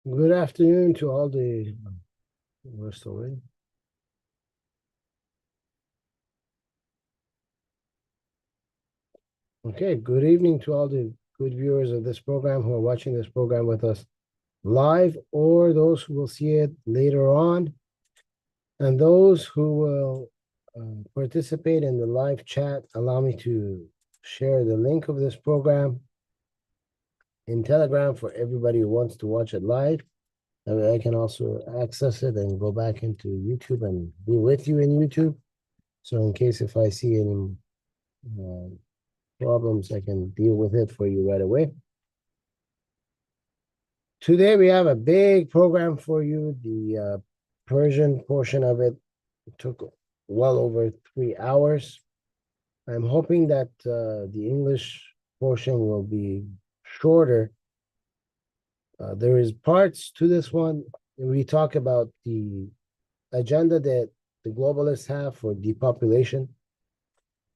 Good afternoon to all the. We're still in. Okay, good evening to all the good viewers of this program who are watching this program with us live, or those who will see it later on, and those who will participate in the live chat. Allow me to share the link of this program in Telegram for everybody who wants to watch it live. I can also access it and go back into YouTube and be with you in YouTube. So in case if I see any problems, I can deal with it for you right away. Today we have a big program for you. The Persian portion of it took well over 3 hours. I'm hoping that the English portion will be shorter. There is parts to this one. We talk about the agenda that the globalists have for depopulation.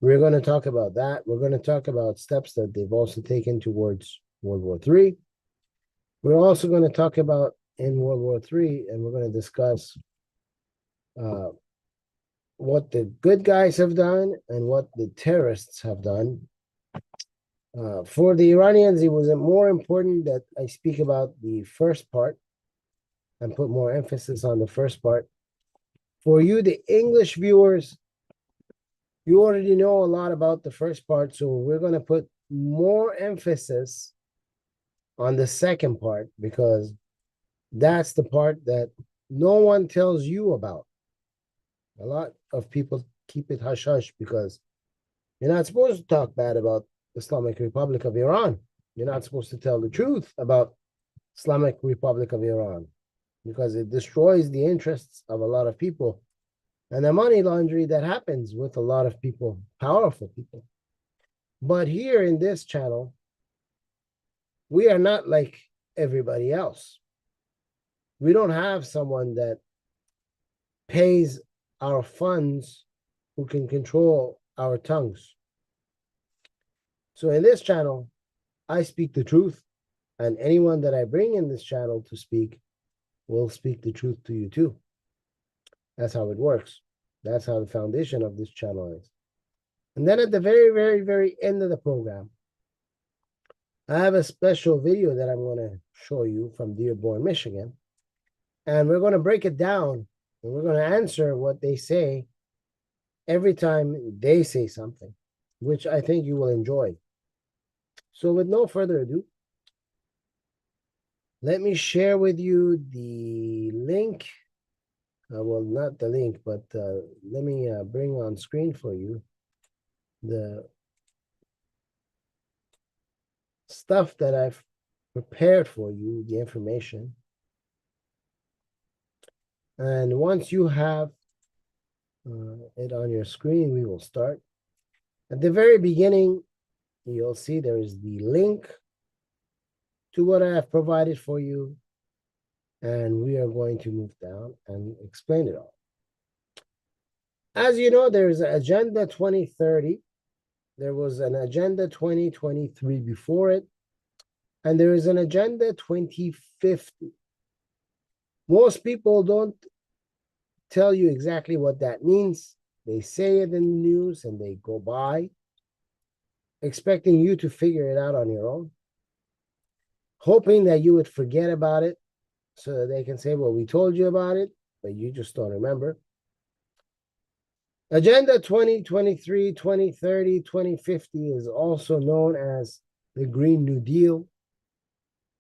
We're going to talk about that. We're going to talk about steps that they've also taken towards World War III. We're also going to talk about in World War III, and we're going to discuss what the good guys have done and what the terrorists have done. For the Iranians, it was more important that I speak about the first part and put more emphasis on the first part. For you, the English viewers, you already know a lot about the first part, so we're going to put more emphasis on the second part because that's the part that no one tells you about. A lot of people keep it hush hush because you're not supposed to talk bad about Islamic Republic of Iran. You're not supposed to tell the truth about Islamic Republic of Iran because it destroys the interests of a lot of people and the money laundering that happens with a lot of people, powerful people. But here in this channel, we are not like everybody else. We don't have someone that pays our funds who can control our tongues. So in this channel, I speak the truth, and anyone that I bring in this channel to speak will speak the truth to you too. That's how it works. That's how the foundation of this channel is. And then at the very, very, very end of the program, I have a special video that I'm going to show you from Dearborn, Michigan. And we're going to break it down and we're going to answer what they say every time they say something, which I think you will enjoy. So with no further ado, let me share with you the link. Well, not the link, but let me bring on screen for you the stuff that I've prepared for you, the information. And once you have it on your screen, we will start. At the very beginning, you'll see there is the link to what I have provided for you. And we are going to move down and explain it all. As you know, there's Agenda 2030. There was an Agenda 2023 before it. And there is an Agenda 2050. Most people don't tell you exactly what that means. They say it in the news and they go by, expecting you to figure it out on your own, hoping that you would forget about it so that they can say, well, we told you about it, but you just don't remember. Agenda 2023, 2030, 2050 is also known as the Green New Deal.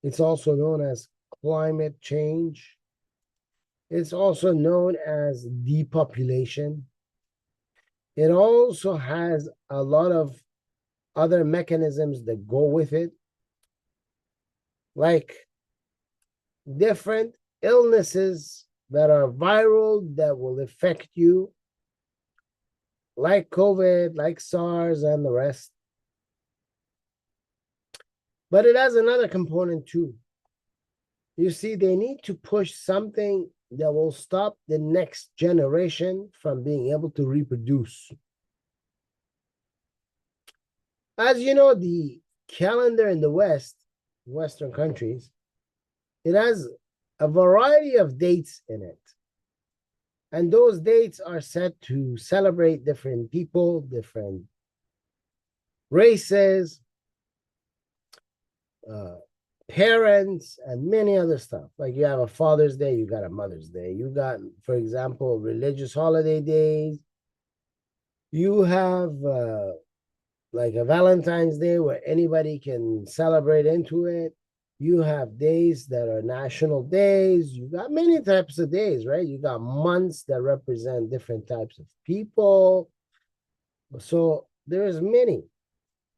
It's also known as climate change. It's also known as depopulation. It also has a lot of other mechanisms that go with it, like different illnesses that are viral that will affect you, like COVID, like SARS, and the rest. But it has another component too. You see, they need to push something that will stop the next generation from being able to reproduce. As you know, the calendar in the West, Western countries, it has a variety of dates in it. And those dates are set to celebrate different people, different races, parents, and many other stuff. Like you have a Father's Day, you got a Mother's Day. You got, for example, religious holiday days. You have like a Valentine's Day where anybody can celebrate into it. You have days that are national days. You got many types of days, right? You got months that represent different types of people. So there's many.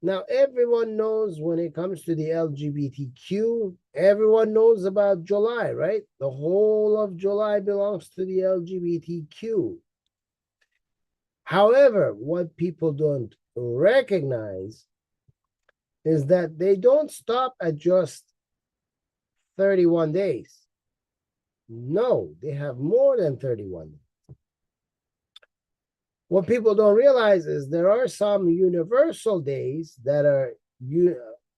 Now, everyone knows when it comes to the LGBTQ, everyone knows about July, right? The whole of July belongs to the LGBTQ. However, what people don't recognize is that they don't stop at just 31 days. No, they have more than 31. What people don't realize is there are some universal days that are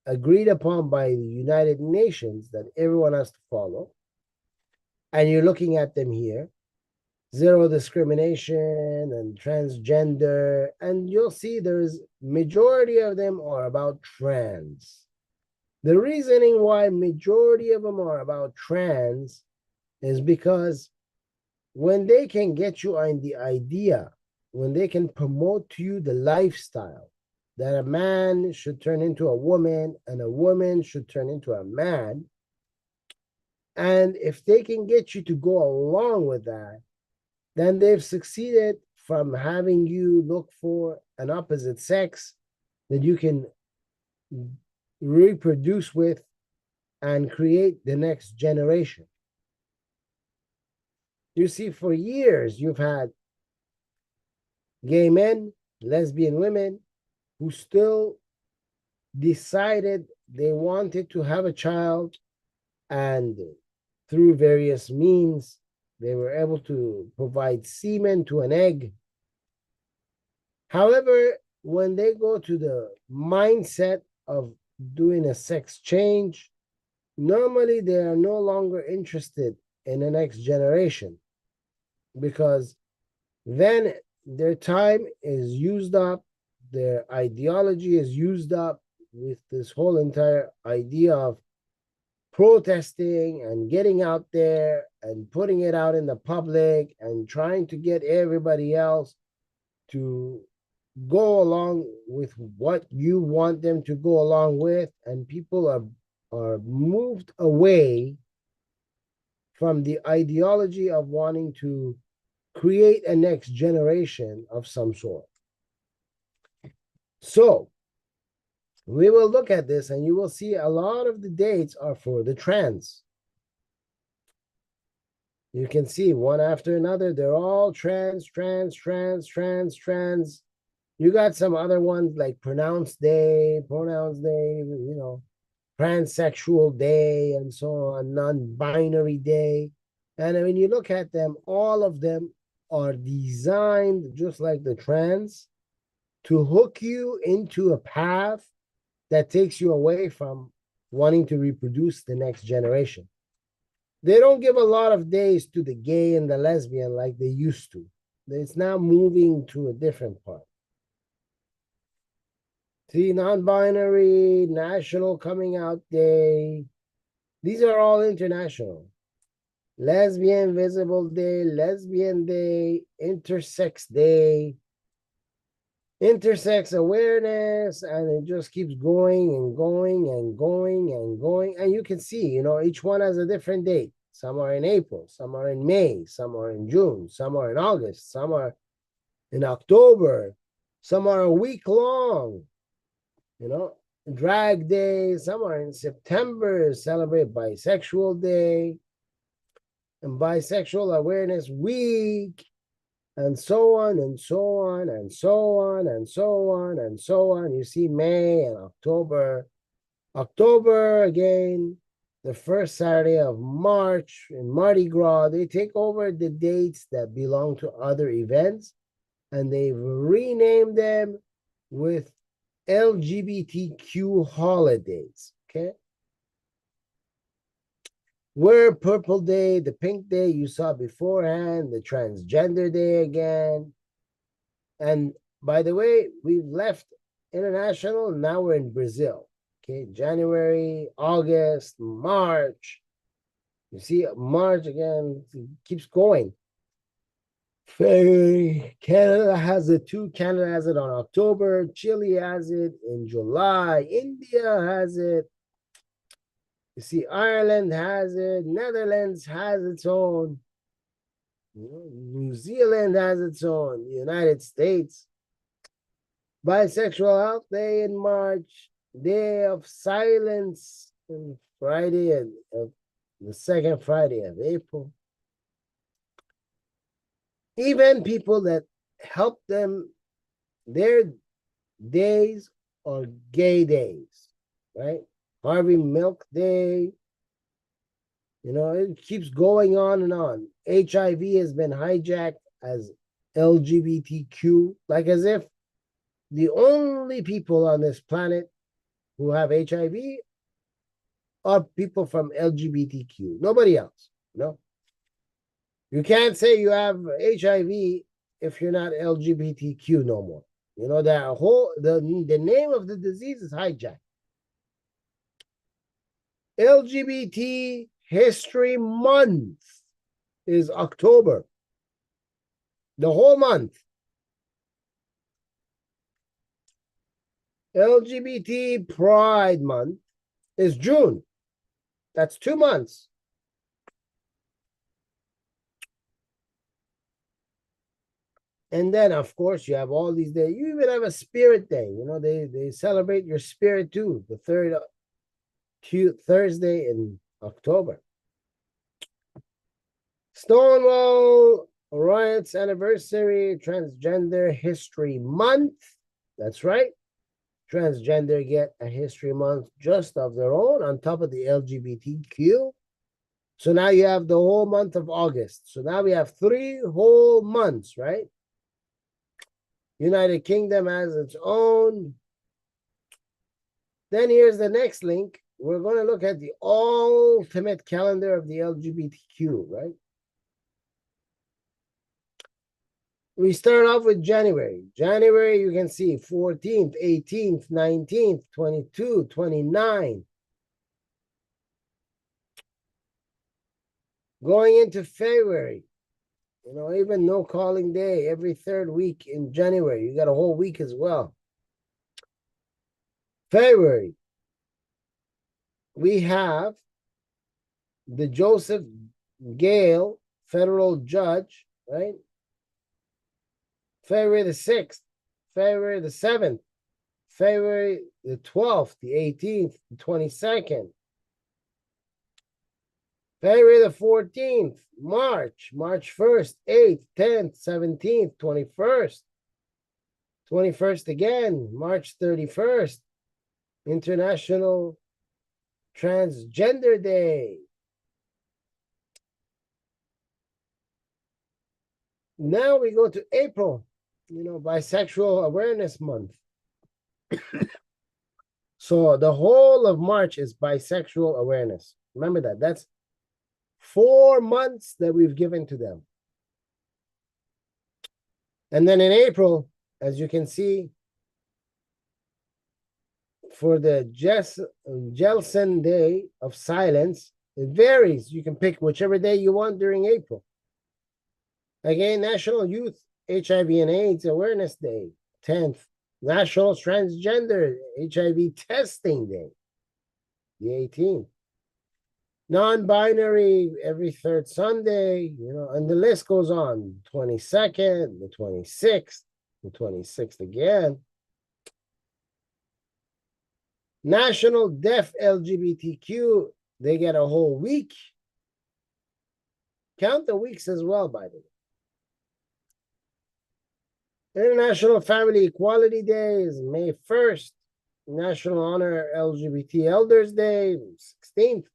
agreed upon by the United Nations that everyone has to follow. And you're looking at them here. Zero discrimination and transgender. And you'll see there's majority of them are about trans. The reasoning why majority of them are about trans is because when they can get you on the idea, when they can promote to you the lifestyle that a man should turn into a woman and a woman should turn into a man, and if they can get you to go along with that, then they've succeeded from having you look for an opposite sex that you can reproduce with and create the next generation. You see, for years, you've had gay men, lesbian women who still decided they wanted to have a child, and through various means, they were able to provide semen to an egg. However, when they go to the mindset of doing a sex change, normally they are no longer interested in the next generation, because then their time is used up, their ideology is used up with this whole entire idea of protesting and getting out there and putting it out in the public and trying to get everybody else to go along with what you want them to go along with. And people are moved away from the ideology of wanting to create a next generation of some sort. So we will look at this and you will see a lot of the dates are for the trans. You can see one after another, they're all trans. You got some other ones like pronouns day, you know, transsexual day, and so on, non-binary day. And when you look at them, all of them are designed just like the trans to hook you into a path that takes you away from wanting to reproduce the next generation. They don't give a lot of days to the gay and the lesbian like they used to. It's now moving to a different part. See, non-binary, National Coming Out Day. These are all international. Lesbian Visible Day, Lesbian Day, Intersex Day, Intersex Awareness, and it just keeps going and going and going and going. And you can see, you know, each one has a different date. Some are in April, some are in May, some are in June, some are in August, some are in October, some are a week long. You know, Drag Day, some are in September, celebrate Bisexual Day and Bisexual Awareness Week, and so on and so on and so on and so on and so on. You see May and October. October, again, the first Saturday of March in Mardi Gras, they take over the dates that belong to other events, and they've renamed them with LGBTQ holidays, okay? We're Purple Day, the Pink Day you saw beforehand, the Transgender Day again. And by the way, we've left international, now we're in Brazil. Okay, January, August, March. You see, March again, it keeps going. Canada has it too. Canada has it on October. Chile has it in July. India has it. You see, Ireland has it. Netherlands has its own. New Zealand has its own. The United States. Bisexual Health Day in March. Day of Silence on Friday and the second Friday of April. Even people that help them, their days are gay days, right? Harvey Milk Day. You know, it keeps going on and on. HIV has been hijacked as LGBTQ, like as if the only people on this planet who have HIV are people from LGBTQ. Nobody else, no? You can't say you have HIV if you're not LGBTQ no more. You know, that whole the name of the disease is hijacked. LGBT History Month is October. The whole month. LGBT Pride Month is June. That's 2 months. And then, of course, you have all these days. You even have a Spirit Day. You know, they celebrate your spirit too. The third Thursday in October. Stonewall Riots Anniversary, Transgender History Month. That's right. Transgender get a history month just of their own on top of the LGBTQ. So now you have the whole month of August. So now we have 3 whole months, right? United Kingdom has its own. Then here's the next link. We're going to look at the ultimate calendar of the LGBTQ, right? We start off with January. January, you can see 14th, 18th, 19th, 22, 29. Going into February, you know, even no calling day every 3rd week in January. You got a whole week as well. February, we have the Joseph Gale federal judge, right? February the 6th, February the 7th, February the 12th, the 18th, the 22nd. February the 14th, March 1st, 8th, 10th, 17th, 21st. 21st again, March 31st, International Transgender Day. Now we go to April, you know, Bisexual Awareness Month. So the whole of March is bisexual awareness. Remember that. That's 4 months that we've given to them. And then in April, as you can see, for the Jelson Day of Silence, it varies. You can pick whichever day you want during April. Again, National Youth HIV and AIDS Awareness Day, 10th. National Transgender HIV Testing Day, the 18th. Non-binary every 3rd Sunday, you know, and the list goes on. 22nd, the 26th, the 26th again. National Deaf LGBTQ, they get a whole week. Count the weeks as well, by the way. International Family Equality Day is May 1st. National Honor LGBT Elders Day, 16th.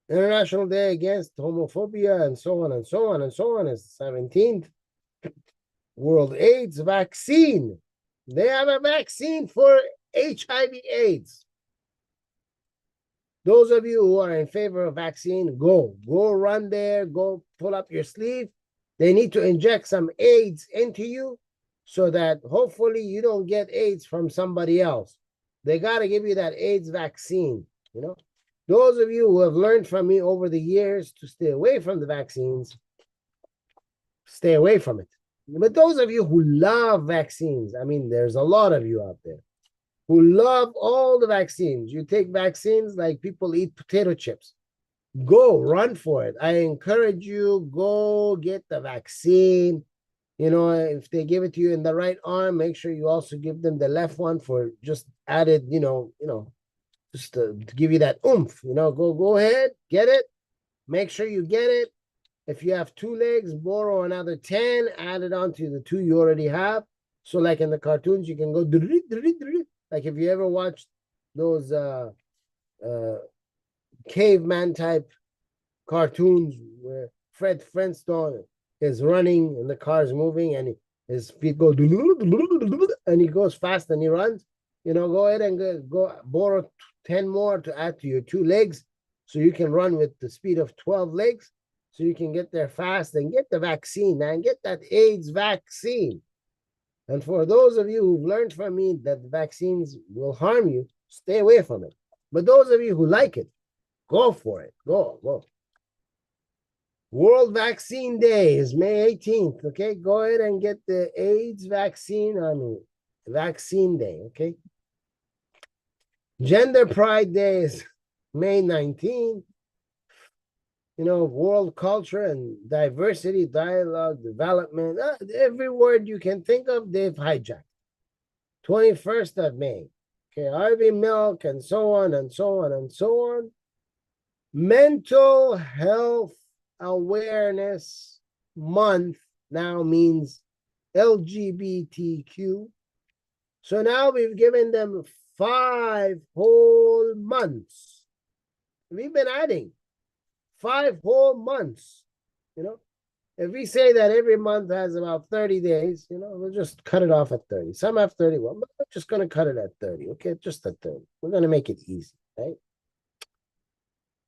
International Day Against Homophobia, and so on and so on and so on, is 17th. World AIDS Vaccine. They have a vaccine for HIV AIDS. Those of you who are in favor of vaccine, go run there, go pull up your sleeve. They need to inject some AIDS into you so that hopefully you don't get AIDS from somebody else. They got to give you that AIDS vaccine, you know. Those of you who have learned from me over the years to stay away from the vaccines, stay away from it. But those of you who love vaccines, I mean, there's a lot of you out there who love all the vaccines. You take vaccines like people eat potato chips. Go run for it. I encourage you, go get the vaccine. You know, if they give it to you in the right arm, make sure you also give them the left one for just added, just to give you that oomph. Go ahead, get it. Make sure you get it. If you have 2 legs, borrow another 10, add it onto the 2 you already have. So like in the cartoons, you can go, like if you ever watched those caveman type cartoons where Fred Flintstone is running and the car is moving and his feet go, and he goes fast and he runs, go ahead and go borrow 10 more to add to your 2 legs so you can run with the speed of 12 legs. So you can get there fast and get the vaccine, man. Get that AIDS vaccine. And for those of you who've learned from me that the vaccines will harm you, stay away from it. But those of you who like it, go for it. Go. World Vaccine Day is May 18th, okay? Go ahead and get the AIDS vaccine on Vaccine Day, okay? Gender Pride Day is May 19th. World culture and diversity, dialogue, development, every word you can think of, they've hijacked. 21st of May, okay, RV milk and so on and so on and so on. Mental Health Awareness Month now means LGBTQ. So now we've given them 5 whole months. We've been adding 5 whole months. If we say that every month has about 30 days, we'll just cut it off at 30. Some have 31, but we're just going to cut it at 30, okay? Just at 30. We're going to make it easy, right?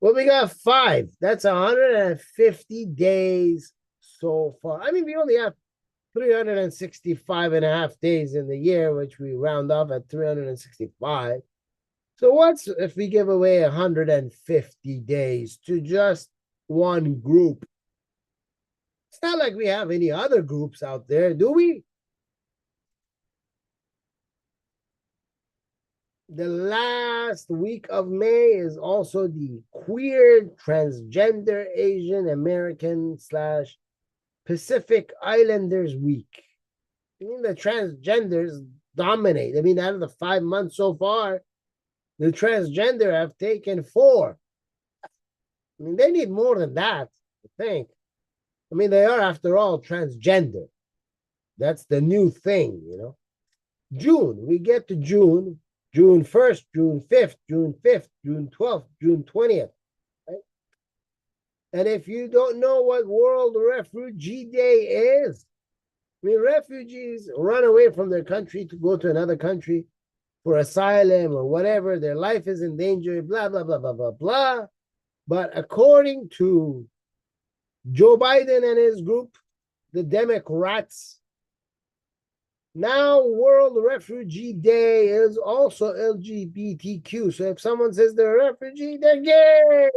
Well, we got 5. That's 150 days so far. I mean, we only have 365 and a half days in the year, which we round off at 365. So what's if we give away 150 days to just one group? It's not like we have any other groups out there, do we? The last week of May is also the Queer, Transgender, Asian American / Pacific Islanders Week. I mean, the transgenders dominate. I mean, out of the 5 months so far, the transgender have taken 4. I mean, they need more than that, I think. I mean, they are, after all, transgender. That's the new thing, June, we get to June 1st, June 5th, June 5th, June 12th, June 20th. Right? And if you don't know what World Refugee Day is, I mean, refugees run away from their country to go to another country for asylum or whatever, their life is in danger, blah, blah, blah, blah, blah, blah. But according to Joe Biden and his group, the Democrats, now World Refugee Day is also LGBTQ. So if someone says they're a refugee, they're gay.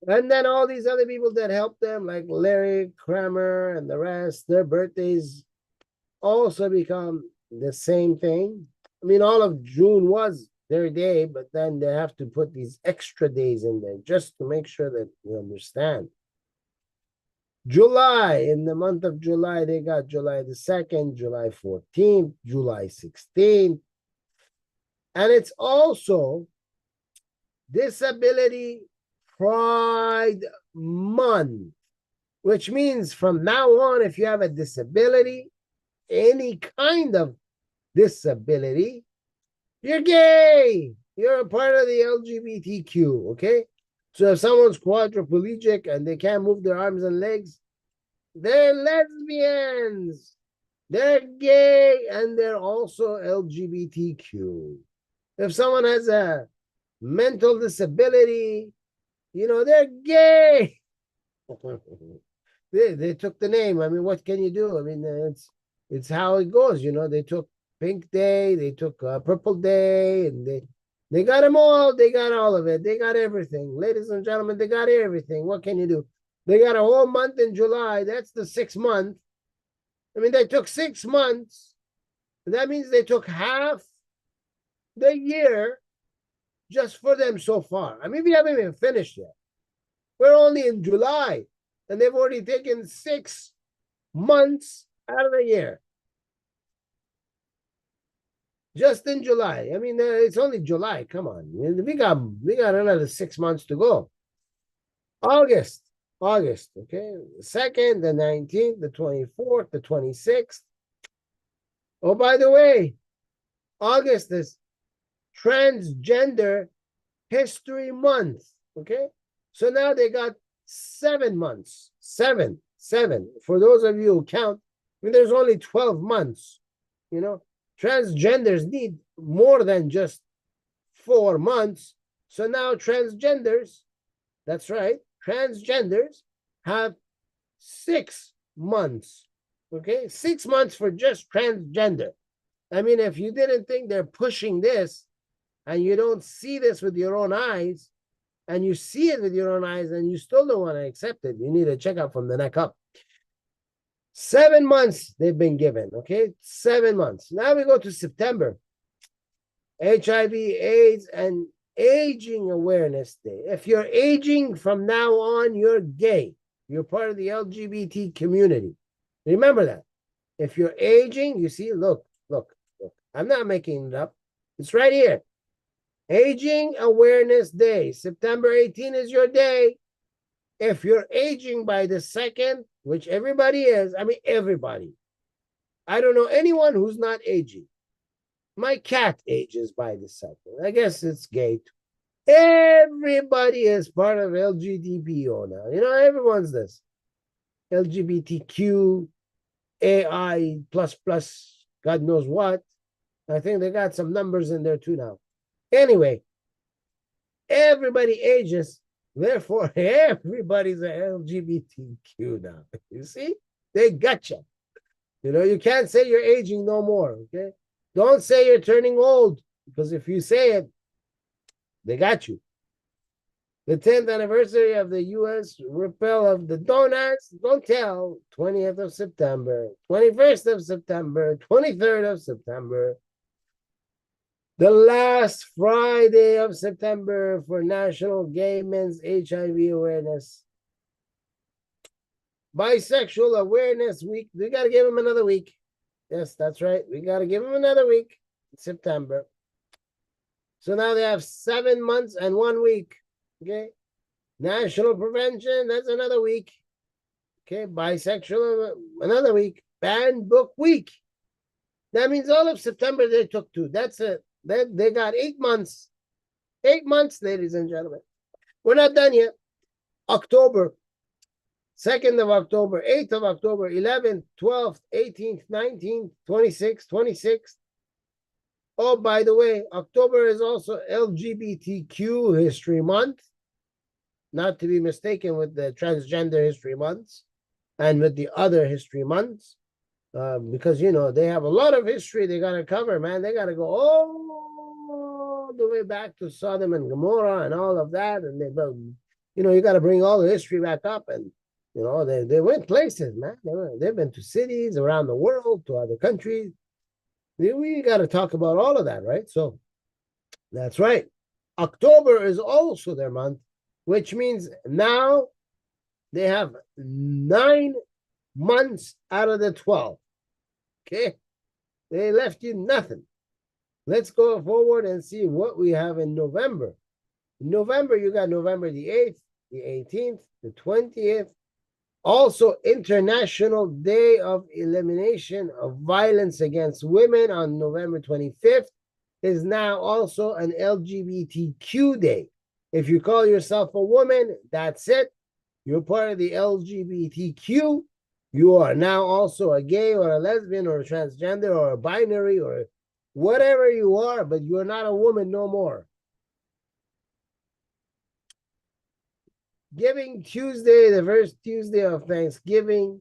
And then all these other people that help them, like Larry Kramer and the rest, their birthdays also become the same thing. I mean, all of June was their day, but then they have to put these extra days in there just to make sure that you understand. July, in the month of July, they got July the 2nd, July 14th, July 16th. And it's also Disability Pride Month, which means from now on, if you have a disability, any kind of disability, you're gay. You're a part of the LGBTQ, okay? So if someone's quadriplegic and they can't move their arms and legs, they're lesbians. They're gay and they're also LGBTQ. If someone has a mental disability, they're gay. They took the name. I mean, what can you do? I mean, it's how it goes. They took Pink Day, they took Purple Day, and they got them all. They got all of it. They got everything, ladies and gentlemen. They got everything. What can you do? They got a whole month in July. That's the 6th month. I mean, they took 6 months. That means they took half the year just for them so far. I mean, we haven't even finished yet. We're only in July, and they've already taken 6 months out of the year. Just in July. I mean, it's only July. Come on. We got another 6 months to go. August, okay? The 2nd, the 19th, the 24th, the 26th. Oh, by the way, August is Transgender History Month, okay? So now they got 7 months. Seven. For those of you who count, I mean, there's only 12 months, Transgenders need more than just 4 months. So now transgenders, that's right, transgenders have 6 months, okay? 6 months for just transgender. I mean, if you didn't think they're pushing this and you don't see this with your own eyes, and you see it with your own eyes and you still don't want to accept it, you need a checkup from the neck up. 7 months they've been given, okay? 7 months. Now we go to September. HIV, AIDS, and Aging Awareness Day. If you're aging from now on, you're gay. You're part of the LGBT community. Remember that. If you're aging, you see, look. I'm not making it up. It's right here. Aging Awareness Day. September 18 is your day. If you're aging by the 2nd, which everybody is, I mean, everybody. I don't know anyone who's not aging. My cat ages by the 2nd. I guess it's gay too. Everybody is part of LGBTO now. Everyone's this. LGBTQ, AI, plus, God knows what. I think they got some numbers in there too now. Anyway, everybody ages. Therefore, everybody's a LGBTQ now. You see? They gotcha. You can't say you're aging no more, okay? Don't say you're turning old, because if you say it, they got you. The 10th anniversary of the U.S. repeal of the donuts, don't tell, 20th of September, 21st of September, 23rd of September. The last Friday of September for National Gay Men's HIV Awareness. Bisexual Awareness Week. We got to give them another week. Yes, that's right. We got to give them another week in September. So now they have 7 months and 1 week. Okay. National Prevention, that's another week. Okay. Bisexual, another week. Banned Book Week. That means all of September they took 2. That's it. They got 8 months. 8 months, ladies and gentlemen. We're not done yet. October. 2nd of October, 8th of October, 11th, 12th, 18th, 19th, 26th, 26th. Oh, by the way, October is also LGBTQ History Month. Not to be mistaken with the Transgender History Months and with the other history months. Because, they have a lot of history they got to cover, man. They got to go all the way back to Sodom and Gomorrah and all of that. And you got to bring all the history back up. And, they went places, man. They've been to cities around the world, to other countries. We got to talk about all of that, right? So that's right. October is also their month, which means now they have 9 months out of the 12. Okay. They left you nothing. Let's go forward and see what we have in November. In November, you got November the 8th, the 18th, the 20th. Also, International Day of Elimination of Violence Against Women on November 25th is now also an LGBTQ day. If you call yourself a woman, that's it. You're part of the LGBTQ. You are now also a gay or a lesbian or a transgender or a binary or whatever you are, but you're not a woman no more. Giving Tuesday, the first Tuesday of Thanksgiving,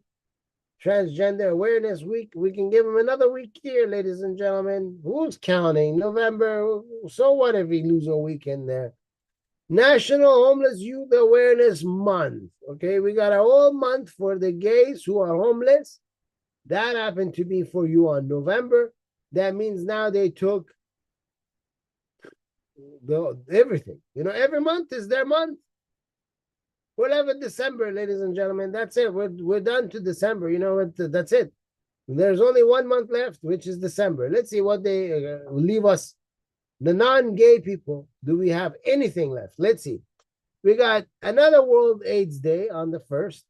Transgender Awareness Week. We can give them another week here, ladies and gentlemen. Who's counting? November. So what if we lose a week in there? National Homeless Youth Awareness Month. Okay, we got a whole month for the gays who are homeless. That happened to be for you on November. That means now they took everything. You know, every month is their month. We'll have it December, ladies and gentlemen. That's it. We're done to December. You know, that's it. There's only 1 month left, which is December. Let's see what they leave us. The non-gay people, do we have anything left? Let's see. We got another World AIDS Day on the 1st.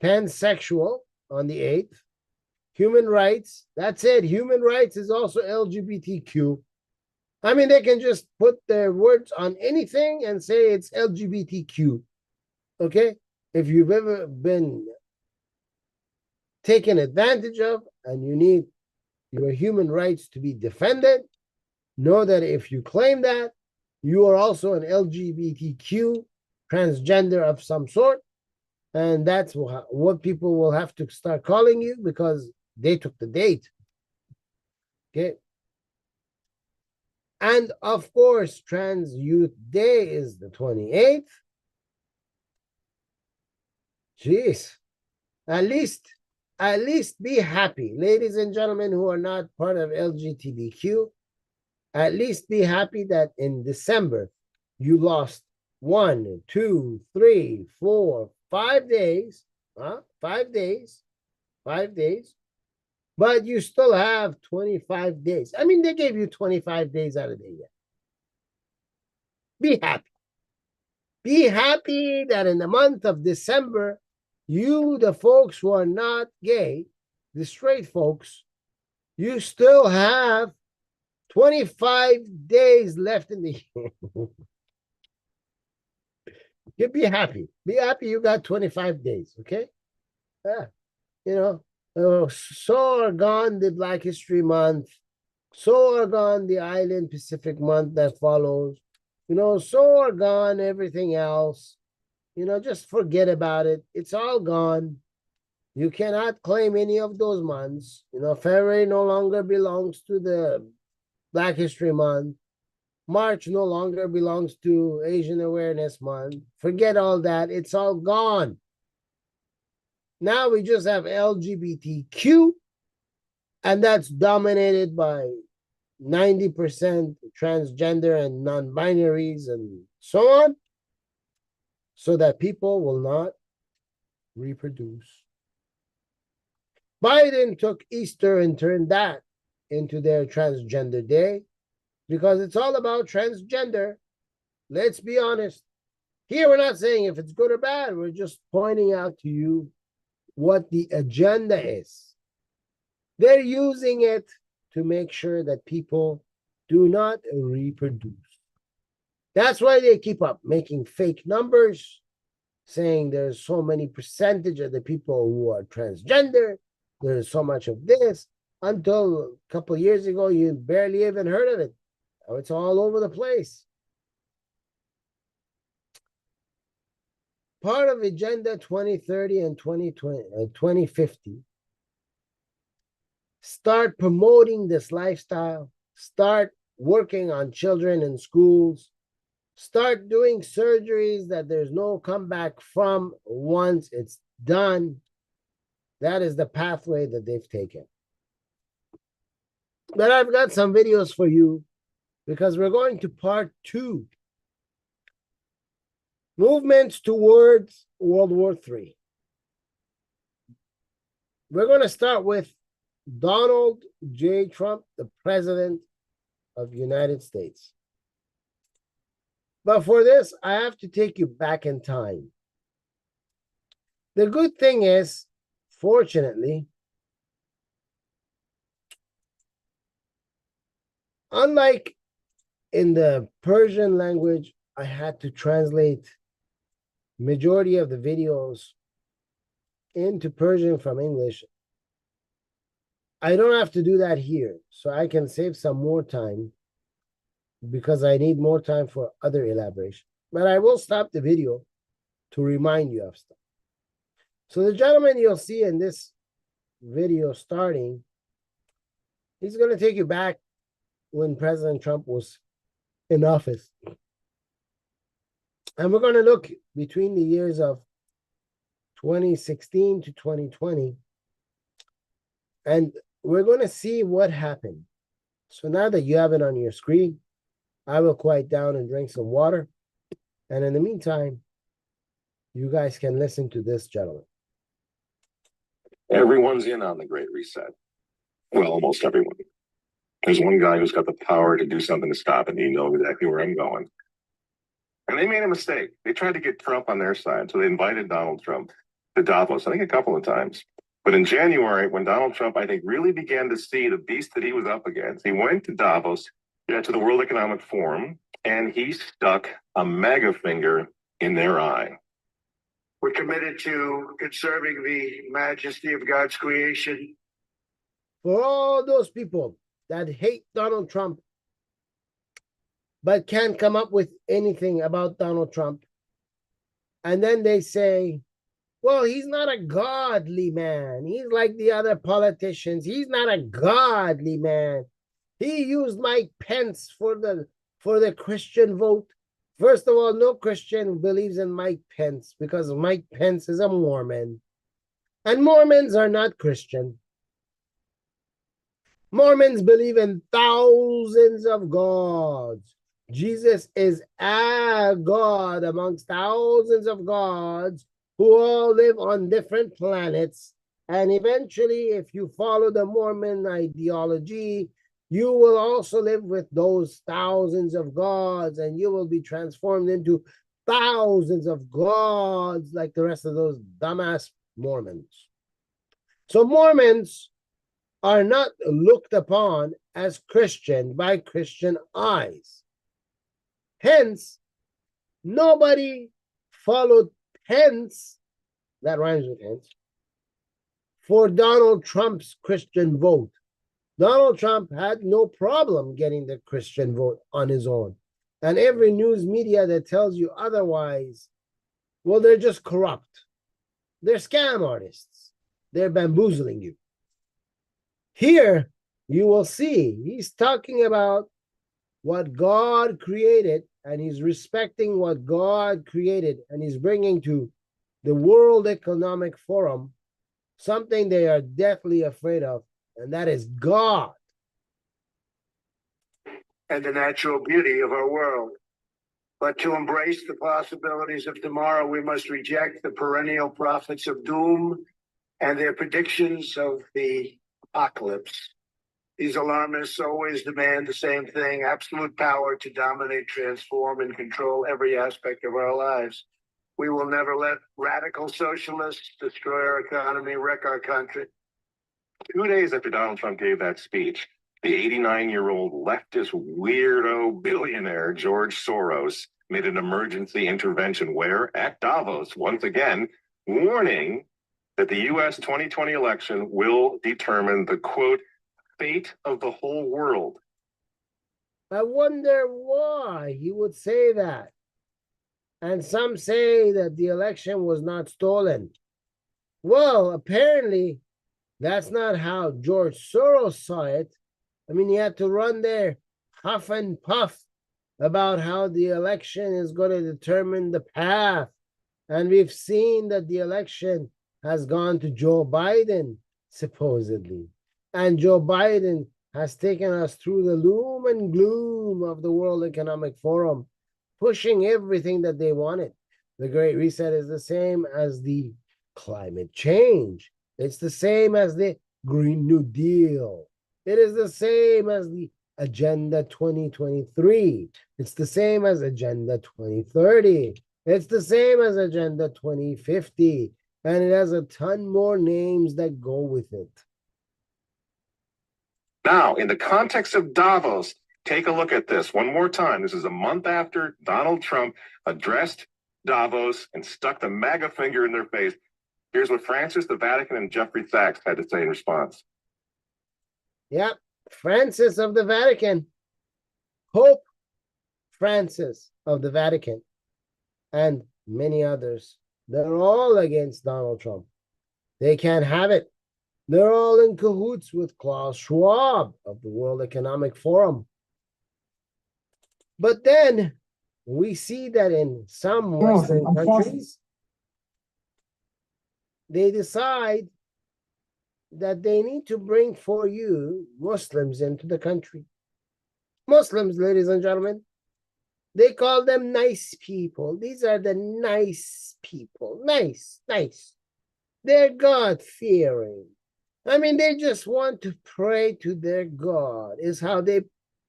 Pansexual on the 8th. Human rights. That's it. Human rights is also LGBTQ. I mean, they can just put their words on anything and say it's LGBTQ. Okay? If you've ever been taken advantage of and you need your human rights to be defended, know that if you claim that, you are also an LGBTQ transgender of some sort. And that's what people will have to start calling you because they took the date. Okay? And of course, Trans Youth Day is the 28th. Jeez. At least be happy. Ladies and gentlemen who are not part of LGBTQ, at least be happy that in December you lost 1, 2, 3, 4, 5 days. 5 days. 5 days. But you still have 25 days. I mean, they gave you 25 days out of the year. Be happy. Be happy that in the month of December, you, the folks who are not gay, the straight folks, you still have 25 days left in the year. You be happy. Be happy you got 25 days, okay? Yeah. You know, so are gone the Black History Month. So are gone the Island Pacific Month that follows. You know, so are gone everything else. You know, just forget about it. It's all gone. You cannot claim any of those months. You know, February no longer belongs to the Black History Month. March no longer belongs to Asian Awareness Month. Forget all that. It's all gone. Now we just have LGBTQ, and that's dominated by 90% transgender and non-binaries and so on, so that people will not reproduce. Biden took Easter and turned that into their transgender day because it's all about transgender. Let's be honest. Here we're not saying if it's good or bad. We're just pointing out to you what the agenda is. They're using it to make sure that people do not reproduce. That's why they keep up making fake numbers, saying there's so many percentage of the people who are transgender, there's so much of this. Until a couple of years ago, you barely even heard of it. Now it's all over the place. Part of Agenda 2030 and 2050, start promoting this lifestyle, start working on children in schools, start doing surgeries that there's no comeback from once it's done. That is the pathway that they've taken. But I've got some videos for you because we're going to part 2. Movements towards World War III. We're going to start with Donald J. Trump, the President of the United States. But for this, I have to take you back in time. The good thing is, fortunately, unlike in the Persian language, I had to translate majority of the videos into Persian from English. I don't have to do that here, so I can save some more time because I need more time for other elaboration. But I will stop the video to remind you of stuff. So the gentleman you'll see in this video starting, he's going to take you back when President Trump was in office. And we're going to look between the years of 2016 to 2020. And we're going to see what happened. So now that you have it on your screen, I will quiet down and drink some water. And in the meantime, you guys can listen to this gentleman. Everyone's in on the Great Reset. Well, almost everyone. There's one guy who's got the power to do something to stop it, and you know exactly where I'm going. And they made a mistake. They tried to get Trump on their side, so they invited Donald Trump to Davos, I think a couple of times. But in January, when Donald Trump, I think, really began to see the beast that he was up against, he went to Davos, to the World Economic Forum, and he stuck a MAGA finger in their eye. We're committed to conserving the majesty of God's creation. For all those people that hate Donald Trump, but can't come up with anything about Donald Trump, and then they say, well, he's not a godly man. He's like the other politicians. He's not a godly man. He used Mike Pence for the Christian vote. First of all, no Christian believes in Mike Pence because Mike Pence is a Mormon. And Mormons are not Christian. Mormons believe in thousands of gods. Jesus is a God amongst thousands of gods who all live on different planets. And eventually, if you follow the Mormon ideology, you will also live with those thousands of gods, and you will be transformed into thousands of gods like the rest of those dumbass Mormons. So Mormons are not looked upon as Christian by Christian eyes. Hence, nobody followed Pence, that rhymes with Pence, for Donald Trump's Christian vote. Donald Trump had no problem getting the Christian vote on his own. And every news media that tells you otherwise, well, they're just corrupt. They're scam artists. They're bamboozling you. Here, you will see, he's talking about what God created, and he's respecting what God created, and he's bringing to the World Economic Forum something they are deathly afraid of, and that is God. And the natural beauty of our world. But to embrace the possibilities of tomorrow, we must reject the perennial prophets of doom and their predictions of the apocalypse. These alarmists always demand the same thing: absolute power to dominate, transform, and control every aspect of our lives. We will never let radical socialists destroy our economy, wreck our country. 2 days after Donald Trump gave that speech, the 89-year-old leftist weirdo billionaire George Soros made an emergency intervention where, at Davos, once again, warning that the U.S. 2020 election will determine the, quote, fate of the whole world. I wonder why he would say that. And some say that the election was not stolen. Well, apparently, that's not how George Soros saw it. I mean, he had to run there huff and puff about how the election is going to determine the path. And we've seen that the election has gone to Joe Biden, supposedly. And Joe Biden has taken us through the loom and gloom of the World Economic Forum, pushing everything that they wanted. The Great Reset is the same as the climate change. It's the same as the Green New Deal. It is the same as the Agenda 2023. It's the same as Agenda 2030. It's the same as Agenda 2050. And it has a ton more names that go with it. Now, in the context of Davos, take a look at this one more time. This is a month after Donald Trump addressed Davos and stuck the MAGA finger in their face. Here's what Francis, the Vatican, and Jeffrey Sachs had to say in response. Yep, Francis of the Vatican, Pope Francis of the Vatican, and many others. They're all against Donald Trump. They can't have it. They're all in cahoots with Klaus Schwab of the World Economic Forum. But then we see that in some Western countries, they decide that they need to bring for you Muslims into the country. Muslims, ladies and gentlemen, they call them nice people. These are the nice people. Nice. They're God-fearing. I mean, they just want to pray to their God, is how they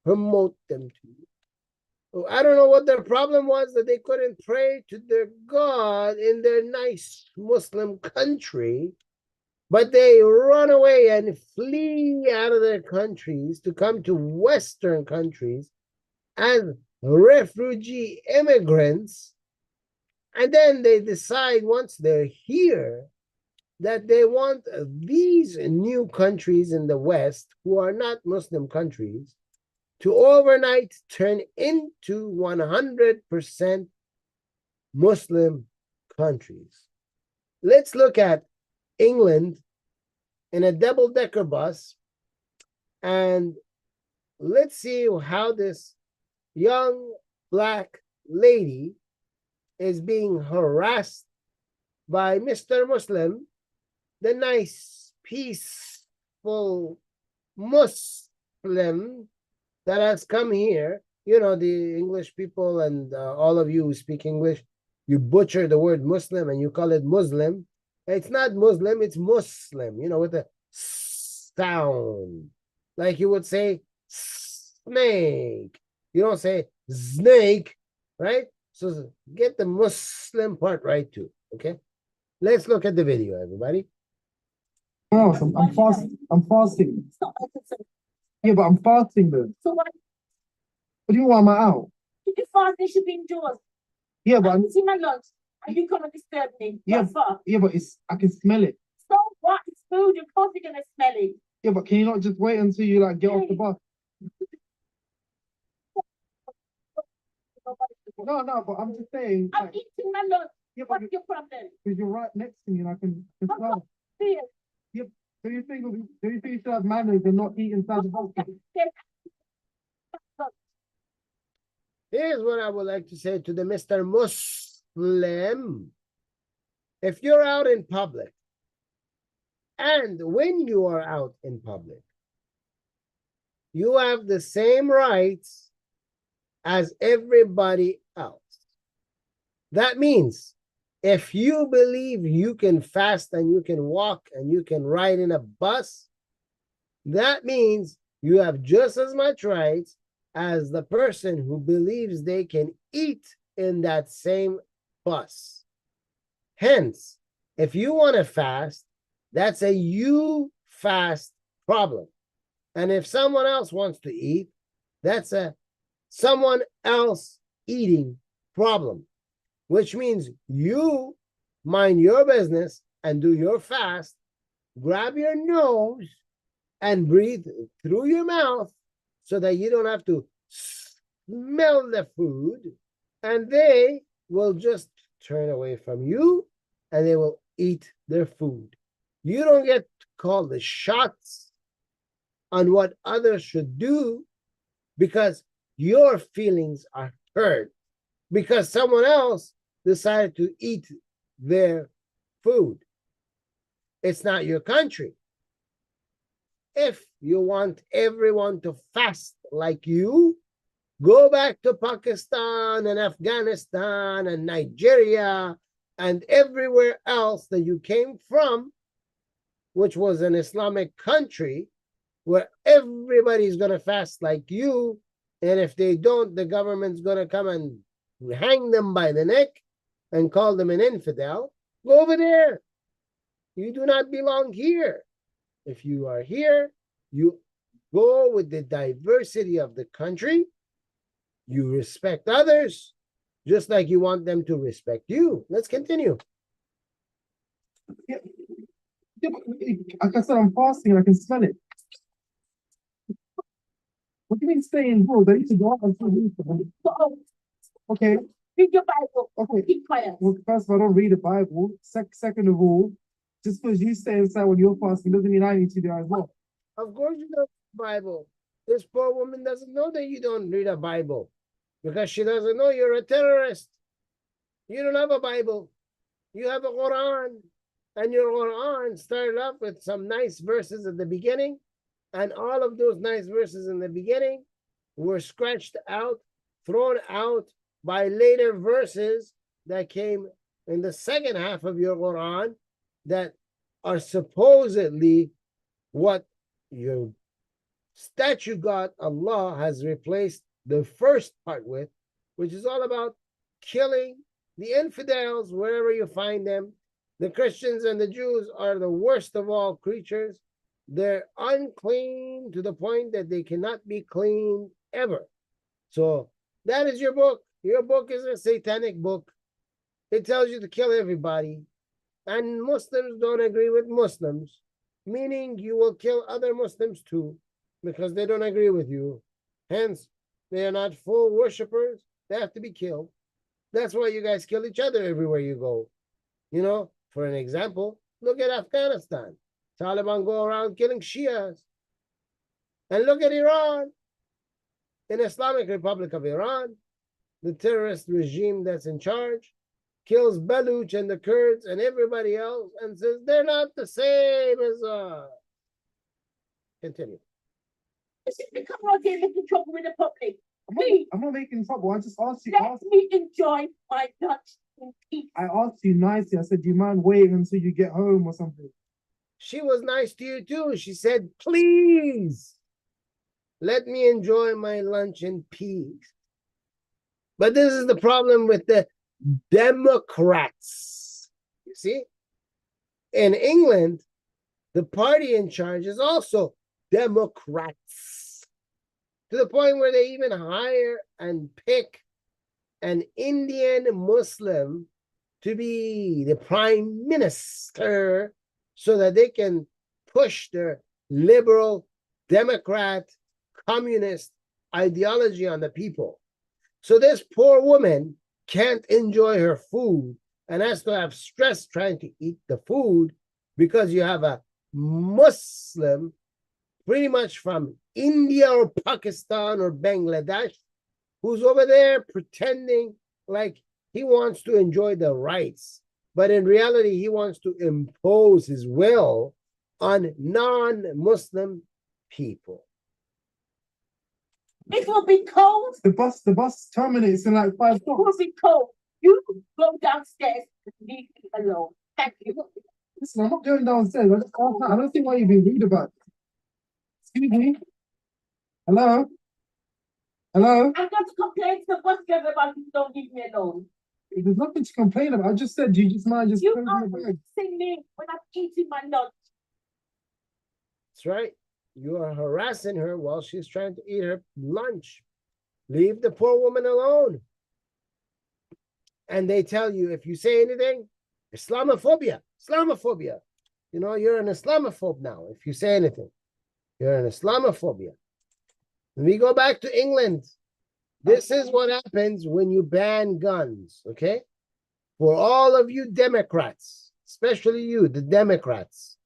promote them to you. I don't know what their problem was that they couldn't pray to their God in their nice Muslim country, but they run away and flee out of their countries to come to Western countries as refugee immigrants. And then they decide once they're here that they want these new countries in the West, who are not Muslim countries, to overnight turn into 100% Muslim countries. Let's look at England in a double-decker bus, and let's see how this young black lady is being harassed by Mr. Muslim, the nice, peaceful Muslim that has come here. You know, the English people and all of you who speak English, you butcher the word Muslim and you call it Muslim. It's not Muslim, it's Muslim, you know, with a sound. Like you would say snake. You don't say snake, right? So get the Muslim part right too, okay? Let's look at the video, everybody. Oh, I'm fasting. Yeah, but I'm fasting though. So what What do you want? Am I out? if you fast, they should be indoors. Yeah, but I can see my lunch. And you come and disturb me. Yeah. What for? yeah, but I can smell it. So what? It's food. You're probably gonna smell it. Yeah, but can you not just wait until you like get off the bus? No, but I'm just saying. I'm Like, eating my lunch. yeah, but What's your problem? because you're right next to me and I can What's smell. up here? Do you think you should have manners and not eat inside the bus? Here's what I would like to say to the Mr. Muslim. If you're out in public, and when you are out in public, you have the same rights as everybody else. That means if you believe you can fast and you can walk and you can ride in a bus, that means you have just as much rights as the person who believes they can eat in that same bus. Hence, if you want to fast, that's a you fast problem. And if someone else wants to eat, that's a someone else eating problem, which means you mind your business and do your fast, grab your nose and breathe through your mouth so that you don't have to smell the food, and they will just turn away from you and they will eat their food. You don't get to call the shots on what others should do because your feelings are hurt because someone else decided to eat their food. It's not your country. If you want everyone to fast like you, go back to Pakistan and Afghanistan and Nigeria and everywhere else that you came from, which was an Islamic country, where everybody's going to fast like you. And if they don't, the government's going to come and hang them by the neck and call them an infidel. Go over there. You do not belong here. If you are here, you go with the diversity of the country. You respect others, just like you want them to respect you. Let's continue. Yeah, but like I said, I'm fasting and I can smell it. What do you mean stay in rule? They need to go out and read them. Oh, Okay, read your Bible. okay. Keep quiet. Well, first of all, I don't read the Bible. Second of all, just because you stay inside when you're fasting doesn't mean I need to do as well. Of course you know the Bible. This poor woman doesn't know that you don't read a Bible because she doesn't know you're a terrorist. You don't have a Bible. You have a Quran. And your Quran started off with some nice verses at the beginning. And all of those nice verses in the beginning were scratched out, thrown out by later verses that came in the second half of your Quran that are supposedly what your statue God Allah has replaced the first part with, which is all about killing the infidels wherever you find them. The Christians and the Jews are the worst of all creatures. They're unclean to the point that they cannot be cleaned ever. So that is your book. Your book is a satanic book. It tells you to kill everybody. And Muslims don't agree with Muslims, meaning you will kill other Muslims too, because they don't agree with you. Hence, they are not full worshippers. They have to be killed. That's why you guys kill each other everywhere you go. You know, for an example, look at Afghanistan. Taliban go around killing Shias. And look at Iran. In Islamic Republic of Iran, the terrorist regime that's in charge kills Baluch and the Kurds and everybody else and says they're not the same as us. Continue. You come out here making trouble with the public. Please, I'm not making trouble. I just asked you. let me enjoy my lunch in peace. I asked you nicely. I said, do you mind waiting until you get home or something? She was nice to you too. She said, please let me enjoy my lunch in peace. But this is the problem with the Democrats. You see, in England, the party in charge is also Democrats, to the point where they even hire and pick an Indian Muslim to be the prime minister so that they can push their liberal, Democrat, communist ideology on the people. So this poor woman can't enjoy her food and has to have stress trying to eat the food because you have a Muslim pretty much from India or Pakistan or Bangladesh who's over there pretending like he wants to enjoy the rights, but in reality he wants to impose his will on non-Muslim people. It will be cold. The bus terminates in like 5 It will minutes. be cold. You go downstairs and leave me alone. Thank you. Listen, I'm not going downstairs. I don't think why you've been rude about it. Excuse me. Hello? Hello? I'm going to complain to the bus driver about you don't leave me alone. There's nothing to complain about. I just said you just mind just You closing are the bag. harassing me when I'm eating my lunch. That's right. You are harassing her while she's trying to eat her lunch. Leave the poor woman alone. And they tell you, if you say anything, Islamophobia, Islamophobia. You know, you're an Islamophobe now. If you say anything, you're an Islamophobia. We go back to England. This is what happens when you ban guns, okay? For all of you Democrats, especially you, the Democrats,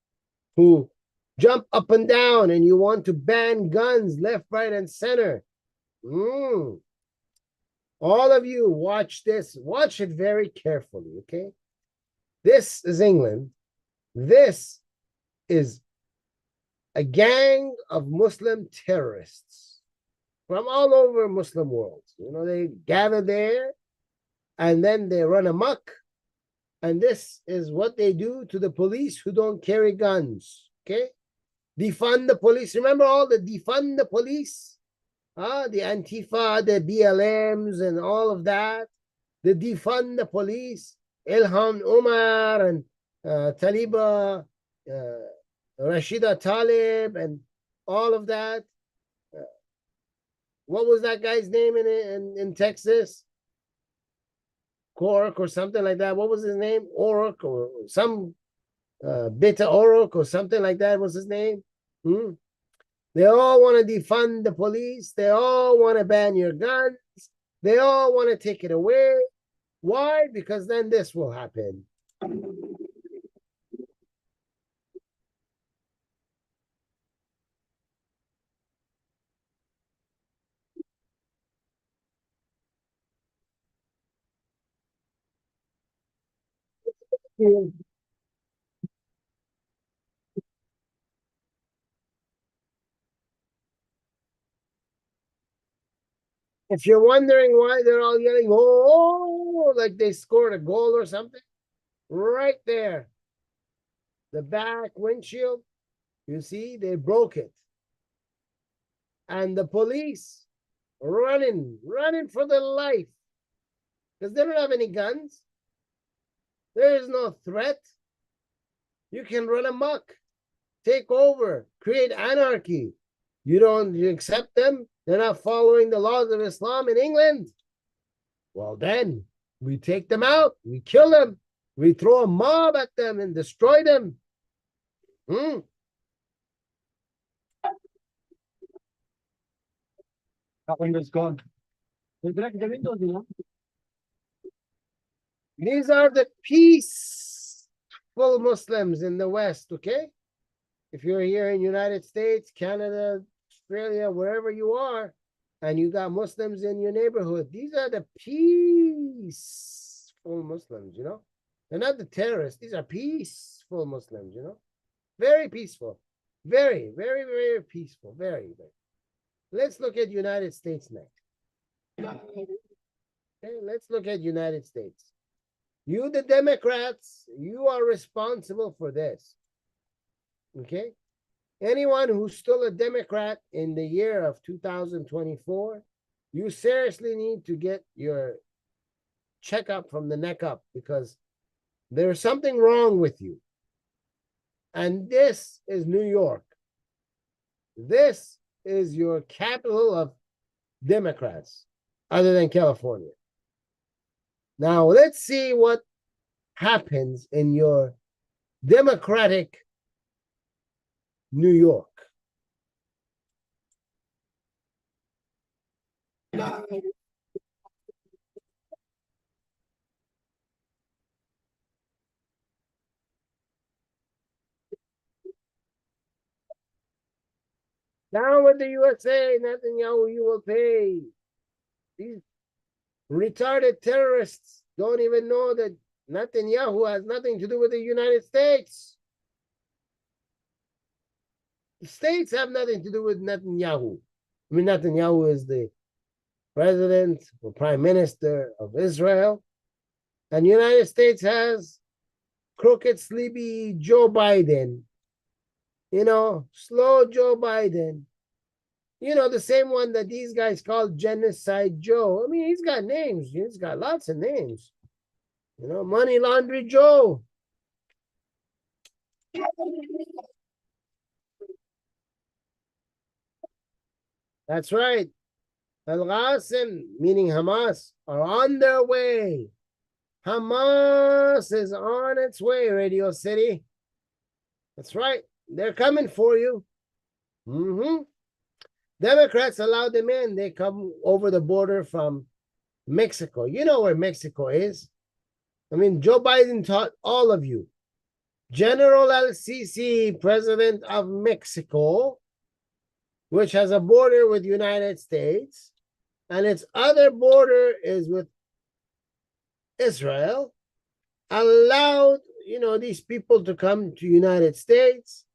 who jump up and down and you want to ban guns left, right, and center. All of you watch this. Watch it very carefully, okay? This is England. This is a gang of Muslim terrorists from all over Muslim world. You know, they gather there and then they run amok. And this is what they do to the police who don't carry guns, okay? Defund the police. Remember all the defund the police? The Antifa, the BLMs, and all of that. The defund the police. Ilhan Omar and Taliba, Rashida Talib, and all of that. What was that guy's name in Texas? Cork or something like that. What was his name? Orok or some Beta Orok or something like that was his name. They all want to defund the police. They all want to ban your guns. They all want to take it away. Why? Because then this will happen. If you're wondering why they're all yelling, oh, like they scored a goal or something, right there, the back windshield, you see, they broke it. And the police running for their life because they don't have any guns. There is no threat. You can run amok, take over, create anarchy. You accept them? They're not following the laws of Islam in England. Well, then we take them out, we kill them, we throw a mob at them and destroy them. That window's gone. There's direct the windows, you know. These are the peaceful Muslims in the West, okay? If you're here in United States, Canada, Australia, wherever you are, and you got Muslims in your neighborhood, these are the peaceful Muslims, you know? They're not the terrorists. These are peaceful Muslims, you know? Very peaceful. Very, very, very peaceful. Very, very. Let's look at United States next. Okay, let's look at United States. You, the Democrats, you are responsible for this. Okay? Anyone who's still a Democrat in the year of 2024, you seriously need to get your checkup from the neck up because there's something wrong with you. And this is New York. This is your capital of Democrats, other than California. Now, let's see what happens in your Democratic New York. Down with the USA, Netanyahu, you will pay. These retarded terrorists don't even know that Netanyahu has nothing to do with the United States. The states have nothing to do with Netanyahu. I mean, Netanyahu is the president or prime minister of Israel, and the United States has crooked, sleepy Joe Biden. You know, slow Joe Biden. You know, the same one that these guys call Genocide Joe. I mean, he's got names. He's got lots of names. You know, Money Laundry Joe. That's right. Al-Qasim, meaning Hamas, are on their way. Hamas is on its way, Radio City. That's right. They're coming for you. Democrats allow them in. They come over the border from Mexico. You know where Mexico is. I mean, Joe Biden taught all of you. General El-Sisi, president of Mexico, which has a border with the United States, and its other border is with Israel, allowed, you know, these people to come to United States.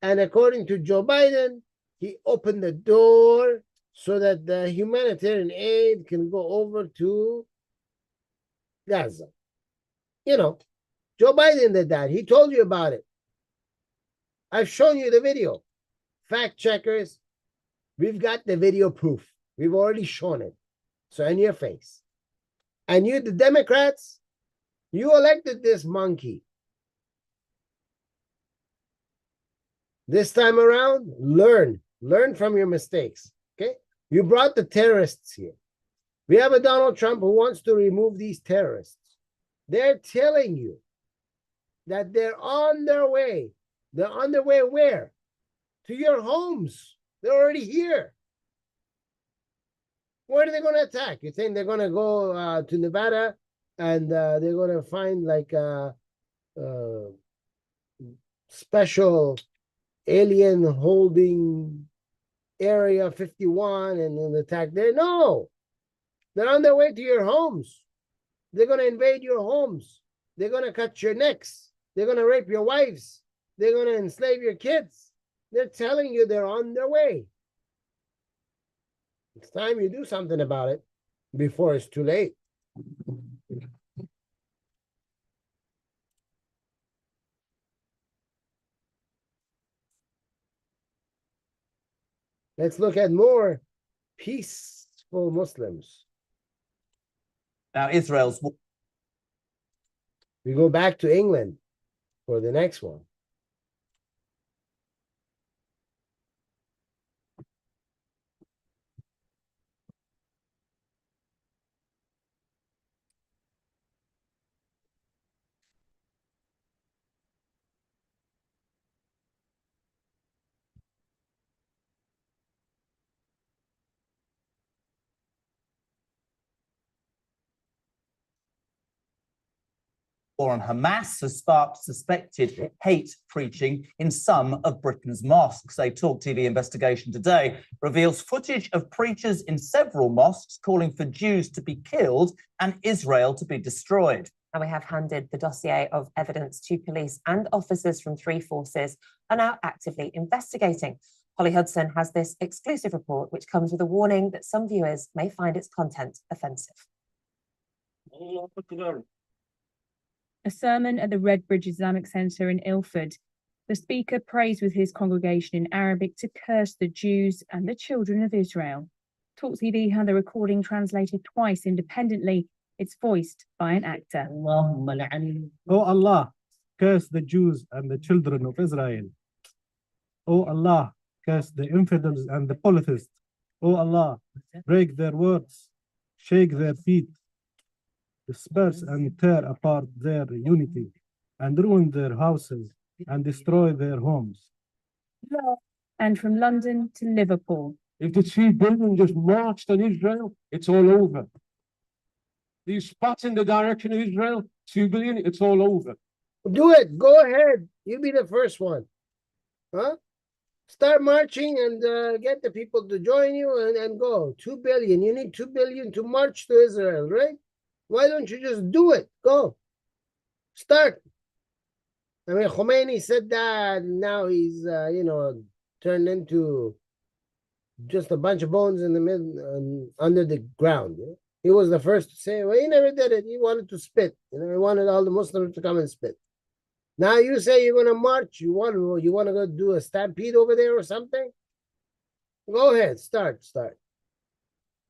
And according to Joe Biden, he opened the door so that the humanitarian aid can go over to Gaza. You know, Joe Biden did that. He told you about it. I've shown you the video. Fact checkers, we've got the video proof. We've already shown it. So in your face. And you, the Democrats, you elected this monkey. This time around, learn from your mistakes, okay? You brought the terrorists here. We have a Donald Trump who wants to remove these terrorists. They're telling you that they're on their way. They're on their way where? To your homes. They're already here. Where are they going to attack? You think they're going to go to Nevada and they're going to find like a special alien holding area 51 and then attack there? No. They're on their way to your homes. They're going to invade your homes. They're going to cut your necks. They're going to rape your wives. They're going to enslave your kids. They're telling you they're on their way. It's time you do something about it before it's too late. Let's look at more peaceful Muslims. Now, Israel's We go back to England for the next one. war on Hamas has sparked suspected hate preaching in some of Britain's mosques. A Talk TV investigation today reveals footage of preachers in several mosques calling for Jews to be killed and Israel to be destroyed. And we have handed the dossier of evidence to police, and officers from 3 forces are now actively investigating. Holly Hudson has this exclusive report, which comes with a warning that some viewers may find its content offensive. A sermon at the Redbridge Islamic Centre in Ilford. The speaker prays with his congregation in Arabic to curse the Jews and the children of Israel. Talk TV had the recording translated twice independently. It's voiced by an actor. Oh Allah, curse the Jews and the children of Israel. Oh Allah, curse the infidels and the polytheists. Oh Allah, break their words, shake their feet, disperse and tear apart their unity, and ruin their houses and destroy their homes. And from London to Liverpool. If the 2 billion just marched on Israel, it's all over. You spat in the direction of Israel, 2 billion, it's all over. Do it. Go ahead. You be the first one. Huh? Start marching and get the people to join you and go. 2 billion. You need 2 billion to march to Israel, right? Why don't you just do it? Go. Start. I mean, Khomeini said that, and now he's, turned into just a bunch of bones in the middle, under the ground. You know? He was the first to say, well, he never did it. He wanted to spit. He wanted all the Muslims to come and spit. Now you say you're going to march. You want to go do a stampede over there or something? Go ahead. Start.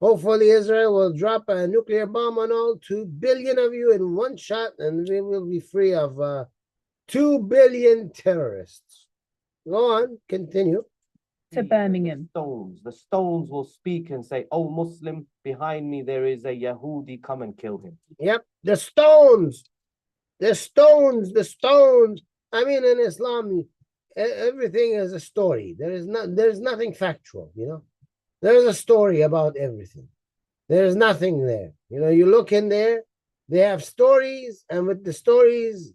Hopefully Israel will drop a nuclear bomb on all 2 billion of you in one shot, and we will be free of 2 billion terrorists. Go on, continue. To Birmingham. The stones will speak and say, oh, Muslim, behind me there is a Yahudi, come and kill him. Yep, the stones. I mean, in Islam, everything is a story. There's nothing factual, you know. There's a story about everything. There's nothing there. You know, you look in there, they have stories, and with the stories,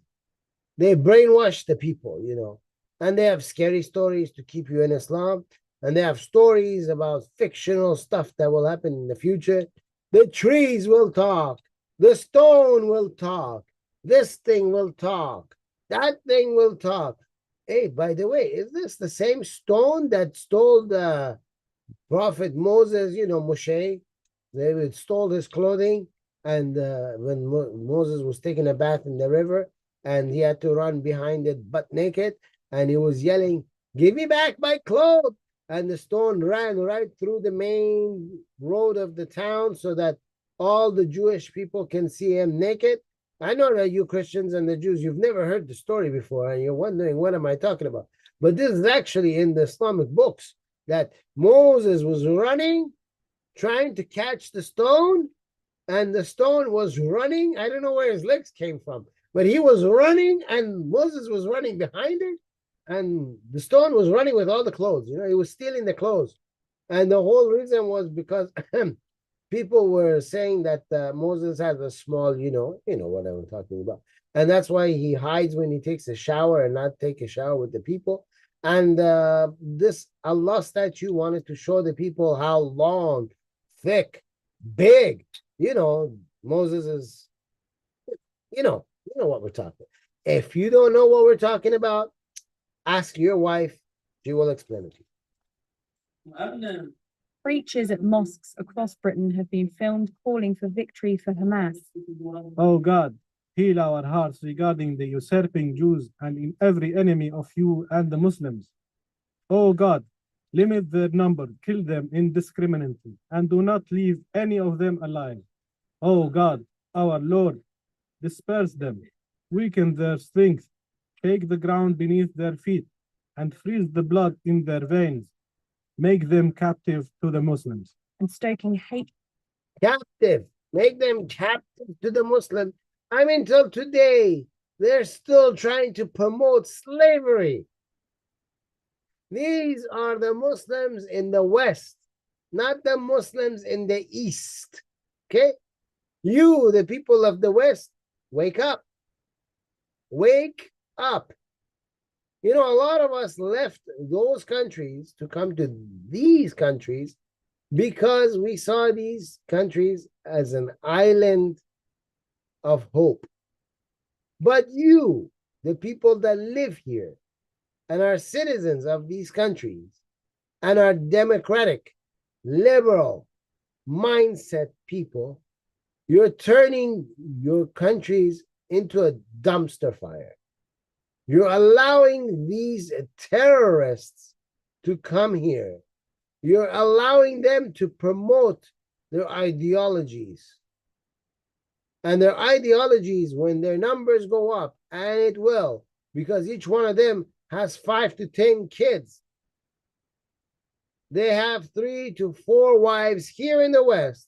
they brainwash the people, you know. And they have scary stories to keep you in Islam. And they have stories about fictional stuff that will happen in the future. The trees will talk. The stone will talk. This thing will talk. That thing will talk. Hey, by the way, is this the same stone that stole the Prophet Moses, you know, Moshe? They stole his clothing. And when Moses was taking a bath in the river, and he had to run behind it butt naked, and he was yelling, give me back my clothes. And the stone ran right through the main road of the town so that all the Jewish people can see him naked. I know that you Christians and the Jews, you've never heard the story before, and you're wondering, what am I talking about? But this is actually in the Islamic books, that Moses was running, trying to catch the stone, and the stone was running. I don't know where his legs came from, but he was running, and Moses was running behind it. and the stone was running with all the clothes. You know, he was stealing the clothes. And the whole reason was because people were saying that Moses has a small, you know what I'm talking about. And that's why he hides when he takes a shower and not take a shower with the people. And this Allah statue wanted to show the people how long, thick, big, Moses is, you know what we're talking. If you don't know what we're talking about, ask your wife. She will explain it to you. Preachers at mosques across Britain have been filmed calling for victory for Hamas. Oh God, heal our hearts regarding the usurping Jews and in every enemy of you and the Muslims. Oh God, limit their number, kill them indiscriminately, and do not leave any of them alive. Oh God, our Lord, disperse them, weaken their strength, shake the ground beneath their feet, and freeze the blood in their veins. Make them captive to the Muslims. And stoking hate. Captive. Make them captive to the Muslims. I mean, till today, they're still trying to promote slavery. These are the Muslims in the West, not the Muslims in the East. Okay? You, the people of the West, wake up. Wake up. You know, a lot of us left those countries to come to these countries because we saw these countries as an island of hope. But you, the people that live here and are citizens of these countries and are democratic, liberal mindset people, you're turning your countries into a dumpster fire. You're allowing these terrorists to come here. You're allowing them to promote their ideologies. And their ideologies, when their numbers go up, and it will, because each one of them has 5 to 10 kids. They have 3 to 4 wives here in the West.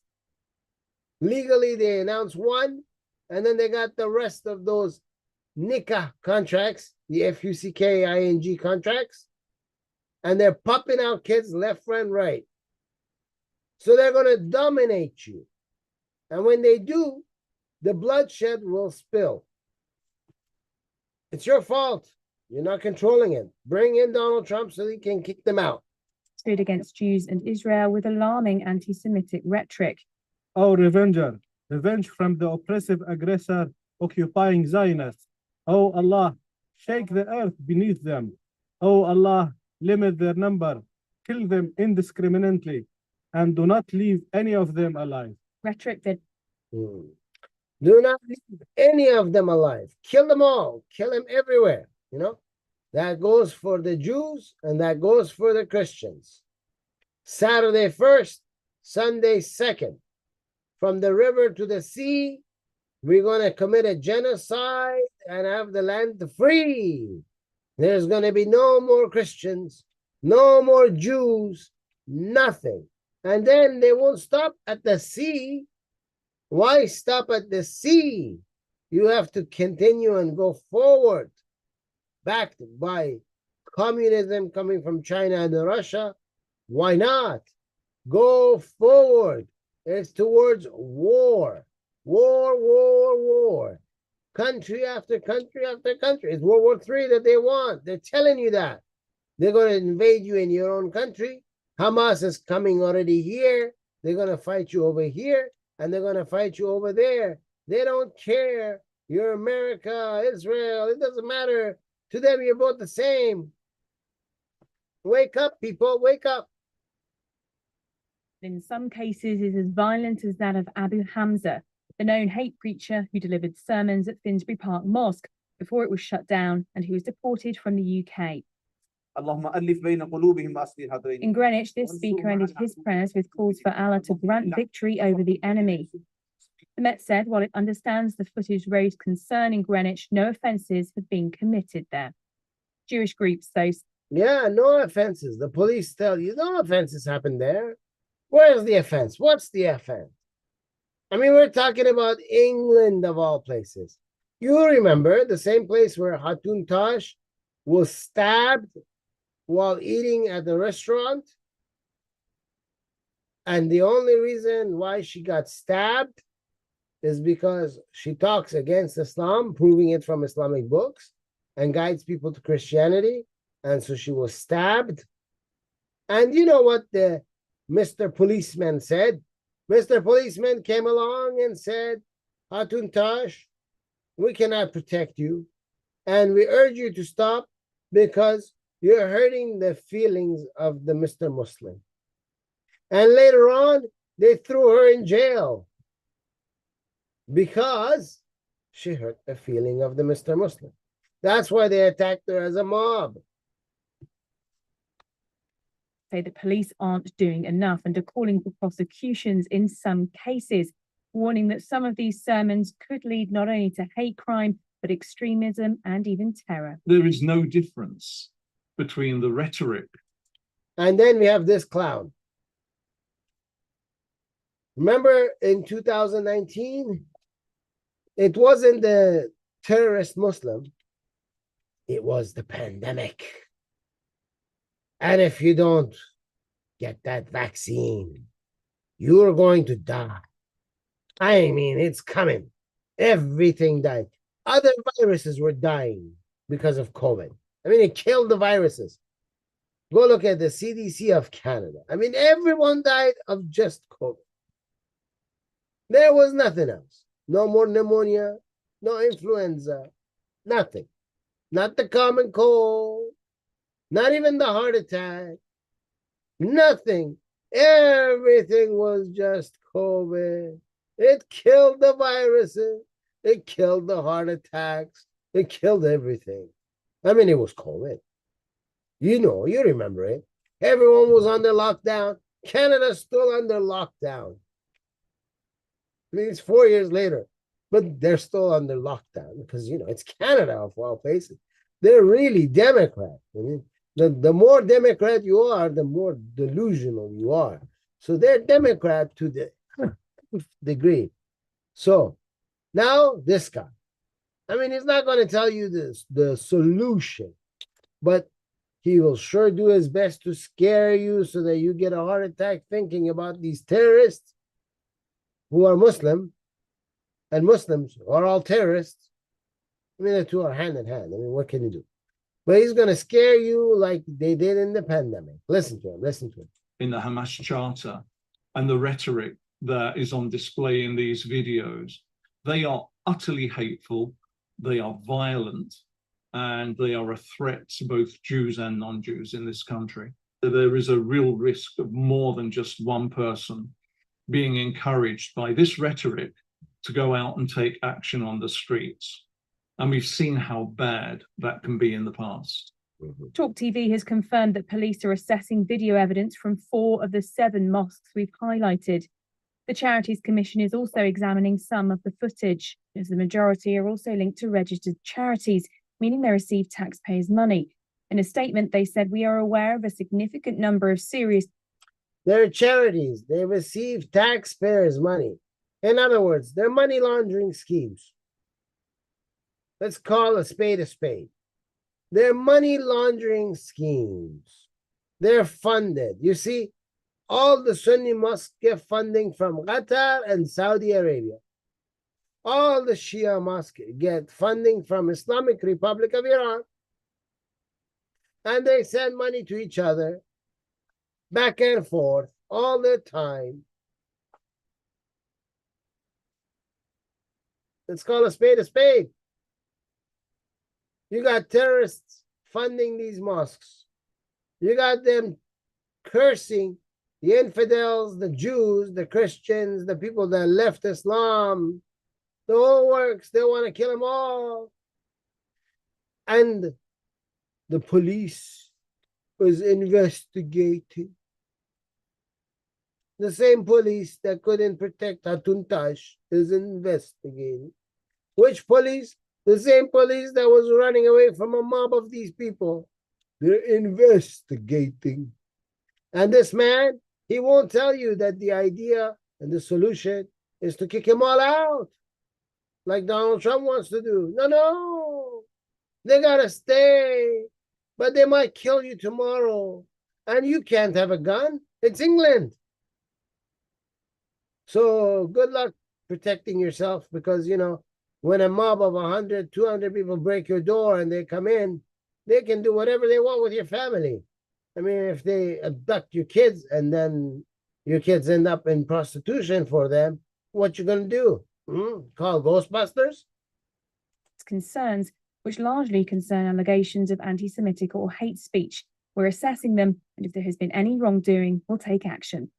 Legally, they announce one, and then they got the rest of those nikah contracts, the FUCKING contracts, and they're popping out kids left and right. So they're going to dominate you. And when they do, the bloodshed will spill. It's your fault. You're not controlling it. Bring in Donald Trump so he can kick them out. Stood against Jews and Israel with alarming anti-Semitic rhetoric. Oh, revenger, revenge from the oppressive aggressor occupying Zionists. Oh Allah, shake the earth beneath them. Oh Allah, limit their number, kill them indiscriminately, and do not leave any of them alive. Rhetoric that do not leave any of them alive. Kill them all. Kill them everywhere. You know, that goes for the Jews and that goes for the Christians. Saturday 1st, Sunday 2nd. From the river to the sea, we're going to commit a genocide and have the land free. There's going to be no more Christians, no more Jews, nothing. And then they won't stop at the sea. Why stop at the sea? You have to continue and go forward, backed by communism coming from China and Russia. Why not? Go forward. It's towards war. War. Country after country after country. It's World War III that they want. They're telling you that. They're going to invade you in your own country. Hamas is coming already here. They're going to fight you over here. And they're going to fight you over there. They don't care. You're America, Israel. It doesn't matter. To them, you're both the same. Wake up, people. Wake up. in some cases is as violent as that of Abu Hamza, the known hate preacher who delivered sermons at Finsbury Park Mosque before it was shut down and who was deported from the UK. In Greenwich, this speaker ended his prayers with calls for Allah to grant victory over the enemy. The Met said while it understands the footage raised concern in Greenwich, no offences have been committed there. Jewish groups, though. Yeah, no offenses. The police tell you no offenses happened there. Where's the offense? What's the offense? I mean, we're talking about England of all places. You remember the same place where Hatun Tash was stabbed while eating at the restaurant. And the only reason why she got stabbed is because she talks against Islam, proving it from Islamic books, and guides people to Christianity. And so she was stabbed. And you know what the Mr. Policeman said? Mr. Policeman came along and said, Hatun Tash, we cannot protect you. And we urge you to stop because you're hurting the feelings of the Mr. Muslim. And later on, they threw her in jail because she hurt the feeling of the Mr. Muslim. That's why they attacked her as a mob. Say the police aren't doing enough and are calling for prosecutions in some cases, warning that some of these sermons could lead not only to hate crime, but extremism and even terror. There is no difference between the rhetoric. And then we have this clown. Remember in 2019, it wasn't the terrorist Muslim, it was the pandemic. And if you don't get that vaccine, you're going to die. I mean, it's coming. Everything died. Other viruses were dying because of COVID. I mean, it killed the viruses. Go look at the CDC of Canada. I mean, everyone died of just COVID. There was nothing else. No more pneumonia, no influenza, nothing. Not the common cold, not even the heart attack, nothing. Everything was just COVID. It killed the viruses. It killed the heart attacks. It killed everything. I mean, it was COVID. You know, you remember it. Everyone was under lockdown. Canada's still under lockdown. I mean, it's 4 years later, but they're still under lockdown because, you know, it's Canada of all places. They're really Democrat. I mean, the more Democrat you are, the more delusional you are. So they're Democrat to the degree. So now this guy, I mean, he's not going to tell you the solution, but he will sure do his best to scare you so that you get a heart attack thinking about these terrorists who are Muslim, and Muslims are all terrorists. I mean, the two are hand in hand. I mean, what can you do? But he's going to scare you like they did in the pandemic. Listen to him. Listen to him. In the Hamas Charter and the rhetoric that is on display in these videos, they are utterly hateful, they are violent, and they are a threat to both Jews and non-Jews in this country. There is a real risk of more than just one person being encouraged by this rhetoric to go out and take action on the streets. And we've seen how bad that can be in the past. Talk TV has confirmed that police are assessing video evidence from 4 of the 7 mosques we've highlighted. The Charities Commission is also examining some of the footage, as the majority are also linked to registered charities, meaning they receive taxpayers' money. In a statement, they said, "We are aware of a significant number of serious..." They're charities. They receive taxpayers' money. In other words, they're money laundering schemes. Let's call a spade a spade. They're money laundering schemes. They're funded. You see, all the Sunni mosques get funding from Qatar and Saudi Arabia. All the Shia mosques get funding from Islamic Republic of Iran. And they send money to each other, back and forth, all the time. Let's call a spade a spade. You got terrorists funding these mosques. You got them cursing the infidels, the Jews, the Christians, the people that left Islam, the whole works. They want to kill them all. And the police was investigating. The same police that couldn't protect Hatun Tash is investigating. Which police? The same police that was running away from a mob of these people. They're investigating. And this man, he won't tell you that the idea and the solution is to kick them all out, like Donald Trump wants to do. No. They got to stay but they might kill you tomorrow, and you can't have a gun. It's England. So good luck protecting yourself, because, you know, when a mob of 100, 200 people break your door and they come in, they can do whatever they want with your family. I mean, if they abduct your kids and then your kids end up in prostitution for them, what you gonna do? Call Ghostbusters? Concerns which largely concern allegations of anti-Semitic or hate speech. We're assessing them, and if there has been any wrongdoing, we'll take action.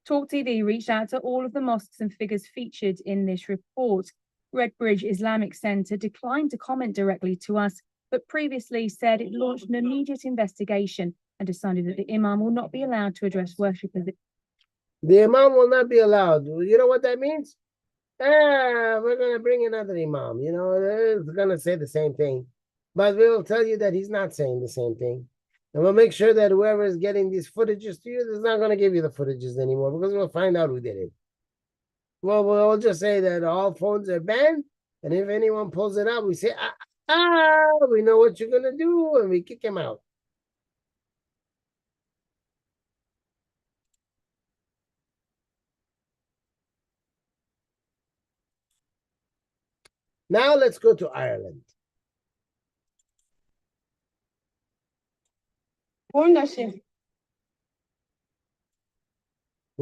Talk TV reached out to all of the mosques and figures featured in this report. Redbridge Islamic Centre declined to comment directly to us, but previously said it launched an immediate investigation and decided that the imam will not be allowed to address worshippers. The imam will not be allowed. You know what that means? We're going to bring another imam. You know, it's going to say the same thing. But we'll tell you that he's not saying the same thing. And we'll make sure that whoever is getting these footages to you is not going to give you the footages anymore, because we'll find out who did it. Well, we'll just say that all phones are banned. And if anyone pulls it out, we say, we know what you're going to do. And we kick him out. Now let's go to Ireland. We're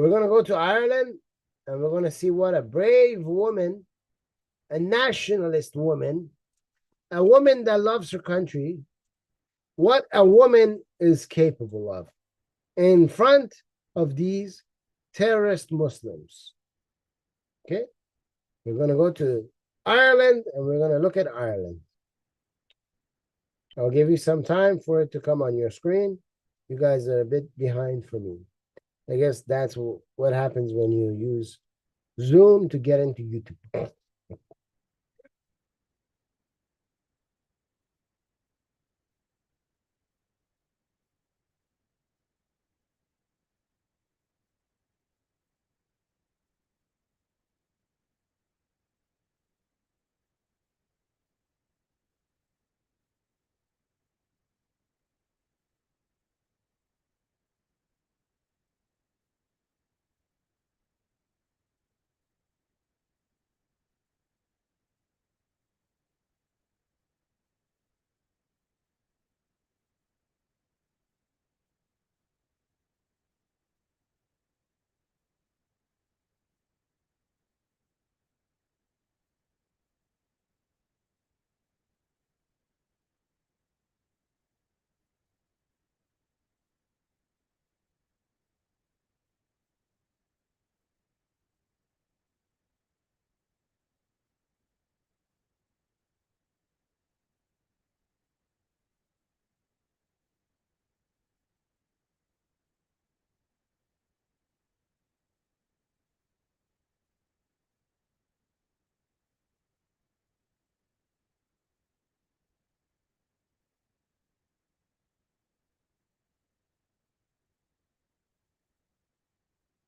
going to go to Ireland, and we're going to see what a brave woman, a nationalist woman, a woman that loves her country, what a woman is capable of in front of these terrorist Muslims. Okay? We're going to go to Ireland, and we're going to look at Ireland. I'll give you some time for it to come on your screen. You guys are a bit behind for me. I guess that's what happens when you use Zoom to get into YouTube.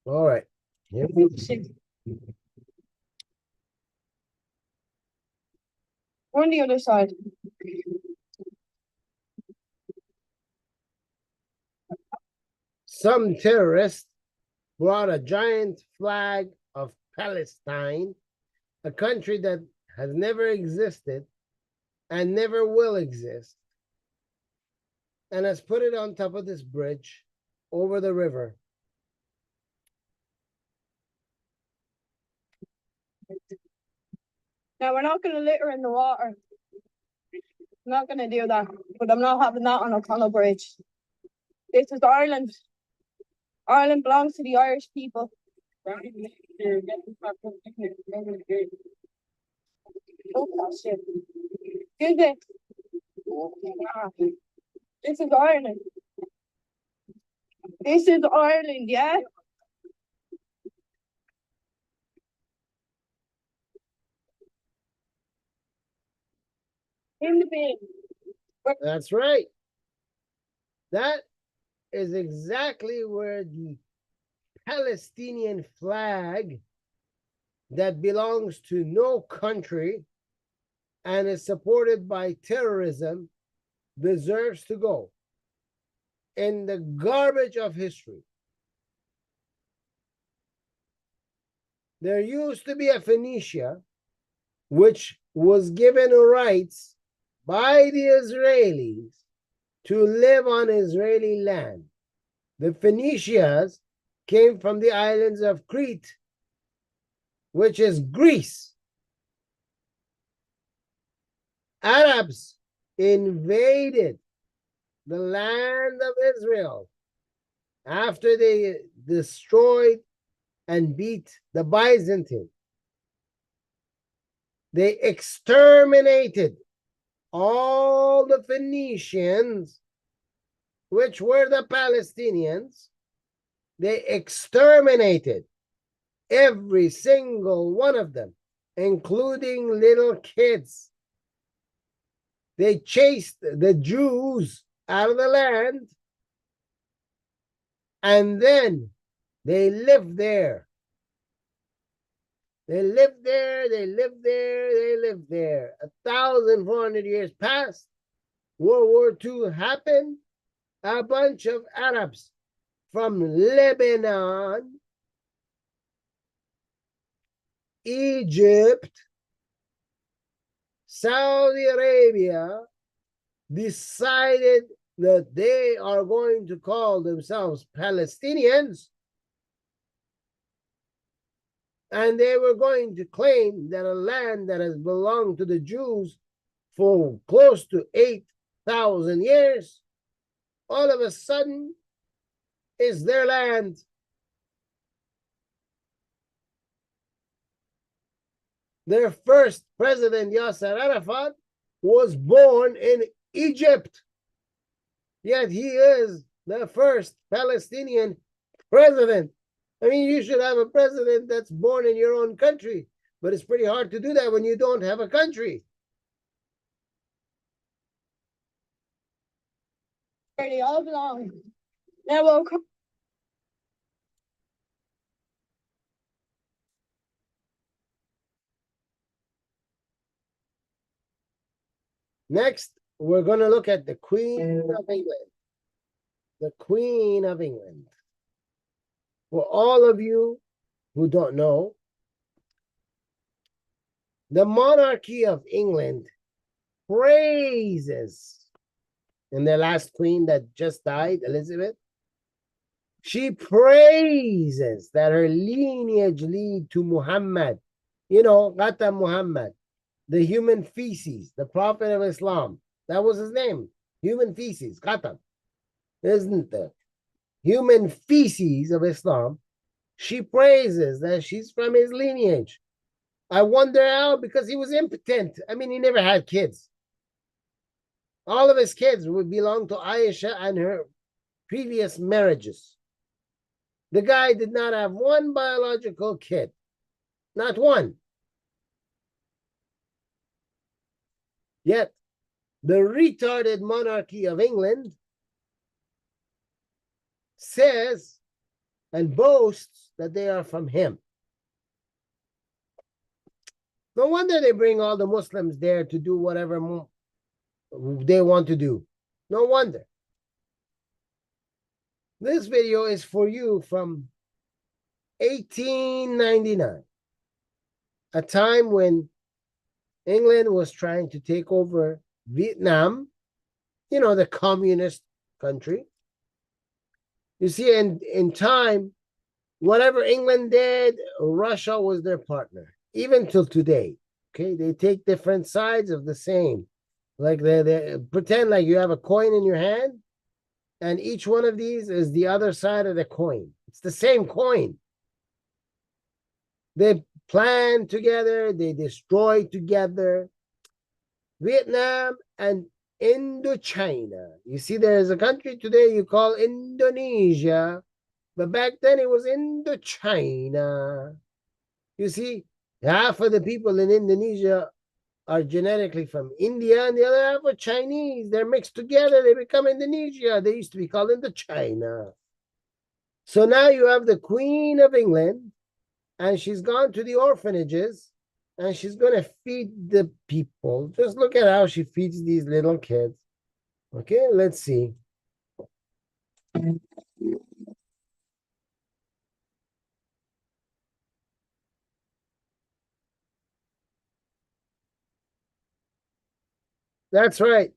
All right. Here we go. We're on the other side. Some terrorists brought a giant flag of Palestine, a country that has never existed and never will exist, and has put it on top of this bridge over the river. Now, we're not going to litter in the water. I'm not going to do that, but I'm not having that on O'Connell Bridge. This is Ireland. Ireland belongs to the Irish people. Oh, shit. Is it? This is Ireland. This is Ireland, yeah? In the bin. That's right. That is exactly where the Palestinian flag that belongs to no country and is supported by terrorism deserves to go in the garbage of history. There used to be a Phoenicia which was given rights by the Israelis to live on Israeli land. The Phoenicians came from the islands of Crete, which is Greece. Arabs invaded the land of Israel after they destroyed and beat the Byzantine. They exterminated all the Phoenicians, which were the Palestinians. They exterminated every single one of them, including little kids. They chased the Jews out of the land, and then they lived there. They lived there, they lived there, they lived there. 1,400 years passed. World War II happened. A bunch of Arabs from Lebanon, Egypt, Saudi Arabia decided that they are going to call themselves Palestinians, and they were going to claim that a land that has belonged to the Jews for close to 8,000 years, all of a sudden is their land. Their first president, Yasser Arafat, was born in Egypt, yet he is the first Palestinian president. I mean, you should have a president that's born in your own country, but it's pretty hard to do that when you don't have a country. They all belong. Now we'll come. Next, we're going to look at the Queen of England. The Queen of England. For all of you who don't know, the monarchy of England praises, and their last queen that just died, Elizabeth, she praises that her lineage lead to Muhammad. You know, Gata Muhammad, the human feces, the prophet of Islam. That was his name, human feces, Gata. Isn't the human feces of Islam? She praises that she's from his lineage. I wonder how, because he was impotent. I mean, he never had kids. All of his kids would belong to Aisha and her previous marriages. The guy did not have one biological kid. Not one. Yet, the retarded monarchy of England says and boasts that they are from him. No wonder they bring all the Muslims there to do whatever they want to do. No wonder. This video is for you from 1899, a time when England was trying to take over Vietnam, you know, the communist country. You see, in time, whatever England did, Russia was their partner, even till today. Okay, they take different sides of the same. Like they pretend like you have a coin in your hand, and each one of these is the other side of the coin. It's the same coin. They plan together, they destroy together. Vietnam and Indochina. You see, there is a country today you call Indonesia, but back then it was Indochina. You see, half of the people in Indonesia are genetically from India, and the other half are Chinese. They're mixed together, they become Indonesia. They used to be called Indochina. So now you have the Queen of England, and she's gone to the orphanages, and she's going to feed the people. Just look at how she feeds these little kids. Okay, let's see. That's right.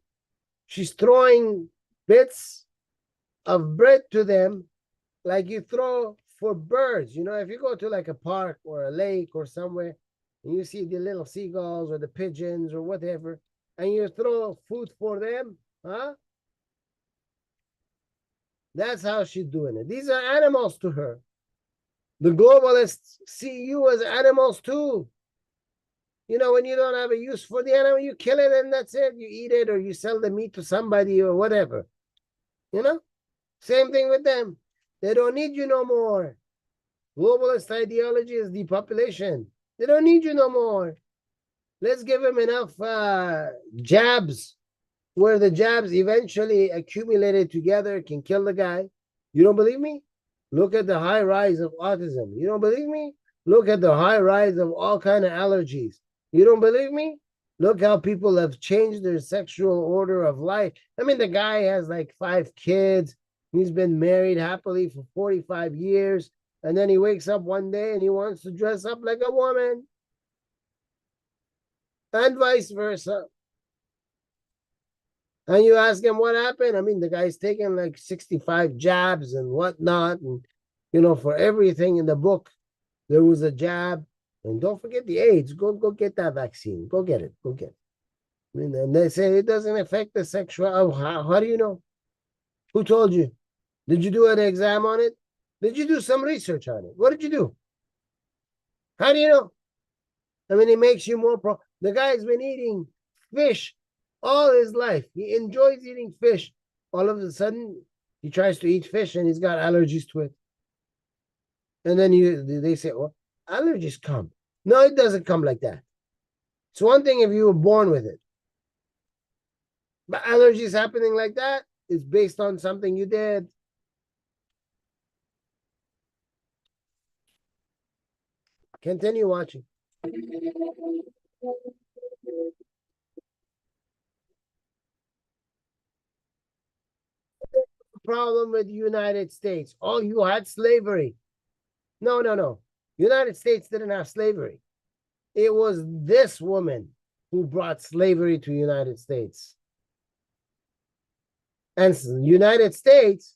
She's throwing bits of bread to them like you throw for birds. You know, if you go to like a park or a lake or somewhere and you see the little seagulls or the pigeons or whatever, and you throw food for them, huh? That's how she's doing it. These are animals to her. The globalists see you as animals too. You know, when you don't have a use for the animal, you kill it and that's it. You eat it or you sell the meat to somebody or whatever. You know, same thing with them. They don't need you no more. Globalist ideology is depopulation. They don't need you no more. Let's give them enough jabs where the jabs eventually accumulated together can kill the guy. You don't believe me? Look at the high rise of autism. You don't believe me? Look at the high rise of all kind of allergies. You don't believe me? Look how people have changed their sexual order of life. I mean, the guy has like 5 kids. He's been married happily for 45 years. And then he wakes up one day and he wants to dress up like a woman. And vice versa. And you ask him what happened. I mean, the guy's taken like 65 jabs and whatnot. And, you know, for everything in the book, there was a jab. And don't forget the AIDS. Go get that vaccine. Go get it. Go get it. I mean, and they say it doesn't affect the sexual. Oh, how do you know? Who told you? Did you do an exam on it? Did you do some research on it? What did you do? How do you know? I mean, it makes you more pro. The guy's been eating fish all his life. He enjoys eating fish. All of a sudden, he tries to eat fish and he's got allergies to it. And then they say, well, allergies come. No, it doesn't come like that. It's one thing if you were born with it. But allergies happening like that is based on something you did. Continue watching. Problem with the United States. Oh, you had slavery. No. United States didn't have slavery. It was this woman who brought slavery to United States. And the United States,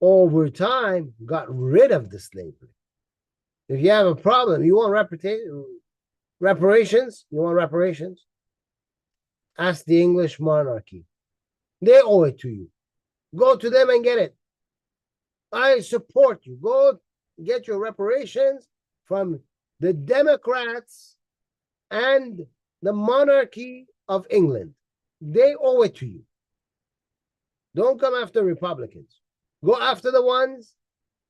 over time, got rid of the slavery. If you have a problem, you want reparations? You want reparations? Ask the English monarchy. They owe it to you. Go to them and get it. I support you. Go get your reparations from the Democrats and the monarchy of England. They owe it to you. Don't come after Republicans. Go after the ones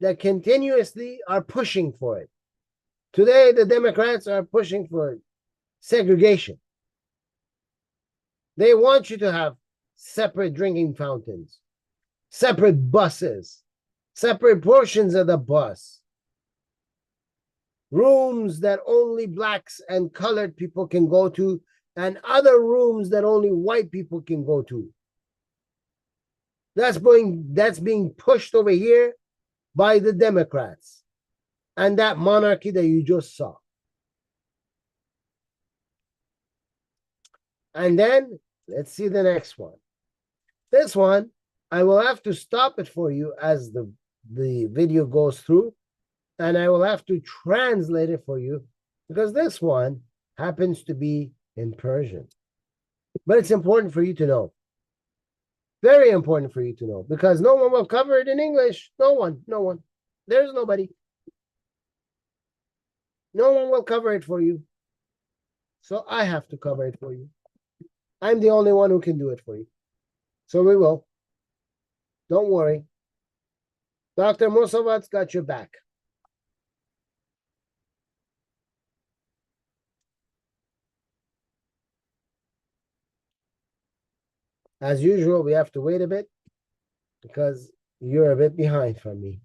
that continuously are pushing for it. Today, the Democrats are pushing for segregation. They want you to have separate drinking fountains, separate buses, separate portions of the bus, rooms that only blacks and colored people can go to, and other rooms that only white people can go to. That's being pushed over here by the Democrats and that monarchy that you just saw. And then let's see the next one. This one, I will have to stop it for you as the video goes through, and I will have to translate it for you because this one happens to be in Persian. But it's important for you to know. Very important for you to know because no one will cover it in English. No one. There's nobody. No one will cover it for you. So I have to cover it for you. I'm the only one who can do it for you. So we will. Don't worry. Dr. Musavat's got your back. As usual, we have to wait a bit because you're a bit behind from me.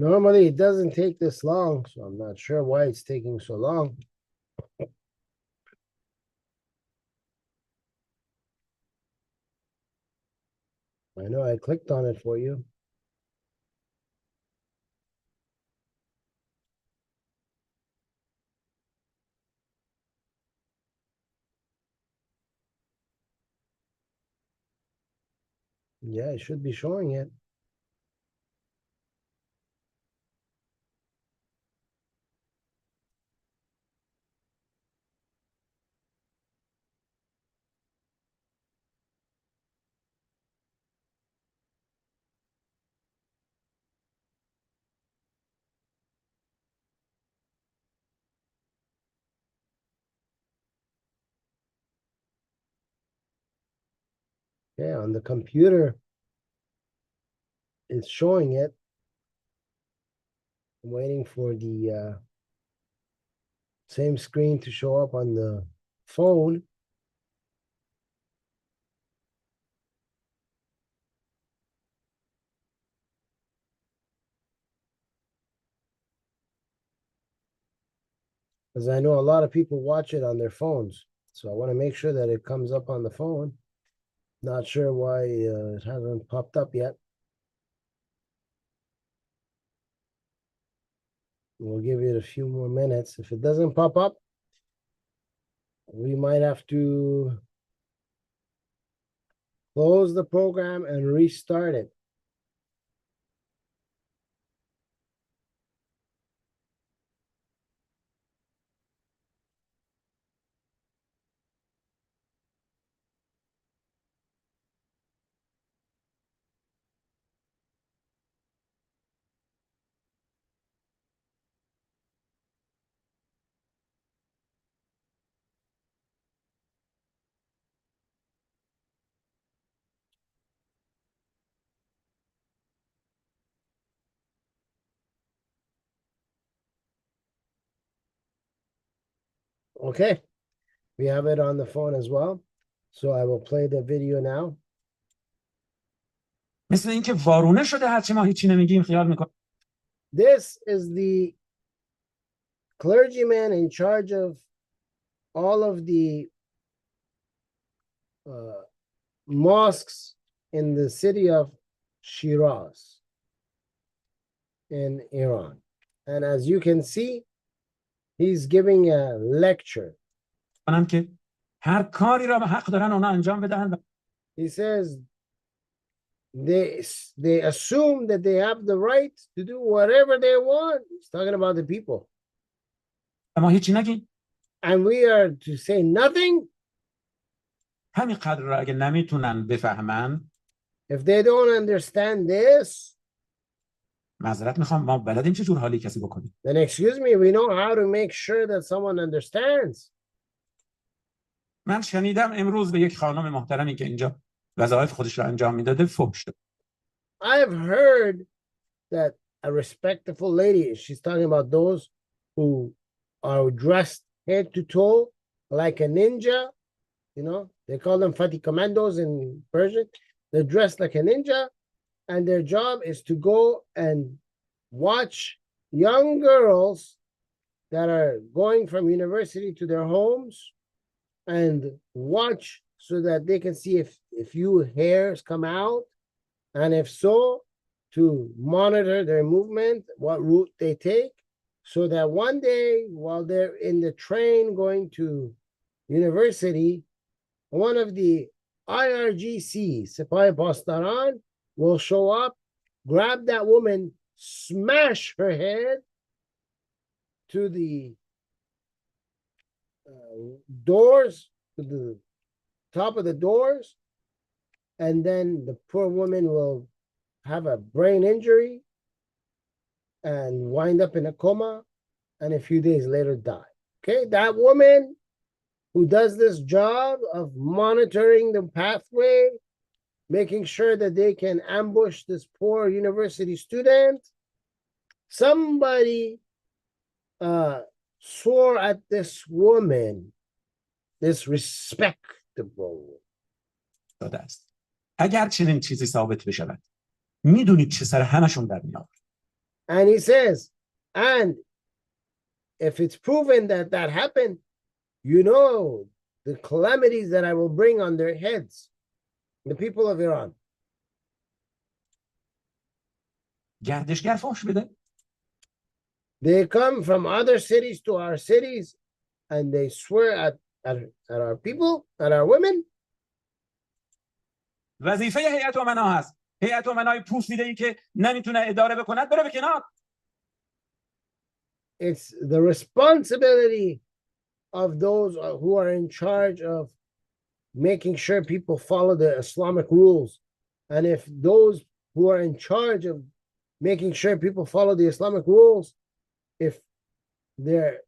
Normally, it doesn't take this long, so I'm not sure why it's taking so long. I know I clicked on it for you. Yeah, it should be showing it. Yeah, on the computer, it's showing it. I'm waiting for the same screen to show up on the phone. Because I know a lot of people watch it on their phones. So I want to make sure that it comes up on the phone. Not sure why it hasn't popped up yet. We'll give it a few more minutes. If it doesn't pop up, we might have to close the program and restart it. Okay, we have it on the phone as well. So I will play the video now. مثل اینکه وارونه شده هرچی ما هیچی نمیگیم خیال میکنه. This is the clergyman in charge of all of the mosques in the city of Shiraz in Iran. And as you can see, he's giving a lecture. که هر کاری را به حق دارن اونا انجام بدن. He says they assume that they have the right to do whatever they want. He's talking about the people. ما هیچی نگیم. And we are to say nothing. همین قدر را اگه نمیتونن بفهمن. If they don't understand this, معذرت میخوام ما بلدیم چه جور حالی کسی بکنیم. then excuse me, we know how to make sure that someone understands. من شنیدم امروز به یک خانم محترمی که اینجا وظایف خودش رو انجام میداده فحش داد. I've heard that a respectful lady, she's talking about those who are dressed head to toe like a ninja, you know, they call them Fatih commandos in Persian. They're dressed like a ninja, and their job is to go and watch young girls that are going from university to their homes and watch so that they can see if few hairs come out, and if so, to monitor their movement, what route they take, so that one day while they're in the train going to university, one of the IRGC, Sepai Pastaran, will show up, grab that woman, smash her head to the doors, to the top of the doors, and then the poor woman will have a brain injury and wind up in a coma, and a few days later die. Okay, that woman who does this job of monitoring the pathway, making sure that they can ambush this poor university student, somebody swore at this woman, this respectable. داده است. اگر چنین چیزی ثابت بشود میدونید چه سر همشون در میاد. And he says, and if it's proven that that happened, you know the calamities that I will bring on their heads, the people of Iran. گردشگر فحش بده. They come from other cities to our cities and they swear at our people, at our women. وظیفه هیئت امنا هست. هیئت امنای پوسیده ای که نمیتونه اداره بکند بره به کنار. It's the responsibility of those who are in charge of making sure people follow the Islamic rules. And if those who are in charge of making sure people follow the Islamic rules, if they're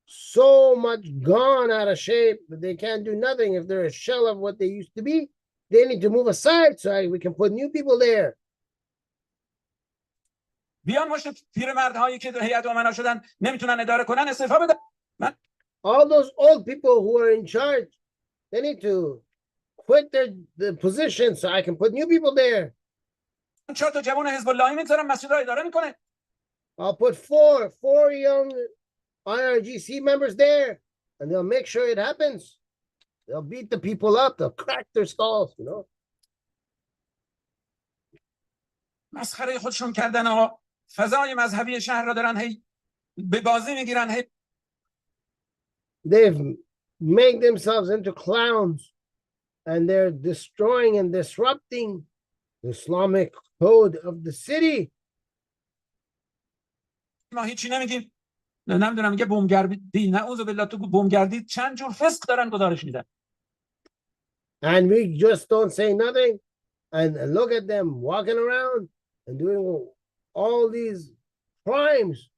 so much gone out of shape that they can't do nothing, if they're a shell of what they used to be, they need to move aside so we can put new people there. بیان مشت پیرمردهایی که هیئت امنا شدن نمیتونن اداره کنن استعفا بدن. All those old people who are in charge, they need to quit the position so I can put new people there. 4 تا جوان حزب اللهی میذارن مسجدها اداره میکنه. I'll put four young IRGC members there, and they'll make sure it happens. They'll beat the people up. They'll crack their skulls, you know. مسخره خودشون کردن آقا. فضای مذهبی شهر را دارن هی به بازی میگیرن هی. They've made themselves into clowns, and they're destroying and disrupting the Islamic code of the city. ما هیچی نمیگیم. نمیدونم میگه بومگردی، نعوذ بالله، تو بومگردی چند جور فسق دارن گزارش میدن. And we just don't say nothing and look at them walking around and doing all these crimes.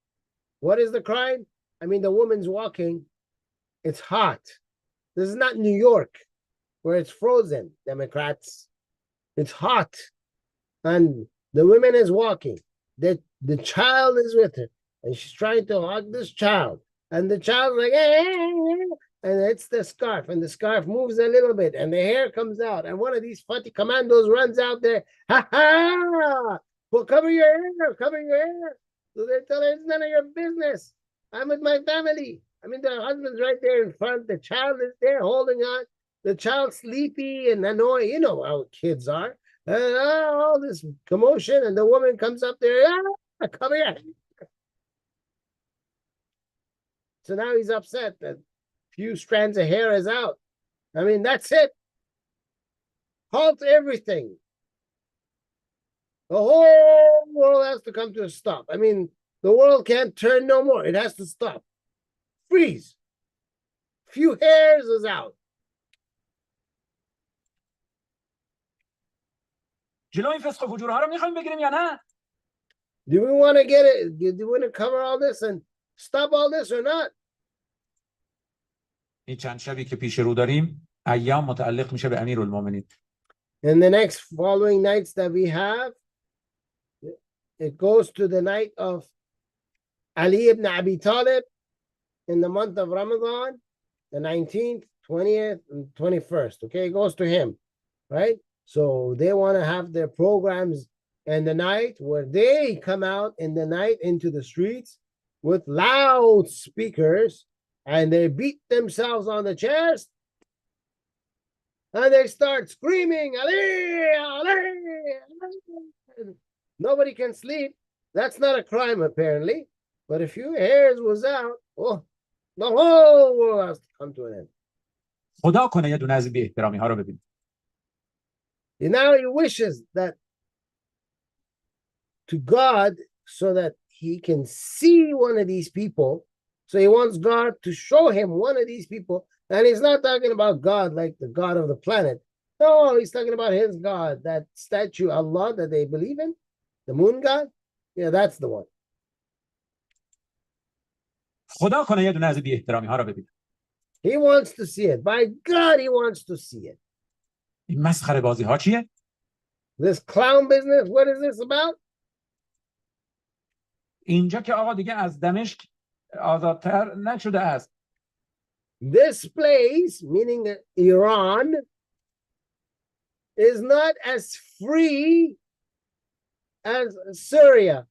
What is the crime? I mean, the woman's walking. It's hot. This is not New York where it's frozen, Democrats. It's hot. And the woman is walking. The child is with her. And she's trying to hug this child. And the child's like, and it's the scarf. And the scarf moves a little bit. And the hair comes out. And one of these funny commandos runs out there. Ha ha! Well, cover your hair. Cover your hair. So they tell her, it's none of your business. I'm with my family. I mean, the husband's right there in front. The child is there holding on. The child's sleepy and annoying. You know how kids are. And all this commotion. And the woman comes up there. Cover your head. So now he's upset that few strands of hair is out. I mean, that's it. Halt everything. The whole world has to come to a stop. I mean, the world can't turn no more. It has to stop. Freeze. Few hairs is out. جلو این فسق و فجورها رو میخوایم بگیریم یا نه؟ Do we want to get it? Do we want to cover all this and stop all this or not? این چند شبی که پیش رو داریم ایام متعلق میشه به امیرالمومنین. In the next following nights that we have, it goes to the night of Ali ibn Abi Talib in the month of Ramadan, the 19th, 20th, and 21st. Okay, it goes to him, right? So they want to have their programs in the night where they come out in the night into the streets with loud speakers and they beat themselves on the chest and they start screaming, Ali, Ali, Ali. Nobody can sleep. That's not a crime, apparently. But if your hairs was out, oh, the whole world has to come to an end. خدا کنه یه دونه از بی احترامی ها رو ببینیم. Now he wishes that to God so that he can see one of these people. So he wants God to show him one of these people. And he's not talking about God like the God of the planet. No, he's talking about his God, that statue, Allah, that they believe in, the moon God. Yeah, that's the one. خدا کنه یه دونه از بی احترامی ها رو ببینیم. He wants to see it. By God, he wants to see it. این مسخره بازی ها چیه؟ This clown business, what is this about? اینجا که آقا دیگه از دمشق آزادتر نشده است. This place, meaning Iran, is not as free as Syria.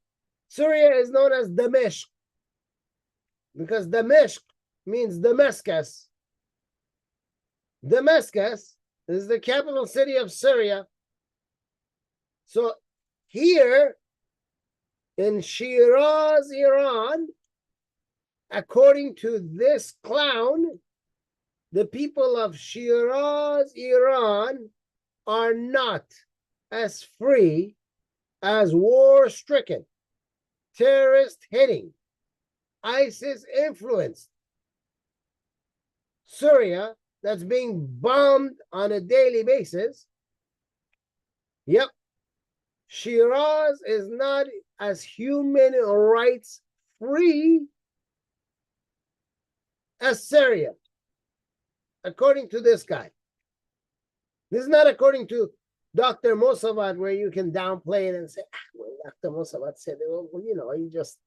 Syria is known as Damesk because Damesk means Damascus. Damascus is the capital city of Syria. So here in Shiraz, Iran, according to this clown, the people of Shiraz, Iran are not as free as war-stricken, terrorist-hitting, ISIS-influenced Syria that's being bombed on a daily basis. Yep. Shiraz is not as human rights free as Syria, according to this guy. This is not according to Dr. Mossavad, where you can downplay it and say, well, Dr. Mossavad said, well, he just,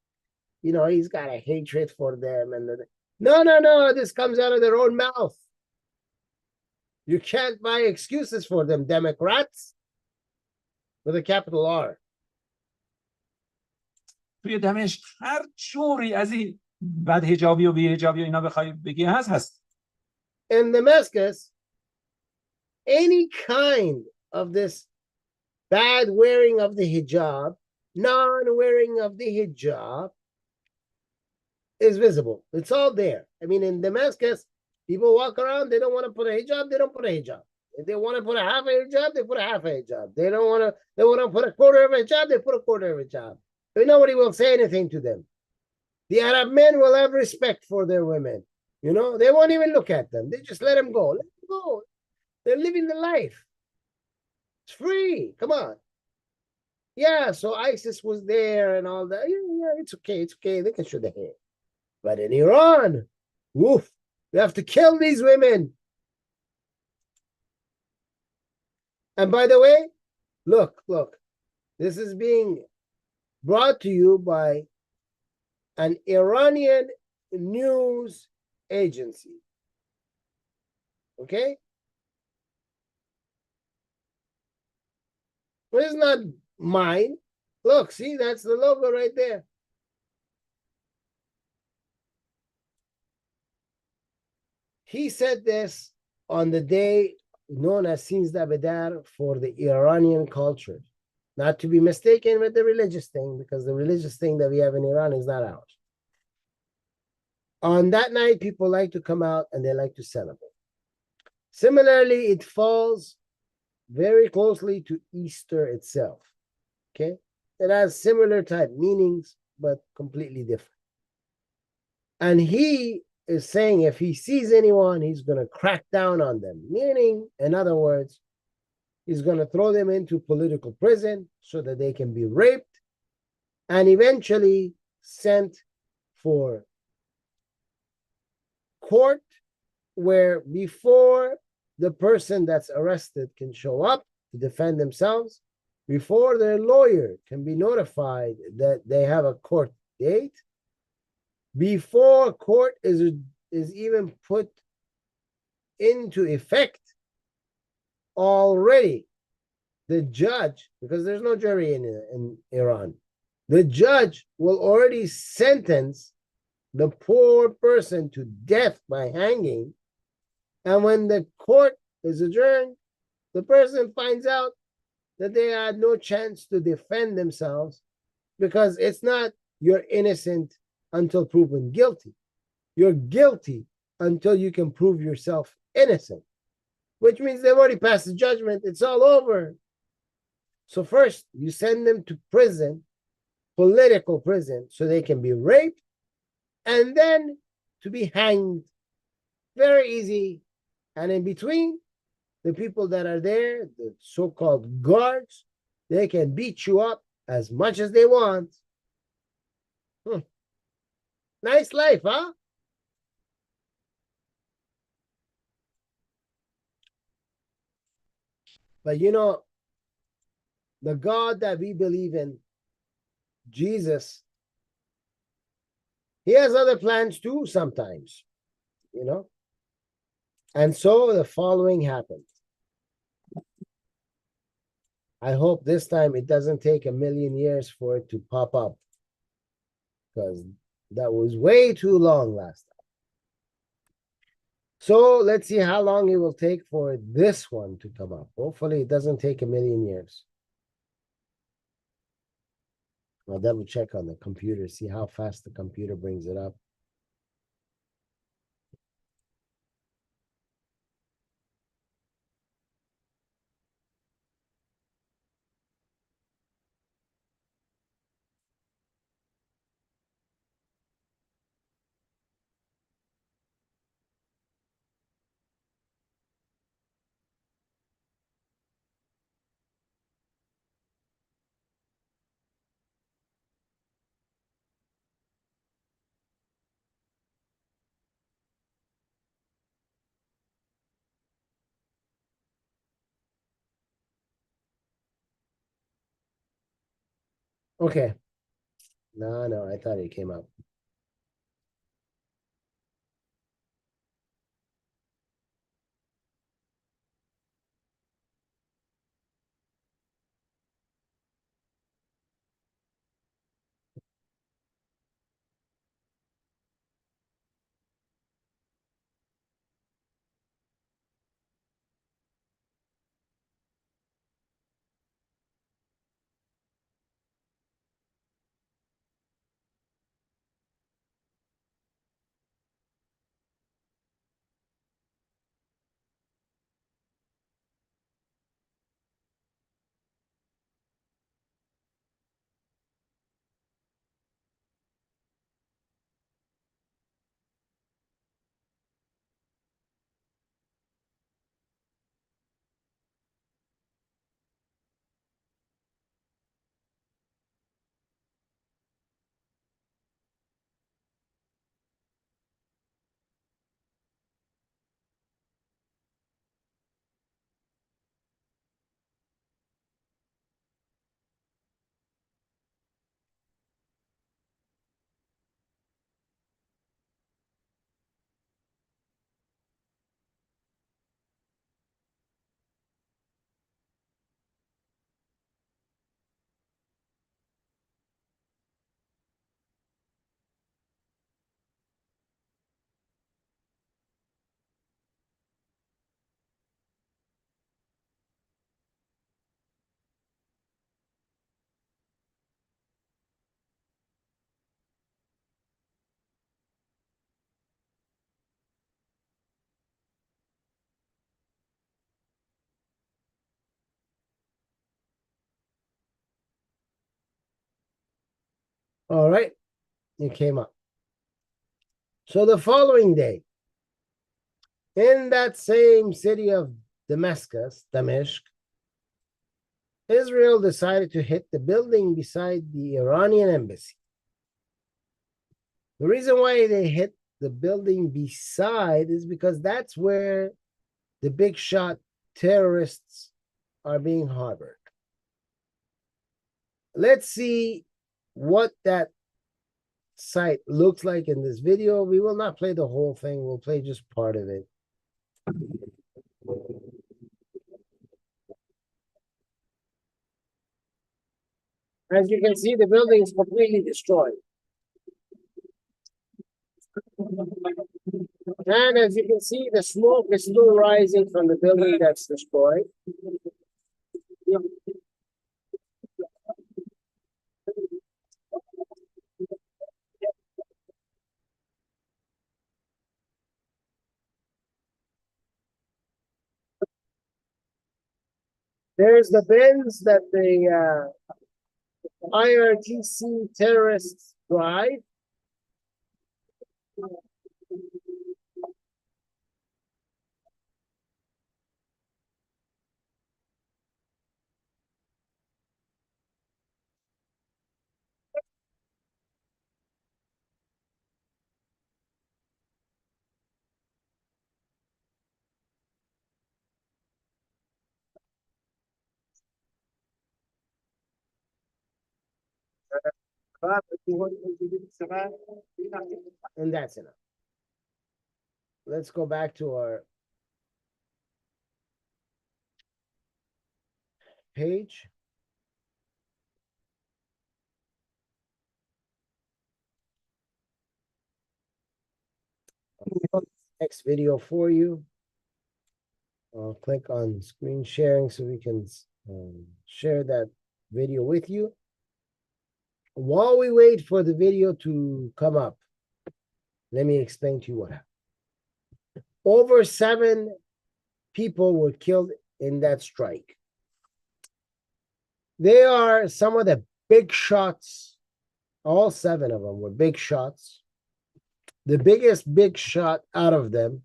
he's got a hatred for them. And no, this comes out of their own mouth. You can't buy excuses for them, Democrats, with a capital R. توی دمشق هر جوری از این بد حجابی و بی حجابی و اینا بخوای بگی هست. In Damascus, any kind of this bad wearing of the hijab, non-wearing of the hijab is visible. It's all there. I mean, in Damascus, people walk around, they don't want to put a hijab, they don't put a hijab. If they want to put a half a hijab, they put a half a hijab. They want to put a quarter of a hijab, they put a quarter of a hijab. Nobody will say anything to them. The Arab men will have respect for their women. They won't even look at them. They just let them go. Let them go. They're living the life. It's free. Come on. Yeah, so ISIS was there and all that. Yeah, it's okay. It's okay. They can show their hair. But in Iran, woof, you have to kill these women. And by the way, look, this is being brought to you by an Iranian news agency. Okay? Well, it's not mine. Look, see, that's the logo right there. He said this on the day known as Sinzda Bedar for the Iranian culture. Not to be mistaken with the religious thing, because the religious thing that we have in Iran is not ours. On that night, people like to come out and they like to celebrate. Similarly, it falls very closely to Easter itself. Okay? It has similar type meanings, but completely different. And he is saying if he sees anyone, he's going to crack down on them. Meaning, in other words, he's going to throw them into political prison so that they can be raped and eventually sent for court, where before the person that's arrested can show up to defend themselves, before their lawyer can be notified that they have a court date, before court is even put into effect, already the judge, because there's no jury in Iran, the judge will already sentence the poor person to death by hanging. And when the court is adjourned, the person finds out that they had no chance to defend themselves, because it's not you're innocent until proven guilty. You're guilty until you can prove yourself innocent, which means they've already passed the judgment. It's all over. So first, you send them to prison, political prison, so they can be raped, and then to be hanged. Very easy. And in between, the people that are there, the so-called guards, they can beat you up as much as they want. Nice life, huh? But the God that we believe in, Jesus, he has other plans too sometimes, And so the following happened. I hope this time it doesn't take 1,000,000 years for it to pop up. because that was way too long last time. So let's see how long it will take for this one to come up. Hopefully it doesn't take a million years. I'll double check on the computer, see how fast the computer brings it up. Okay. No, I thought it came up. All right, it came up. So the following day, in that same city of Damascus, Israel decided to hit the building beside the Iranian embassy. The reason why they hit the building beside is because that's where the big shot terrorists are being harbored. Let's see what that site looks like in this video. We will not play the whole thing. We'll play just part of it. As you can see, the building is completely destroyed. And as you can see, the smoke is still rising from the building that's destroyed. There's the Benz that the IRGC terrorists drive. And that's enough. Let's go back to our page. next video for you. I'll click on screen sharing so we can share that video with you. While we wait for the video to come up, let me explain to you what happened. Over 7 people were killed in that strike. They are some of the big shots. All 7 of them were big shots. The biggest big shot out of them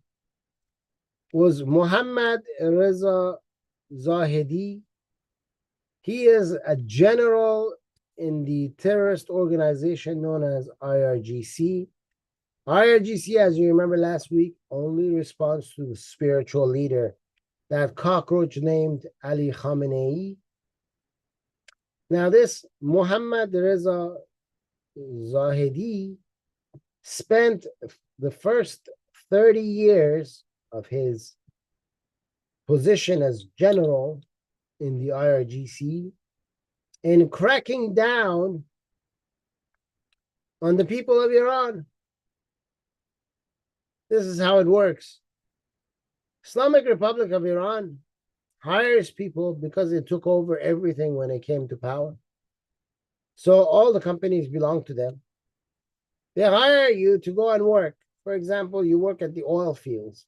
was Muhammad Reza Zahedi. He is a general in the terrorist organization known as IRGC. IRGC, as you remember last week, only responds to the spiritual leader, that cockroach named Ali Khamenei. Now, this Muhammad Reza Zahedi spent the first 30 years of his position as general in the IRGC in cracking down on the people of Iran. This is how it works. Islamic Republic of Iran hires people because it took over everything when it came to power. So all the companies belong to them. They hire you to go and work. For example, you work at the oil fields.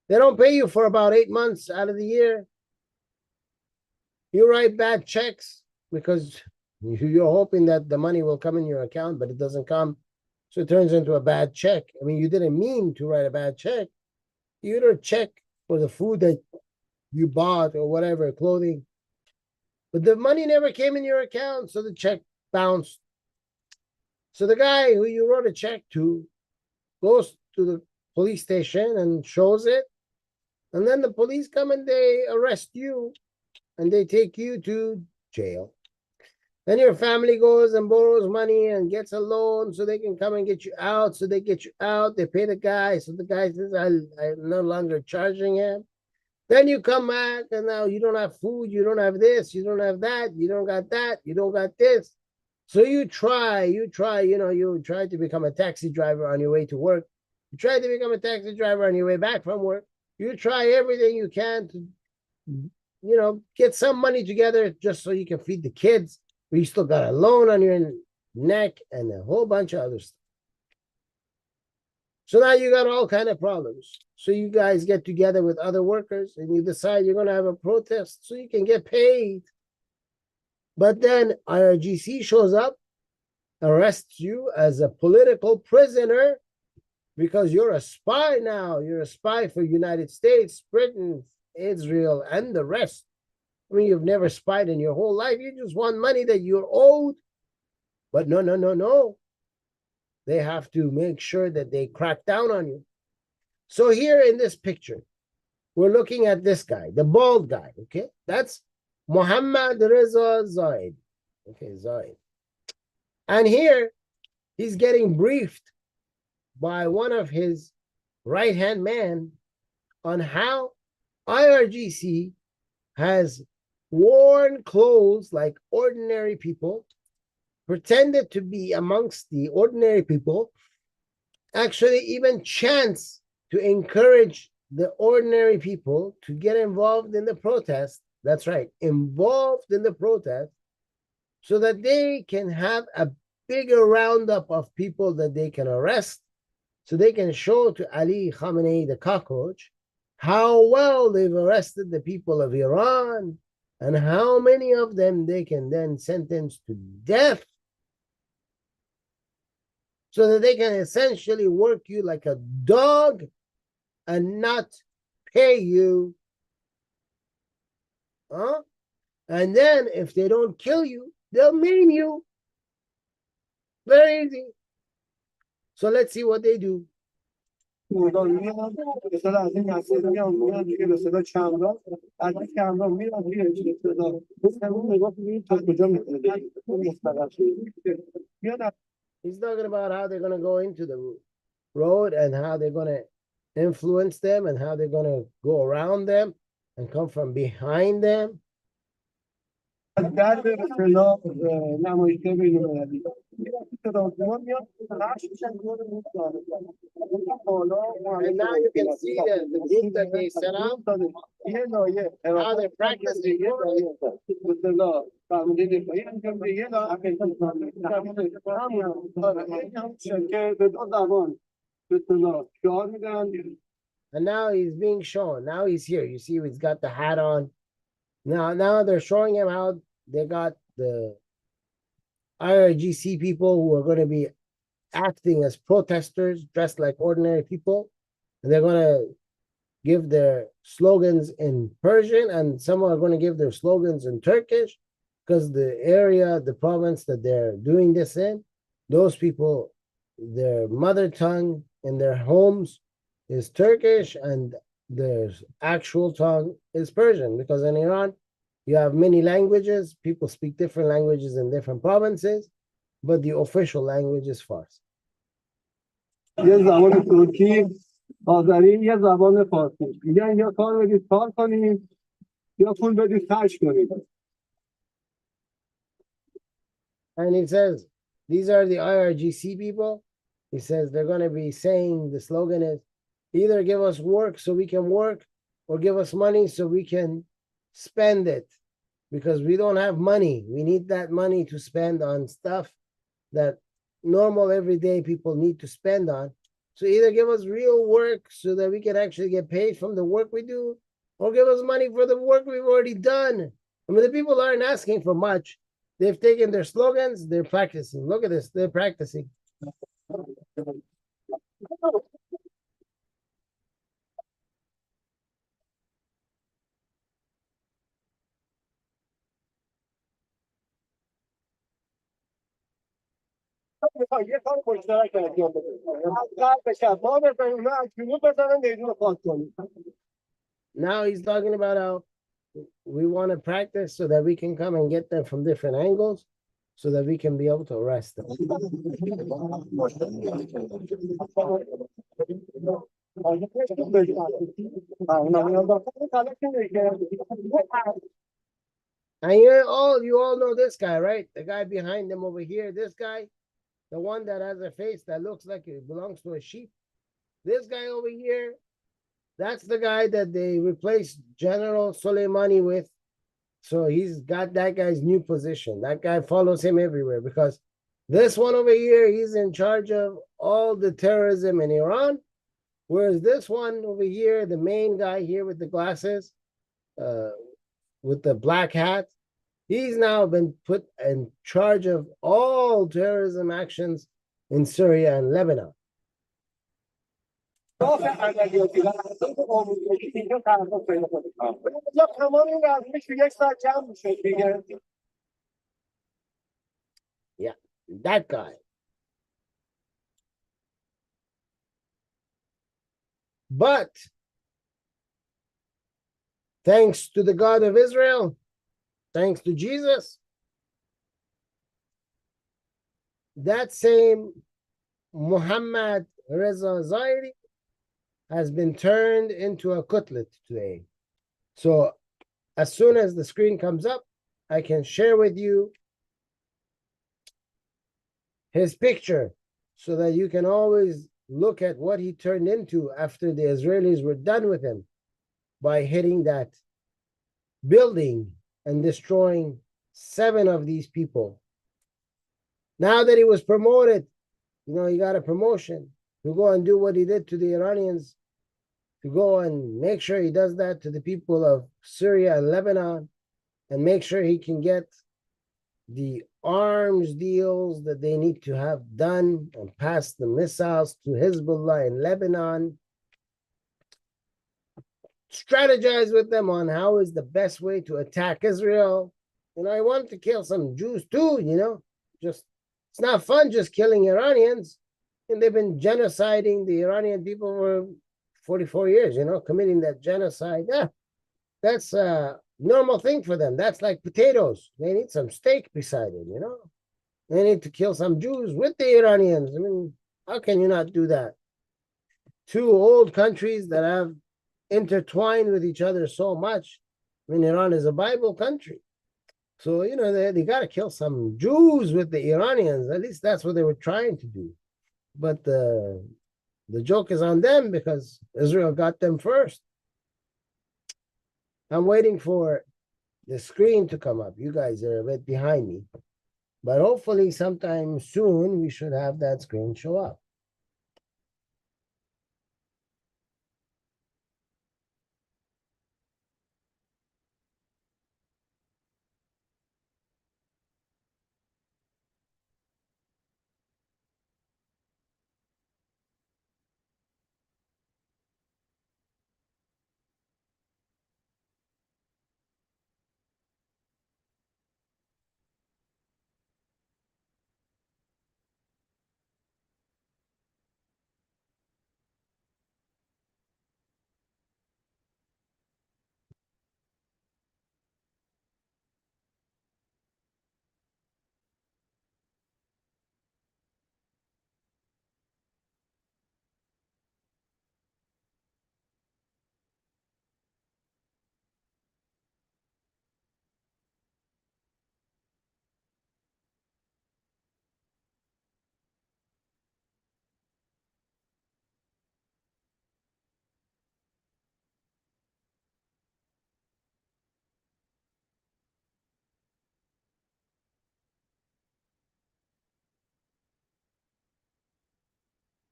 They don't pay you for about 8 months out of the year. You write bad checks because you're hoping that the money will come in your account, but it doesn't come. So it turns into a bad check. I mean, you didn't mean to write a bad check. You wrote a check for the food that you bought or whatever, clothing. But the money never came in your account, so the check bounced. So the guy who you wrote a check to goes to the police station and shows it. And then the police come and they arrest you and they take you to jail. Then your family goes and borrows money and gets a loan so they can come and get you out. So they get you out. They pay the guy. So the guy says, I'm no longer charging him. Then you come back and now you don't have food. You don't have this. You don't have that. You don't got that. You don't got this. So you try, you try to become a taxi driver on your way to work. You try to become a taxi driver on your way back from work. You try everything you can to, get some money together just so you can feed the kids. But you still got a loan on your neck and a whole bunch of other stuff. So now you got all kind of problems. So you guys get together with other workers and you decide you're going to have a protest so you can get paid. But then IRGC shows up, arrests you as a political prisoner because you're a spy now. You're a spy for United States, Britain, Israel, and the rest. I mean, you've never spied in your whole life. You just want money that you're owed. But no. They have to make sure that they crack down on you. So here in this picture, we're looking at this guy, the bald guy, okay? That's Muhammad Reza Zahedi. Okay, Zahedi. And here, he's getting briefed by one of his right-hand men on how IRGC has worn clothes like ordinary people, pretended to be amongst the ordinary people, actually even chants to encourage the ordinary people to get involved in the protest. That's right, involved in the protest, so that they can have a bigger roundup of people that they can arrest, so they can show to Ali Khamenei, the cockroach, how well they've arrested the people of Iran and how many of them they can then sentence to death, so that they can essentially work you like a dog and not pay you. And then if they don't kill you, they'll maim you. Very easy. So let's see what they do. He's talking about how they're going to go into the road and how they're going to influence them and how they're going to go around them and come from behind them. And now you can see that the group that they set up, how they're practicing. And now he's being shown. Now he's here. You see, he's got the hat on. Now they're showing him how they got the IRGC people who are going to be acting as protesters, dressed like ordinary people. And they're going to give their slogans in Persian, and some are going to give their slogans in Turkish, because the area, the province that they're doing this in, those people, their mother tongue in their homes is Turkish, and their actual tongue is Persian, because in Iran, you have many languages. People speak different languages in different provinces, but the official language is Farsi. یه زبان ترکی، آذری، یه زبان فارسی. میگن یا کار بدید کار کنید یا پول بدید خرج کنید. And he says, these are the IRGC people. He says they're going to be saying, the slogan is, either give us work so we can work, or give us money so we can spend it, because we don't have money. We need that money to spend on stuff that normal everyday people need to spend on. So either give us real work so that we can actually get paid from the work we do, or give us money for the work we've already done. I mean, the people aren't asking for much. They've taken their slogans, they're practicing. Look at this, they're practicing. یه کار مشترک انجام بدید. از قلب به شب ما بزنیم، اونا از جنوب بزنن، میدون رو خاک کنیم. Now he's talking about how we want to practice so that we can come and get them from different angles, so that we can be able to arrest them. And you all know this guy, right? The guy behind them over here, this guy, the one that has a face that looks like it belongs to a sheep. This guy over here, that's the guy that they replaced General Soleimani with. So he's got that guy's new position. That guy follows him everywhere, because this one over here, he's in charge of all the terrorism in Iran. Whereas this one over here, the main guy here with the glasses, with the black hat, he's now been put in charge of all terrorism actions in Syria and Lebanon. Yeah, that guy. But thanks to the God of Israel, thanks to Jesus, that same Muhammad Reza Zairi has been turned into a cutlet today. So as soon as the screen comes up, I can share with you his picture so that you can always look at what he turned into after the Israelis were done with him by hitting that building and destroying 7 of these people. Now that he was promoted, he got a promotion to go and do what he did to the Iranians, to go and make sure he does that to the people of Syria and Lebanon, and make sure he can get the arms deals that they need to have done and pass the missiles to Hezbollah in Lebanon. Strategize with them on how is the best way to attack Israel. I want to kill some Jews too, just, it's not fun just killing Iranians. And they've been genociding the Iranian people for 44 years, committing that genocide. Yeah, that's a normal thing for them. That's like potatoes. They need some steak beside it, They need to kill some Jews with the Iranians. I mean, how can you not do that? 2 old countries that have intertwined with each other so much. I mean, Iran is a Bible country. So, you know, they got to kill some Jews with the Iranians. At least that's what they were trying to do. But the joke is on them because Israel got them first. I'm waiting for the screen to come up. You guys are a bit behind me. But hopefully sometime soon we should have that screen show up.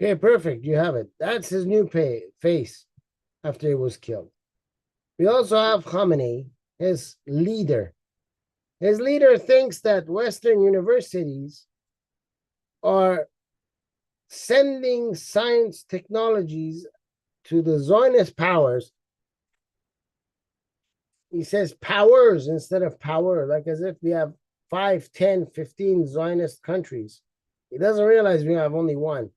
Okay, perfect. You have it. That's his new face after he was killed. We also have Khamenei, his leader. His leader thinks that Western universities are sending science technologies to the Zionist powers. He says powers instead of power, like as if we have 5, 10, 15 Zionist countries. He doesn't realize we have only one.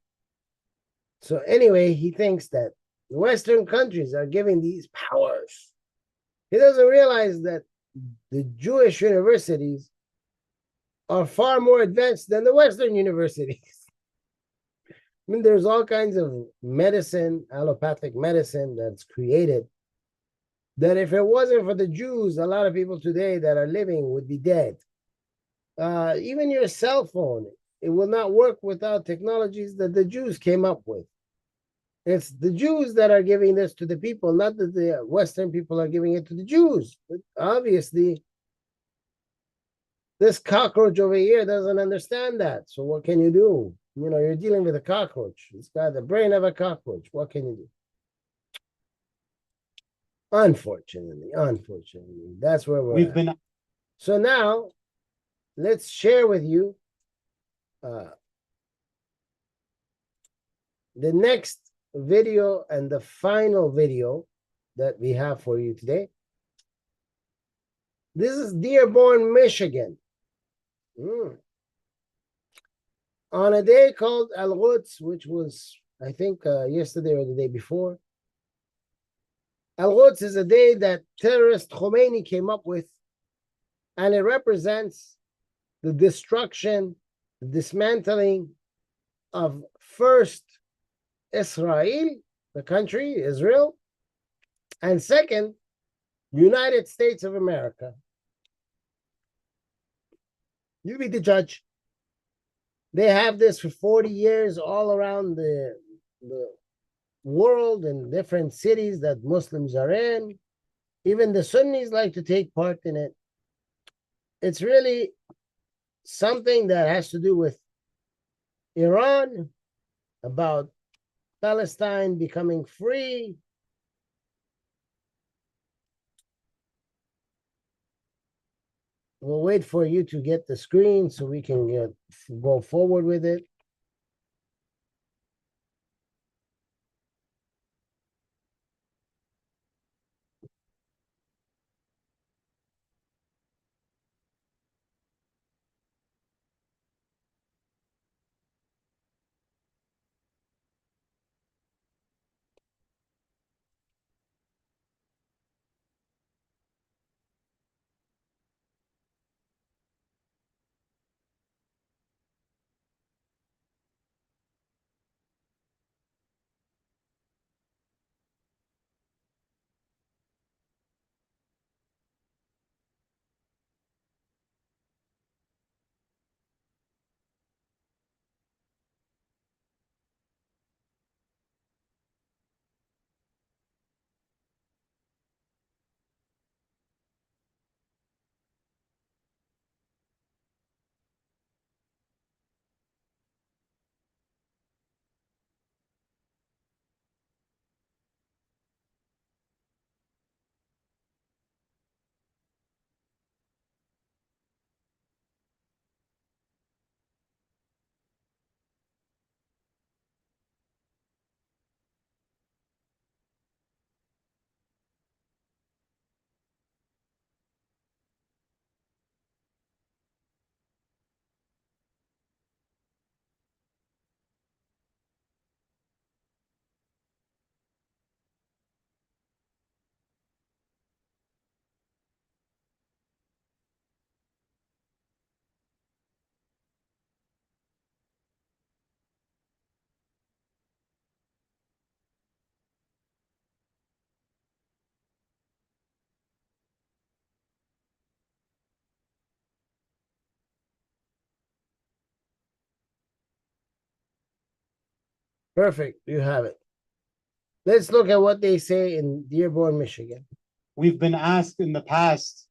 So anyway, he thinks that Western countries are giving these powers. He doesn't realize that the Jewish universities are far more advanced than the Western universities. I mean, there's all kinds of medicine, allopathic medicine that's created that if it wasn't for the Jews, a lot of people today that are living would be dead. Even your cell phone, it will not work without technologies that the Jews came up with. It's the Jews that are giving this to the people, not that the Western people are giving it to the Jews. But obviously, this cockroach over here doesn't understand that. So what can you do? You know, you're dealing with a cockroach. It's got the brain of a cockroach. What can you do? Unfortunately, that's where we're at. So now, let's share with you the next video and the final video that we have for you today. This is Dearborn, Michigan. On a day called Al-Quds, which was, I think, yesterday or the day before. Al-Quds is a day that terrorist Khomeini came up with, and it represents the destruction, the dismantling of first Israel, the country, Israel, and second, United States of America. You be the judge. They have this for 40 years all around the world in different cities that Muslims are in. Even the Sunnis like to take part in it. It's really something that has to do with Iran, about Palestine becoming free. We'll wait for you to get the screen so we can go forward with it. Perfect. You have it. Let's look at what they say in Dearborn, Michigan. We've been asked in the past,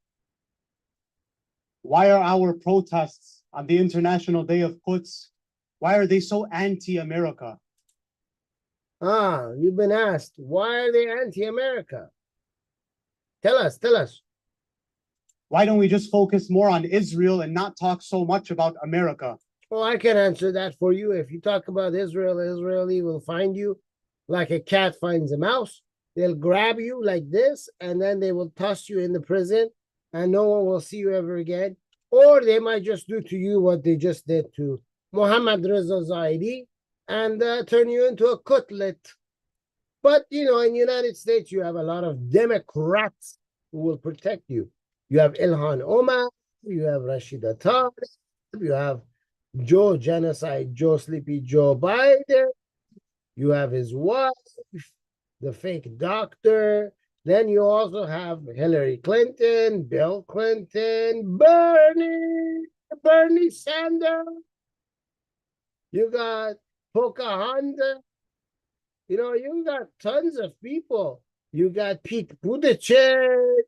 why are our protests on the International Day of Quds, why are they so anti-America? You've been asked, why are they anti-America? Tell us. Why don't we just focus more on Israel and not talk so much about America? Well, I can answer that for you. If you talk about Israel, Israeli will find you like a cat finds a mouse. They'll grab you like this, and then they will toss you in the prison, and no one will see you ever again. Or they might just do to you what they just did to Muhammad Reza Zaidi and turn you into a cutlet. But, in the United States, you have a lot of Democrats who will protect you. You have Ilhan Omar, you have Rashida Tlaib, you have Joe Genocide, Joe Sleepy Joe Biden, you have his wife, the fake doctor. Then you also have Hillary Clinton, Bill Clinton, Bernie Sanders. You got Pocahontas. You got tons of people. You got Pete Buttigieg.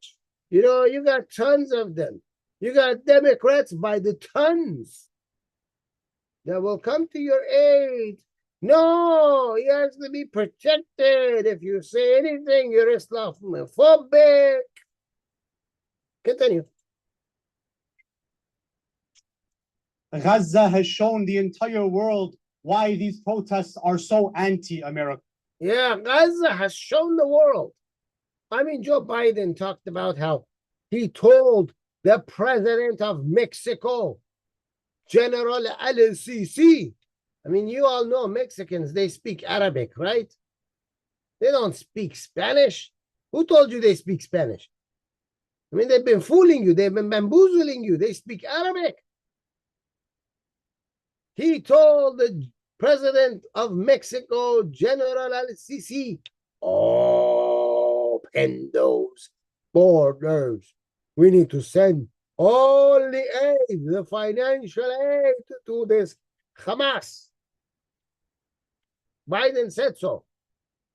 You got tons of them. You got Democrats by the tons that will come to your aid. No, he has to be protected. If you say anything, you're Islamophobic. Continue. Gaza has shown the entire world why these protests are so anti-America. Yeah, Gaza has shown the world. Joe Biden talked about how he told the president of Mexico, General Al-Sisi. You all know Mexicans, they speak Arabic, right? They don't speak Spanish. Who told you they speak Spanish? They've been fooling you. They've been bamboozling you. They speak Arabic. He told the president of Mexico, General Al-Sisi, open those borders. We need to send all the aid, the financial aid to this Hamas. Biden said so.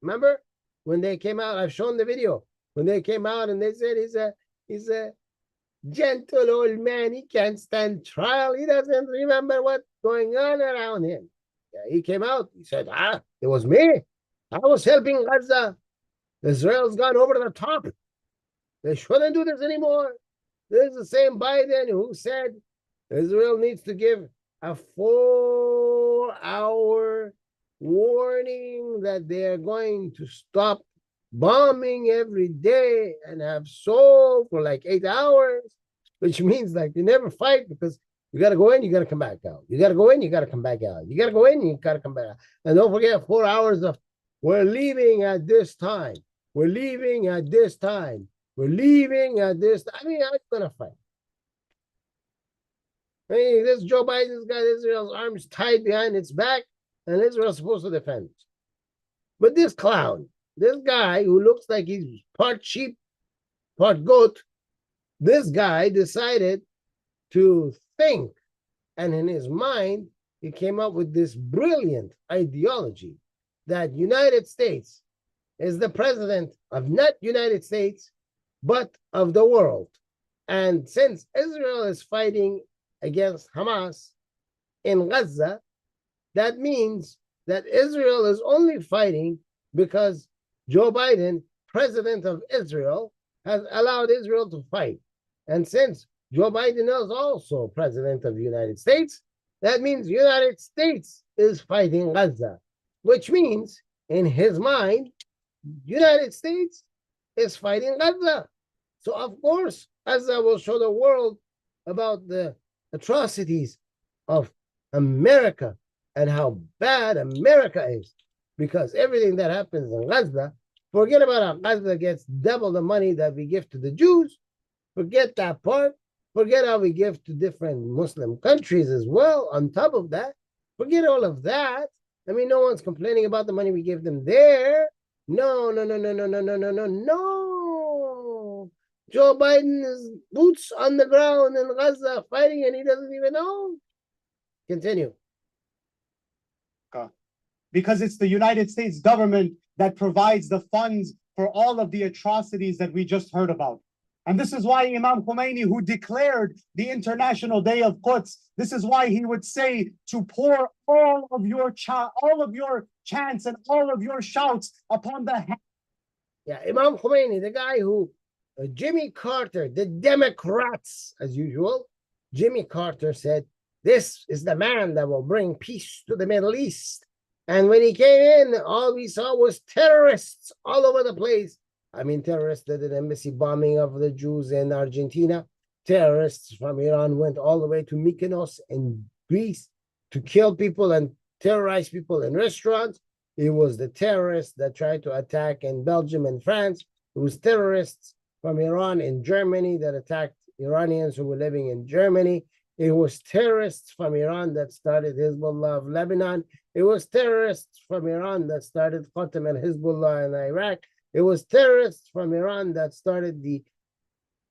Remember when they came out? I've shown the video. When they came out and they said he's a gentle old man. He can't stand trial. He doesn't remember what's going on around him. Yeah, he came out. He said, it was me. I was helping Gaza. Israel's gone over the top. They shouldn't do this anymore. This is the same Biden who said Israel needs to give a 4-hour warning that they are going to stop bombing every day and have so for like 8 hours, which means like you never fight because you got to go in, you got to come back out. You got to go in, you got to come back out. You got to go in, you got to come back out. And don't forget 4 hours of we're leaving at this time. We're leaving at this time. We're leaving at this time. How are you going to fight? This Joe Biden's got Israel's arms tied behind its back, and Israel's supposed to defend it. But this clown, this guy who looks like he's part sheep, part goat, this guy decided to think, and in his mind, he came up with this brilliant ideology that United States is the president of not United States, but of the world. And since Israel is fighting against Hamas in Gaza, that means that Israel is only fighting because Joe Biden, president of Israel, has allowed Israel to fight. And since Joe Biden is also president of the United States, that means the United States is fighting Gaza, which means in his mind, United States is fighting Gaza. So of course, Gaza will show the world about the atrocities of America and how bad America is, because everything that happens in Gaza, forget about how Gaza gets double the money that we give to the Jews. Forget that part. Forget how we give to different Muslim countries as well. On top of that, forget all of that. No one's complaining about the money we give them there. No. Joe Biden is boots on the ground in Gaza fighting and he doesn't even know. Continue. because it's the United States government that provides the funds for all of the atrocities that we just heard about. And this is why Imam Khomeini, who declared the International Day of Quds, this is why he would say to pour all of your chants and all of your shouts upon the head. Yeah, Imam Khomeini, the guy who Jimmy Carter, the Democrats, as usual, Jimmy Carter said, this is the man that will bring peace to the Middle East. And when he came in, all we saw was terrorists all over the place. I mean, terrorists did an embassy bombing of the Jews in Argentina. Terrorists from Iran went all the way to Mykonos in Greece to kill people and terrorize people in restaurants. It was the terrorists that tried to attack in Belgium and France. It was terrorists from Iran in Germany that attacked Iranians who were living in Germany. It was terrorists from Iran that started Hezbollah of Lebanon. It was terrorists from Iran that started Khatam al-Hezbollah in Iraq. It was terrorists from Iran that started the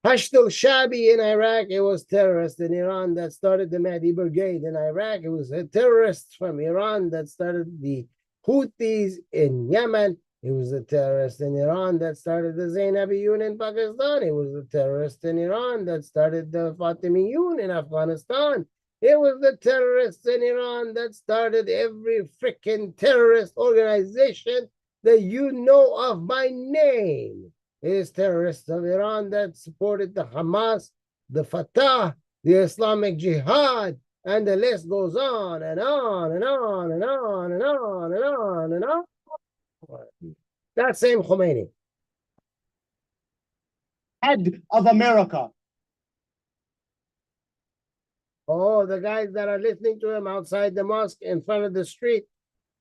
Hashd al-Shabi in Iraq. It was terrorists in Iran that started the Mahdi Brigade in Iraq. It was terrorists from Iran that started the Houthis in Yemen. It was the terrorists in Iran that started the Zainabiyun in Pakistan. It was the terrorists in Iran that started the Fatimiyun in Afghanistan. It was the terrorists in Iran that started every freaking terrorist organization that you know of by name. It is terrorists of Iran that supported the Hamas, the Fatah, the Islamic Jihad, and the list goes on and on and on and on and on and on and on. That same Khomeini. Head of America. Oh, the guys that are listening to him outside the mosque in front of the street,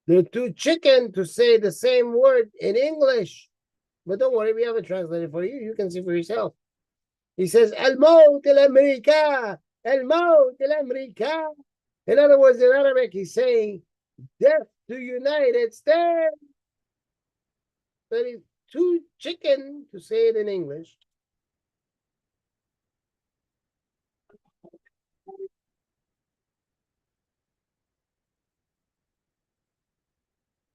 they're too chicken to say the same word in English. But don't worry, we have a translator for you. You can see for yourself. He says, Al-Maut al-America, Al-Maut al-America. In other words, in Arabic, he's saying, death to United States. But he's too chicken to say it in English.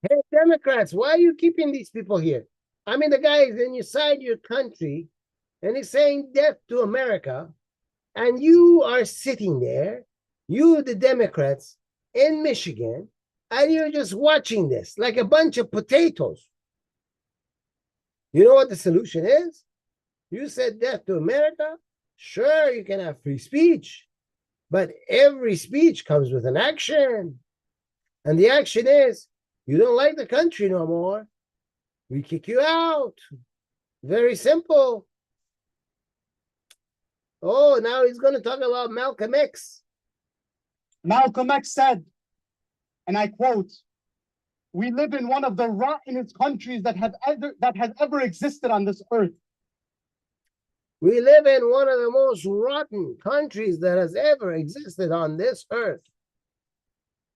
Hey, Democrats, why are you keeping these people here? I mean, the guy is inside your country, and he's saying death to America, and you are sitting there, you, the Democrats, in Michigan, and you're just watching this like a bunch of potatoes. You know what the solution is? You said death to America? Sure, you can have free speech, but every speech comes with an action. And the action is, you don't like the country no more, we kick you out. Very simple. Oh, now he's going to talk about Malcolm X. Malcolm X said, and I quote, "We live in one of the rottenest countries that has ever existed on this earth." We live in one of the most rotten countries that has ever existed on this earth.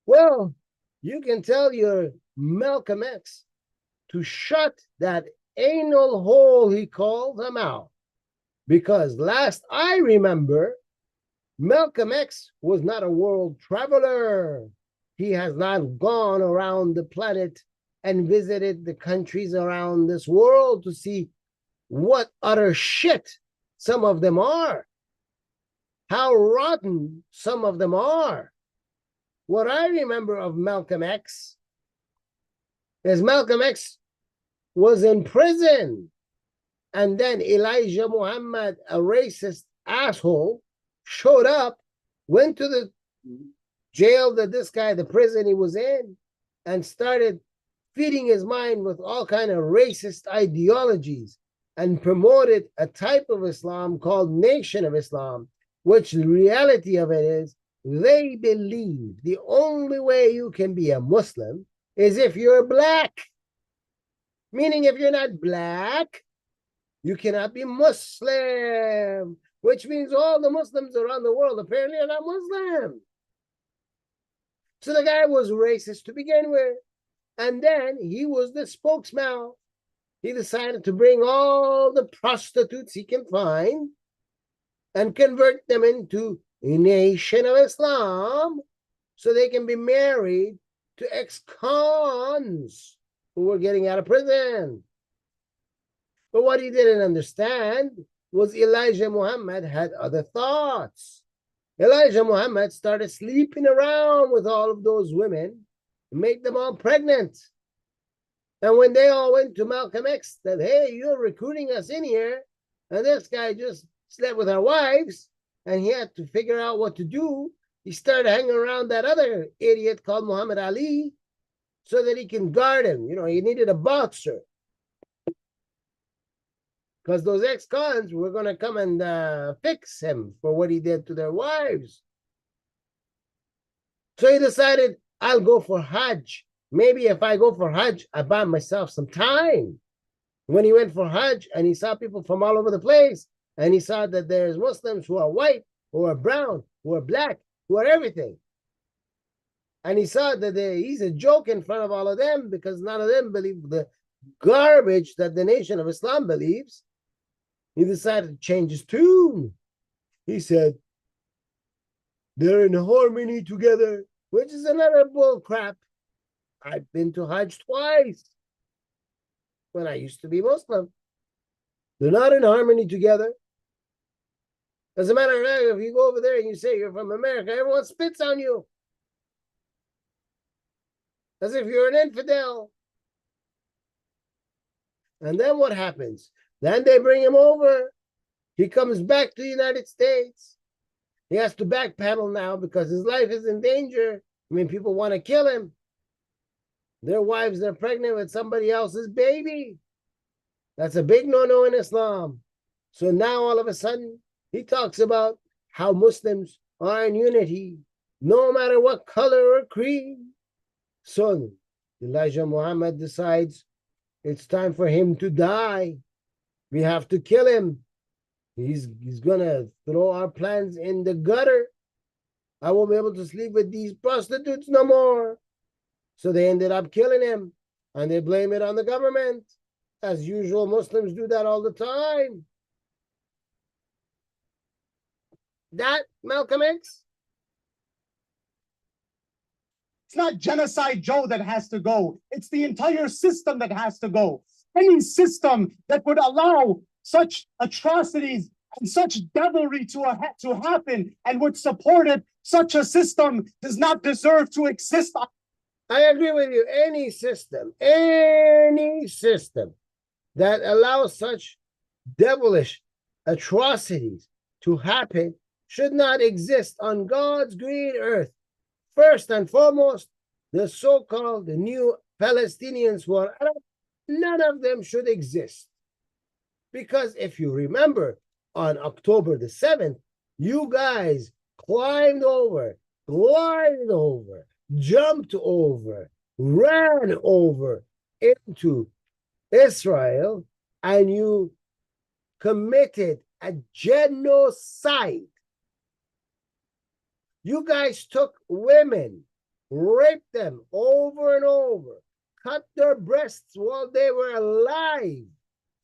Well, you can tell your Malcolm X to shut that anal hole he called him out. Because last I remember, Malcolm X was not a world traveler. He has not gone around the planet and visited the countries around this world to see what utter shit some of them are, how rotten some of them are. What I remember of Malcolm X is Malcolm X was in prison, and then Elijah Muhammad, a racist asshole, showed up, went to the jail that this guy, the prison he was in, and started feeding his mind with all kind of racist ideologies and promoted a type of Islam called Nation of Islam, which the reality of it is they believe the only way you can be a Muslim is if you're black. Meaning if you're not black, you cannot be Muslim, which means all the Muslims around the world apparently are not Muslim. So the guy was racist to begin with. And then he was the spokesman. He decided to bring all the prostitutes he can find and convert them into a Nation of Islam so they can be married to ex-cons who were getting out of prison. But what he didn't understand was Elijah Muhammad had other thoughts. Elijah Muhammad started sleeping around with all of those women, make them all pregnant. And when they all went to Malcolm X, said, hey, you're recruiting us in here, and this guy just slept with our wives, and he had to figure out what to do. He started hanging around that other idiot called Muhammad Ali so that he can guard him. You know, he needed a boxer. Because those ex-cons were going to come and fix him for what he did to their wives. So he decided, I'll go for Hajj. Maybe if I go for Hajj, I buy myself some time. When he went for Hajj and he saw people from all over the place, and he saw that there's Muslims who are white, who are brown, who are black, who are everything. And he saw that he's a joke in front of all of them because none of them believe the garbage that the Nation of Islam believes. He decided to change his tune. He said, they're in harmony together, which is another bull crap. I've been to Hajj twice when I used to be Muslim. They're not in harmony together. As a matter of fact, if you go over there and you say you're from America, everyone spits on you. As if you're an infidel. And then what happens? Then they bring him over. He comes back to the United States. He has to backpedal now because his life is in danger. I mean, people want to kill him. Their wives are pregnant with somebody else's baby. That's a big no-no in Islam. So now all of a sudden, he talks about how Muslims are in unity, no matter what color or creed. So Elijah Muhammad decides it's time for him to die. We have to kill him. He's gonna throw our plans in the gutter. I won't be able to sleep with these prostitutes no more. So they ended up killing him, and they blame it on the government. As usual, Muslims do that all the time. That, Malcolm X? It's not Genocide Joe that has to go. It's the entire system that has to go. Any system that would allow such atrocities and such devilry to happen and would support it, such a system does not deserve to exist. I agree with you. Any system that allows such devilish atrocities to happen should not exist on God's green earth. First and foremost, the so-called new Palestinians who are Arab, none of them should exist. Because if you remember, on October the 7th, you guys climbed over, glided over, jumped over, ran over into Israel, and you committed a genocide. You guys took women, raped them over and over, cut their breasts while they were alive,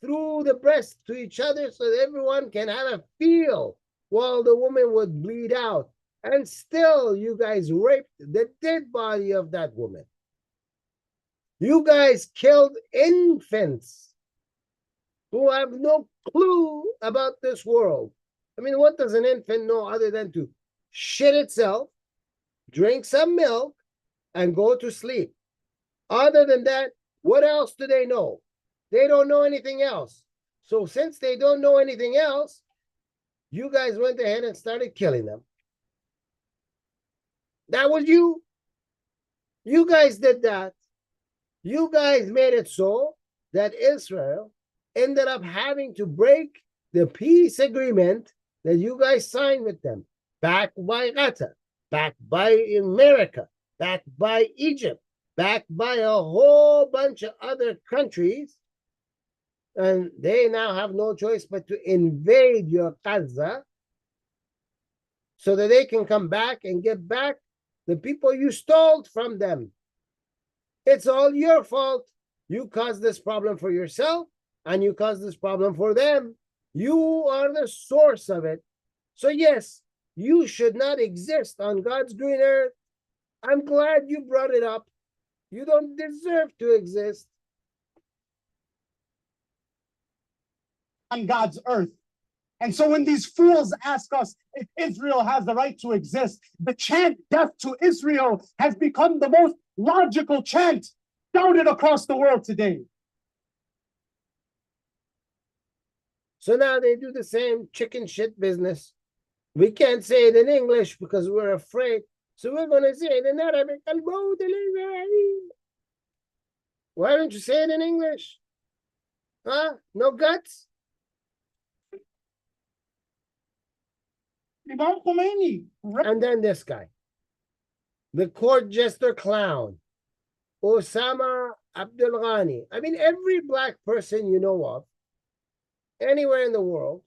threw the breast to each other so that everyone can have a feel while the woman would bleed out. And still, you guys raped the dead body of that woman. You guys killed infants who have no clue about this world. I mean, what does an infant know other than to shit itself, drink some milk, and go to sleep? Other than that, what else do they know? They don't know anything else. So since they don't know anything else, you guys went ahead and started killing them. That was you. You guys did that. You guys made it so that Israel ended up having to break the peace agreement that you guys signed with them, backed by Qatar, backed by America, backed by Egypt, backed by a whole bunch of other countries. And they now have no choice but to invade your Gaza so that they can come back and get back the people you stole from them. It's all your fault. You caused this problem for yourself, and you caused this problem for them. You are the source of it. So yes, you should not exist on God's green earth. I'm glad you brought it up. You don't deserve to exist. On God's earth. And so when these fools ask us if Israel has the right to exist, the chant death to Israel has become the most logical chant shouted across the world today. So now they do the same chicken shit business. We can't say it in English because we're afraid. So we're going to say it in Arabic. Why don't you say it in English? Huh? No guts? Imam Khomeini. And then this guy, the court jester clown, Osama Abdul Ghani. I mean, every black person you know of, anywhere in the world,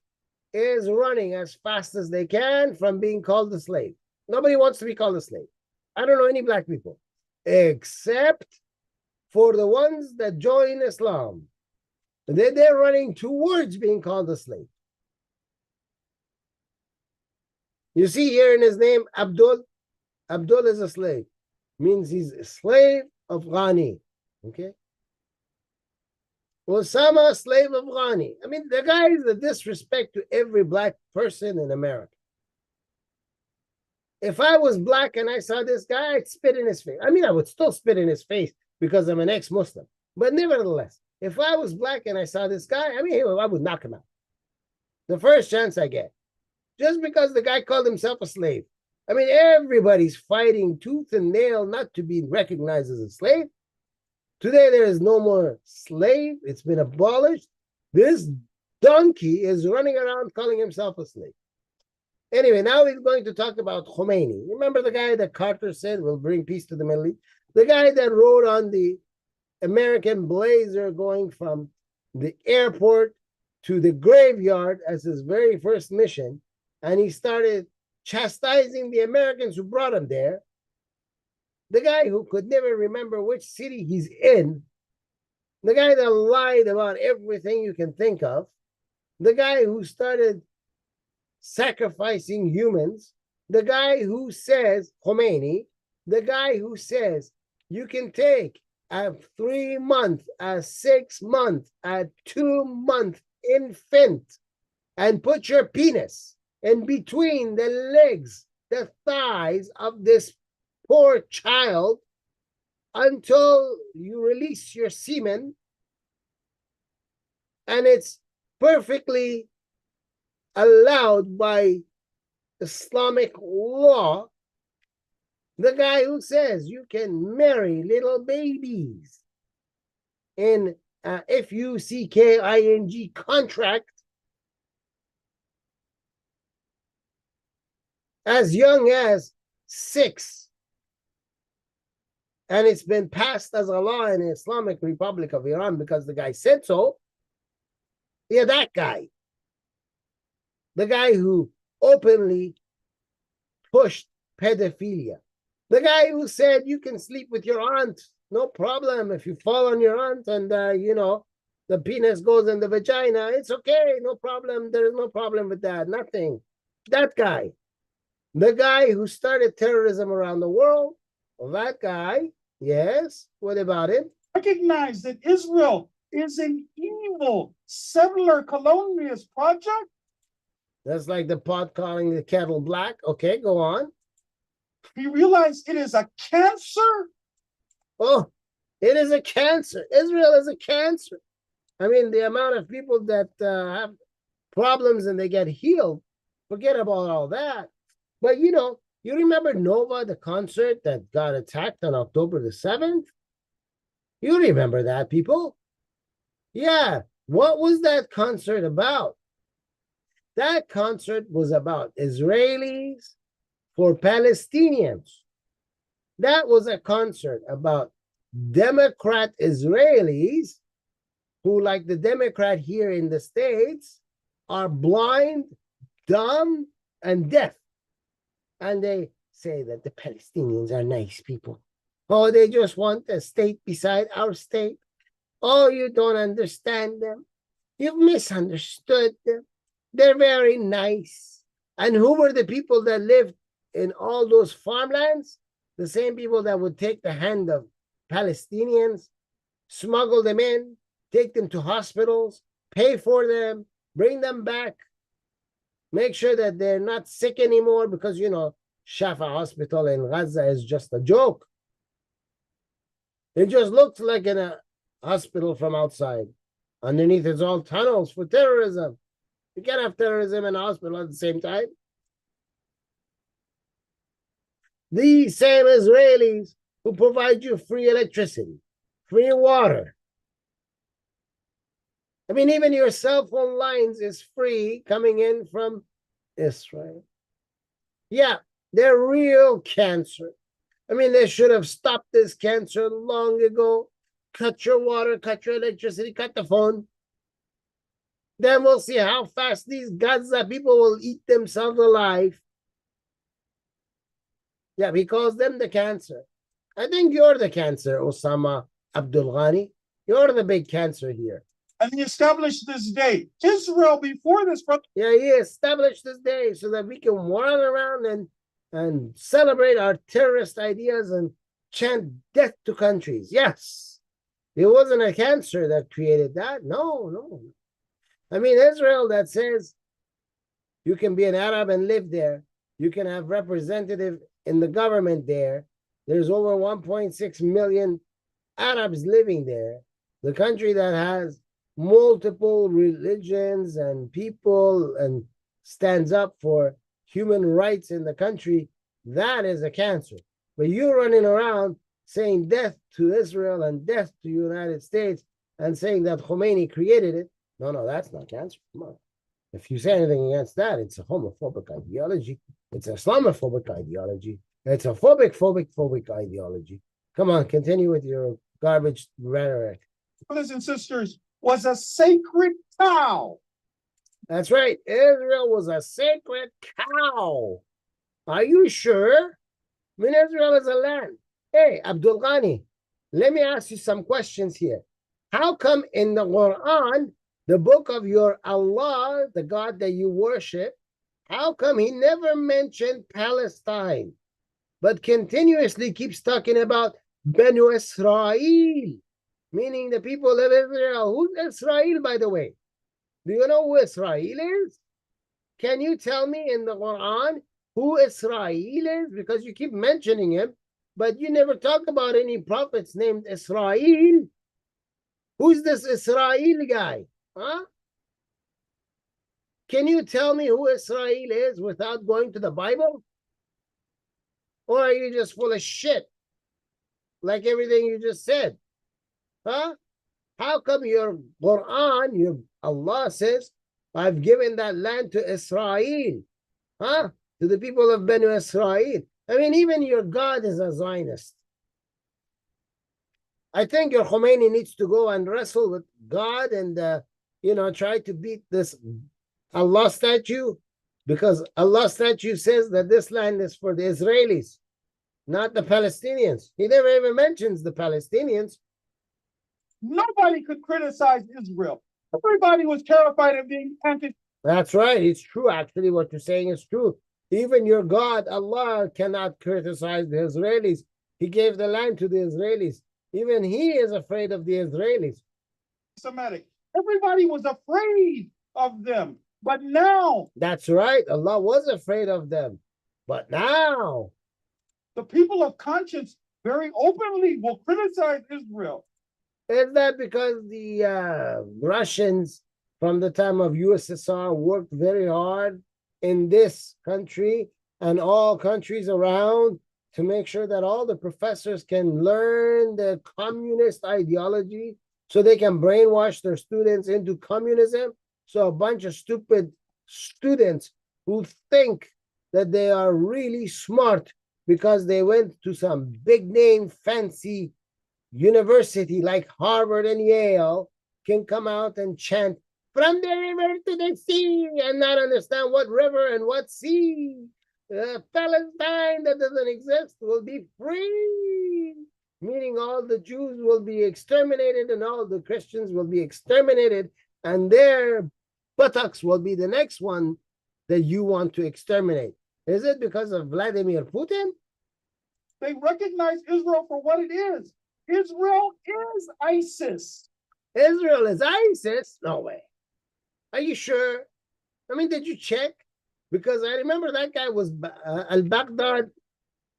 is running as fast as they can from being called a slave. Nobody wants to be called a slave. I don't know any black people, except for the ones that join Islam. They're running towards being called a slave. You see here in his name, Abdul. Abdul is a slave. Means he's a slave of Ghani. Okay? Osama, slave of Ghani. I mean, the guy is a disrespect to every black person in America. If I was black and I saw this guy, I'd spit in his face. I mean, I would still spit in his face because I'm an ex-Muslim. But nevertheless, if I was black and I saw this guy, I mean, I would knock him out. The first chance I get. Just because the guy called himself a slave. I mean, everybody's fighting tooth and nail not to be recognized as a slave. Today, there is no more slave. It's been abolished. This donkey is running around calling himself a slave. Anyway, now we're going to talk about Khomeini. Remember the guy that Carter said will bring peace to the Middle East? The guy that rode on the American Blazer going from the airport to the graveyard as his very first mission. And he started chastising the Americans who brought him there. The guy who could never remember which city he's in. The guy that lied about everything you can think of. The guy who started sacrificing humans. The guy who says, Khomeini, the guy who says you can take a 3-month, a 6-month, a 2-month infant and put your penis in between the legs, the thighs of this poor child until you release your semen. And it's perfectly allowed by Islamic law. The guy who says you can marry little babies in a FUCKING contract as young as 6. And it's been passed as a law in the Islamic Republic of Iran because the guy said so. Yeah, that guy. The guy who openly pushed pedophilia. The guy who said you can sleep with your aunt, no problem. If you fall on your aunt and, the penis goes in the vagina, it's okay, no problem. There's no problem with that, nothing. That guy. The guy who started terrorism around the world, that guy, yes, what about him? Recognize that Israel is an evil settler colonialist project. That's like the pot calling the kettle black. Okay, go on. We realize it is a cancer. Oh, it is a cancer. Israel is a cancer. I mean, the amount of people that have problems and they get healed, forget about all that. But, you remember Nova, the concert that got attacked on October the 7th? You remember that, people? Yeah. What was that concert about? That concert was about Israelis for Palestinians. That was a concert about Democrat Israelis who, like the Democrat here in the States, are blind, dumb, and deaf. And they say that the Palestinians are nice people. Oh, they just want a state beside our state. Oh, you don't understand them. You've misunderstood them. They're very nice. And who were the people that lived in all those farmlands? The same people that would take the hand of Palestinians, smuggle them in, take them to hospitals, pay for them, bring them back, make sure that they're not sick anymore because, you know, Shafa Hospital in Gaza is just a joke. It just looks like a hospital from outside. Underneath it's all tunnels for terrorism. You can't have terrorism and a hospital at the same time. These same Israelis who provide you free electricity, free water. I mean, even your cell phone lines is free coming in from Israel. Yeah, they're real cancer. I mean, they should have stopped this cancer long ago. Cut your water, cut your electricity, cut the phone. Then we'll see how fast these Gaza people will eat themselves alive. Yeah, he calls them the cancer. I think you're the cancer, Osama Abdul Ghani. You're the big cancer here. And he established this day. Israel before this. Yeah, he established this day so that we can run around and celebrate our terrorist ideas and chant death to countries. Yes, it wasn't a cancer that created that. No. I mean, Israel that says you can be an Arab and live there. You can have representative in the government there. There's over 1.6 million Arabs living there. The country that has multiple religions and people and stands up for human rights in the country, that is a cancer. But you're running around saying death to Israel and death to the United States and saying that Khomeini created it. No, that's not cancer. Come on. If you say anything against that, it's a homophobic ideology. It's an Islamophobic ideology. It's a phobic ideology. Come on, continue with your garbage rhetoric. Brothers and sisters, was a sacred cow. That's right. Israel was a sacred cow. Are you sure? I mean, Israel is a land. Hey, Abdul Ghani, let me ask you some questions here. How come in the Quran, the book of your Allah, the God that you worship, how come he never mentioned Palestine, but continuously keeps talking about Banu Israel, meaning the people of Israel? Who's Israel, by the way? Do you know who Israel is? Can you tell me in the Quran who Israel is? Because you keep mentioning him, but you never talk about any prophets named Israel. Who's this Israel guy? Huh? Can you tell me who Israel is without going to the Bible? Or are you just full of shit? Like everything you just said. Huh? How come your Quran, your Allah says, I've given that land to Israel? Huh? To the people of Banu Israel. I mean, even your God is a Zionist. I think your Khomeini needs to go and wrestle with God and, try to beat this Allah statue, because Allah statue says that this land is for the Israelis, not the Palestinians. He never even mentions the Palestinians. Nobody could criticize Israel. Everybody was terrified of being planted. That's right. It's true. Actually, what you're saying is true. Even your God, Allah, cannot criticize the Israelis. He gave the land to the Israelis. Even he is afraid of the Israelis. Semitic. Everybody was afraid of them. But now. That's right. Allah was afraid of them. But now. The people of conscience very openly will criticize Israel. Is that because the Russians from the time of USSR worked very hard in this country and all countries around to make sure that all the professors can learn the communist ideology so they can brainwash their students into communism? So a bunch of stupid students who think that they are really smart because they went to some big name fancy university like Harvard and Yale can come out and chant from the river to the sea and not understand what river and what sea. Palestine that doesn't exist will be free, meaning all the Jews will be exterminated and all the Christians will be exterminated, and their buttocks will be the next one that you want to exterminate. Is it because of Vladimir Putin? They recognize Israel for what it is. Israel is ISIS. Israel is ISIS? No way. Are you sure? I mean, did you check? Because I remember that guy was al-Baghdad,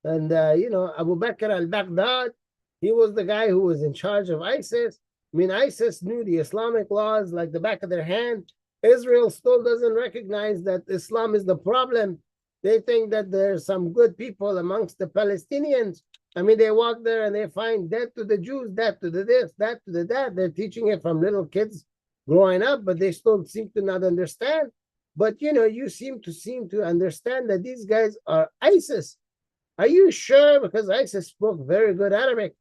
and Abu Bakr al-Baghdad. He was the guy who was in charge of ISIS. I mean, ISIS knew the Islamic laws like the back of their hand. Israel still doesn't recognize that Islam is the problem. They think that there's some good people amongst the Palestinians. I mean, they walk there and they find death to the Jews, death to the this, that to the that. They're teaching it from little kids growing up, but they still seem to not understand. But you seem to understand that these guys are ISIS. Are you sure? Because ISIS spoke very good Arabic.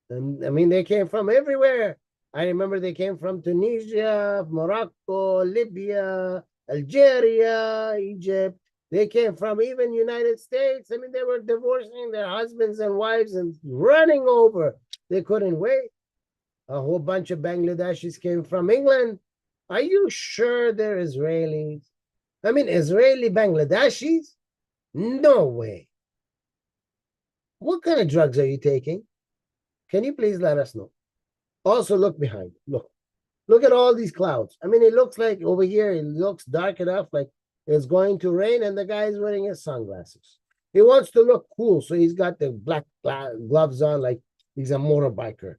And I mean, they came from everywhere. I remember they came from Tunisia, Morocco, Libya, Algeria, Egypt. They came from even United States. I mean, they were divorcing their husbands and wives and running over. They couldn't wait. A whole bunch of Bangladeshis came from England. Are you sure they're Israelis? I mean, Israeli Bangladeshis? No way. What kind of drugs are you taking? Can you please let us know? Also, look behind. Look at all these clouds. I mean, it looks like over here, it looks dark enough, like it's going to rain, and the guy is wearing his sunglasses. He wants to look cool, so he's got the black gloves on, like he's a motorbiker.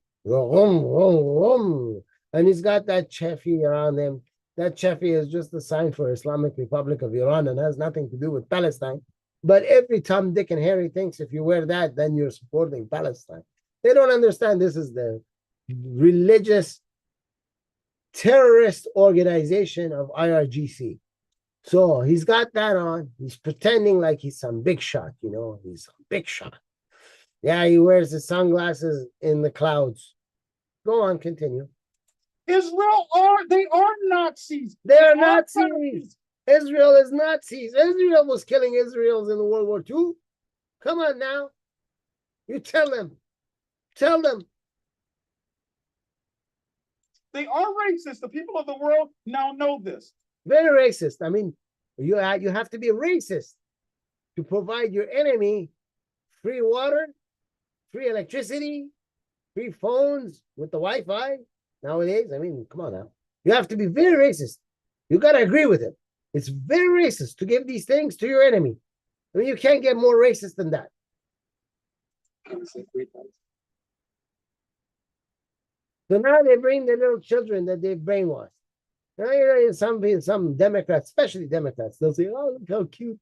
And he's got that chefi around him. That chefi is just a sign for Islamic Republic of Iran and has nothing to do with Palestine. But every Tom, Dick, and Harry thinks if you wear that, then you're supporting Palestine. They don't understand this is the religious terrorist organization of IRGC. So he's got that on. He's pretending like he's some big shot, he's some big shot. Yeah, he wears his sunglasses in the clouds. Go on, continue. Israel they are Nazis. They're Nazis. Israel is Nazis. Israel was killing Israelis in World War II. Come on now. You tell them. Tell them. They are racist. The people of the world now know this. Very racist. I mean, you have to be racist to provide your enemy free water, free electricity, free phones with the Wi-Fi nowadays. I mean, come on now. You have to be very racist. You got to agree with him. It's very racist to give these things to your enemy. I mean, you can't get more racist than that. So now they bring the little children that they've brainwashed. Now, some Democrats, especially Democrats, they'll say, "Oh, look how cute,"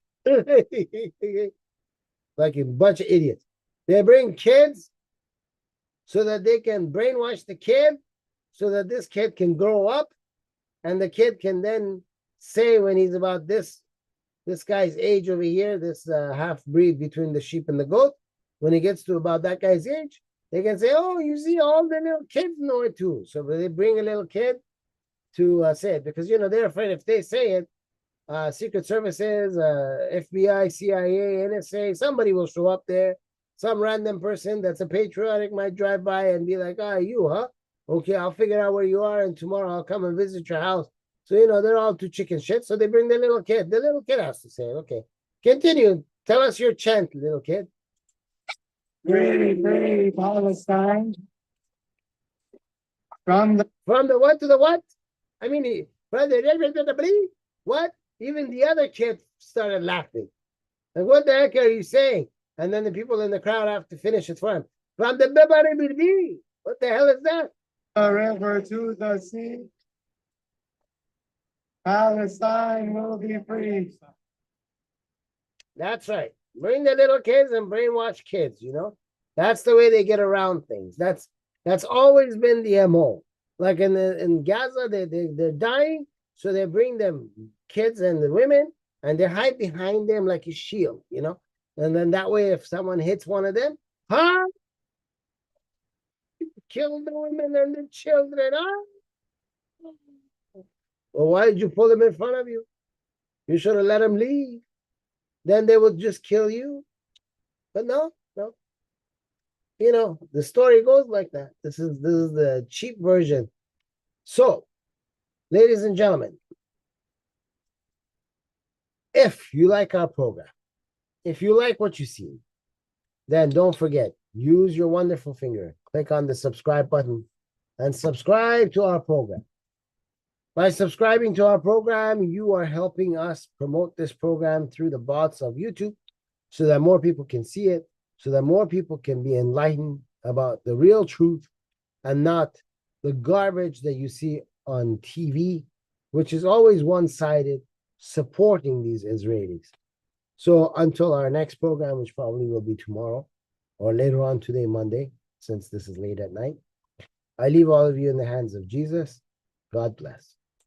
like a bunch of idiots. They bring kids so that they can brainwash the kid, so that this kid can grow up, and the kid can then say when he's about this guy's age over here, this half breed between the sheep and the goat, when he gets to about that guy's age, they can say, "Oh, you see, all the little kids know it too." So they bring a little kid to say it, because they're afraid if they say it, Secret Services, FBI, CIA, NSA, somebody will show up there. Some random person that's a patriotic might drive by and be like, "Ah, you, huh? Okay, I'll figure out where you are, and tomorrow I'll come and visit your house." So they're all too chicken shit. So they bring the little kid. The little kid has to say it. Okay, continue. Tell us your chant, little kid. Free, free Palestine. From the what to the what? I mean, from the what? Even the other kid started laughing. Like, what the heck are you saying? And then the people in the crowd have to finish it for him. From the what the hell is that? river to the sea, Palestine will be free. That's right. Bring the little kids and brainwash kids, That's the way they get around things. That's always been the MO. Like in Gaza, they're dying, so they bring them kids and the women, and they hide behind them like a shield, And then that way, if someone hits one of them, huh? Kill the women and the children, huh? Well, why did you pull them in front of you? You should have let them leave. Then they would just kill you. But no. The story goes like that. This is the cheap version. So, ladies and gentlemen, if you like our program, if you like what you see, then don't forget, use your wonderful finger. click on the subscribe button and subscribe to our program. By subscribing to our program, you are helping us promote this program through the bots of YouTube so that more people can see it, so that more people can be enlightened about the real truth and not the garbage that you see on TV, which is always one-sided, supporting these Israelis. So until our next program, which probably will be tomorrow or later on today, Monday, since this is late at night, I leave all of you in the hands of Jesus. God bless.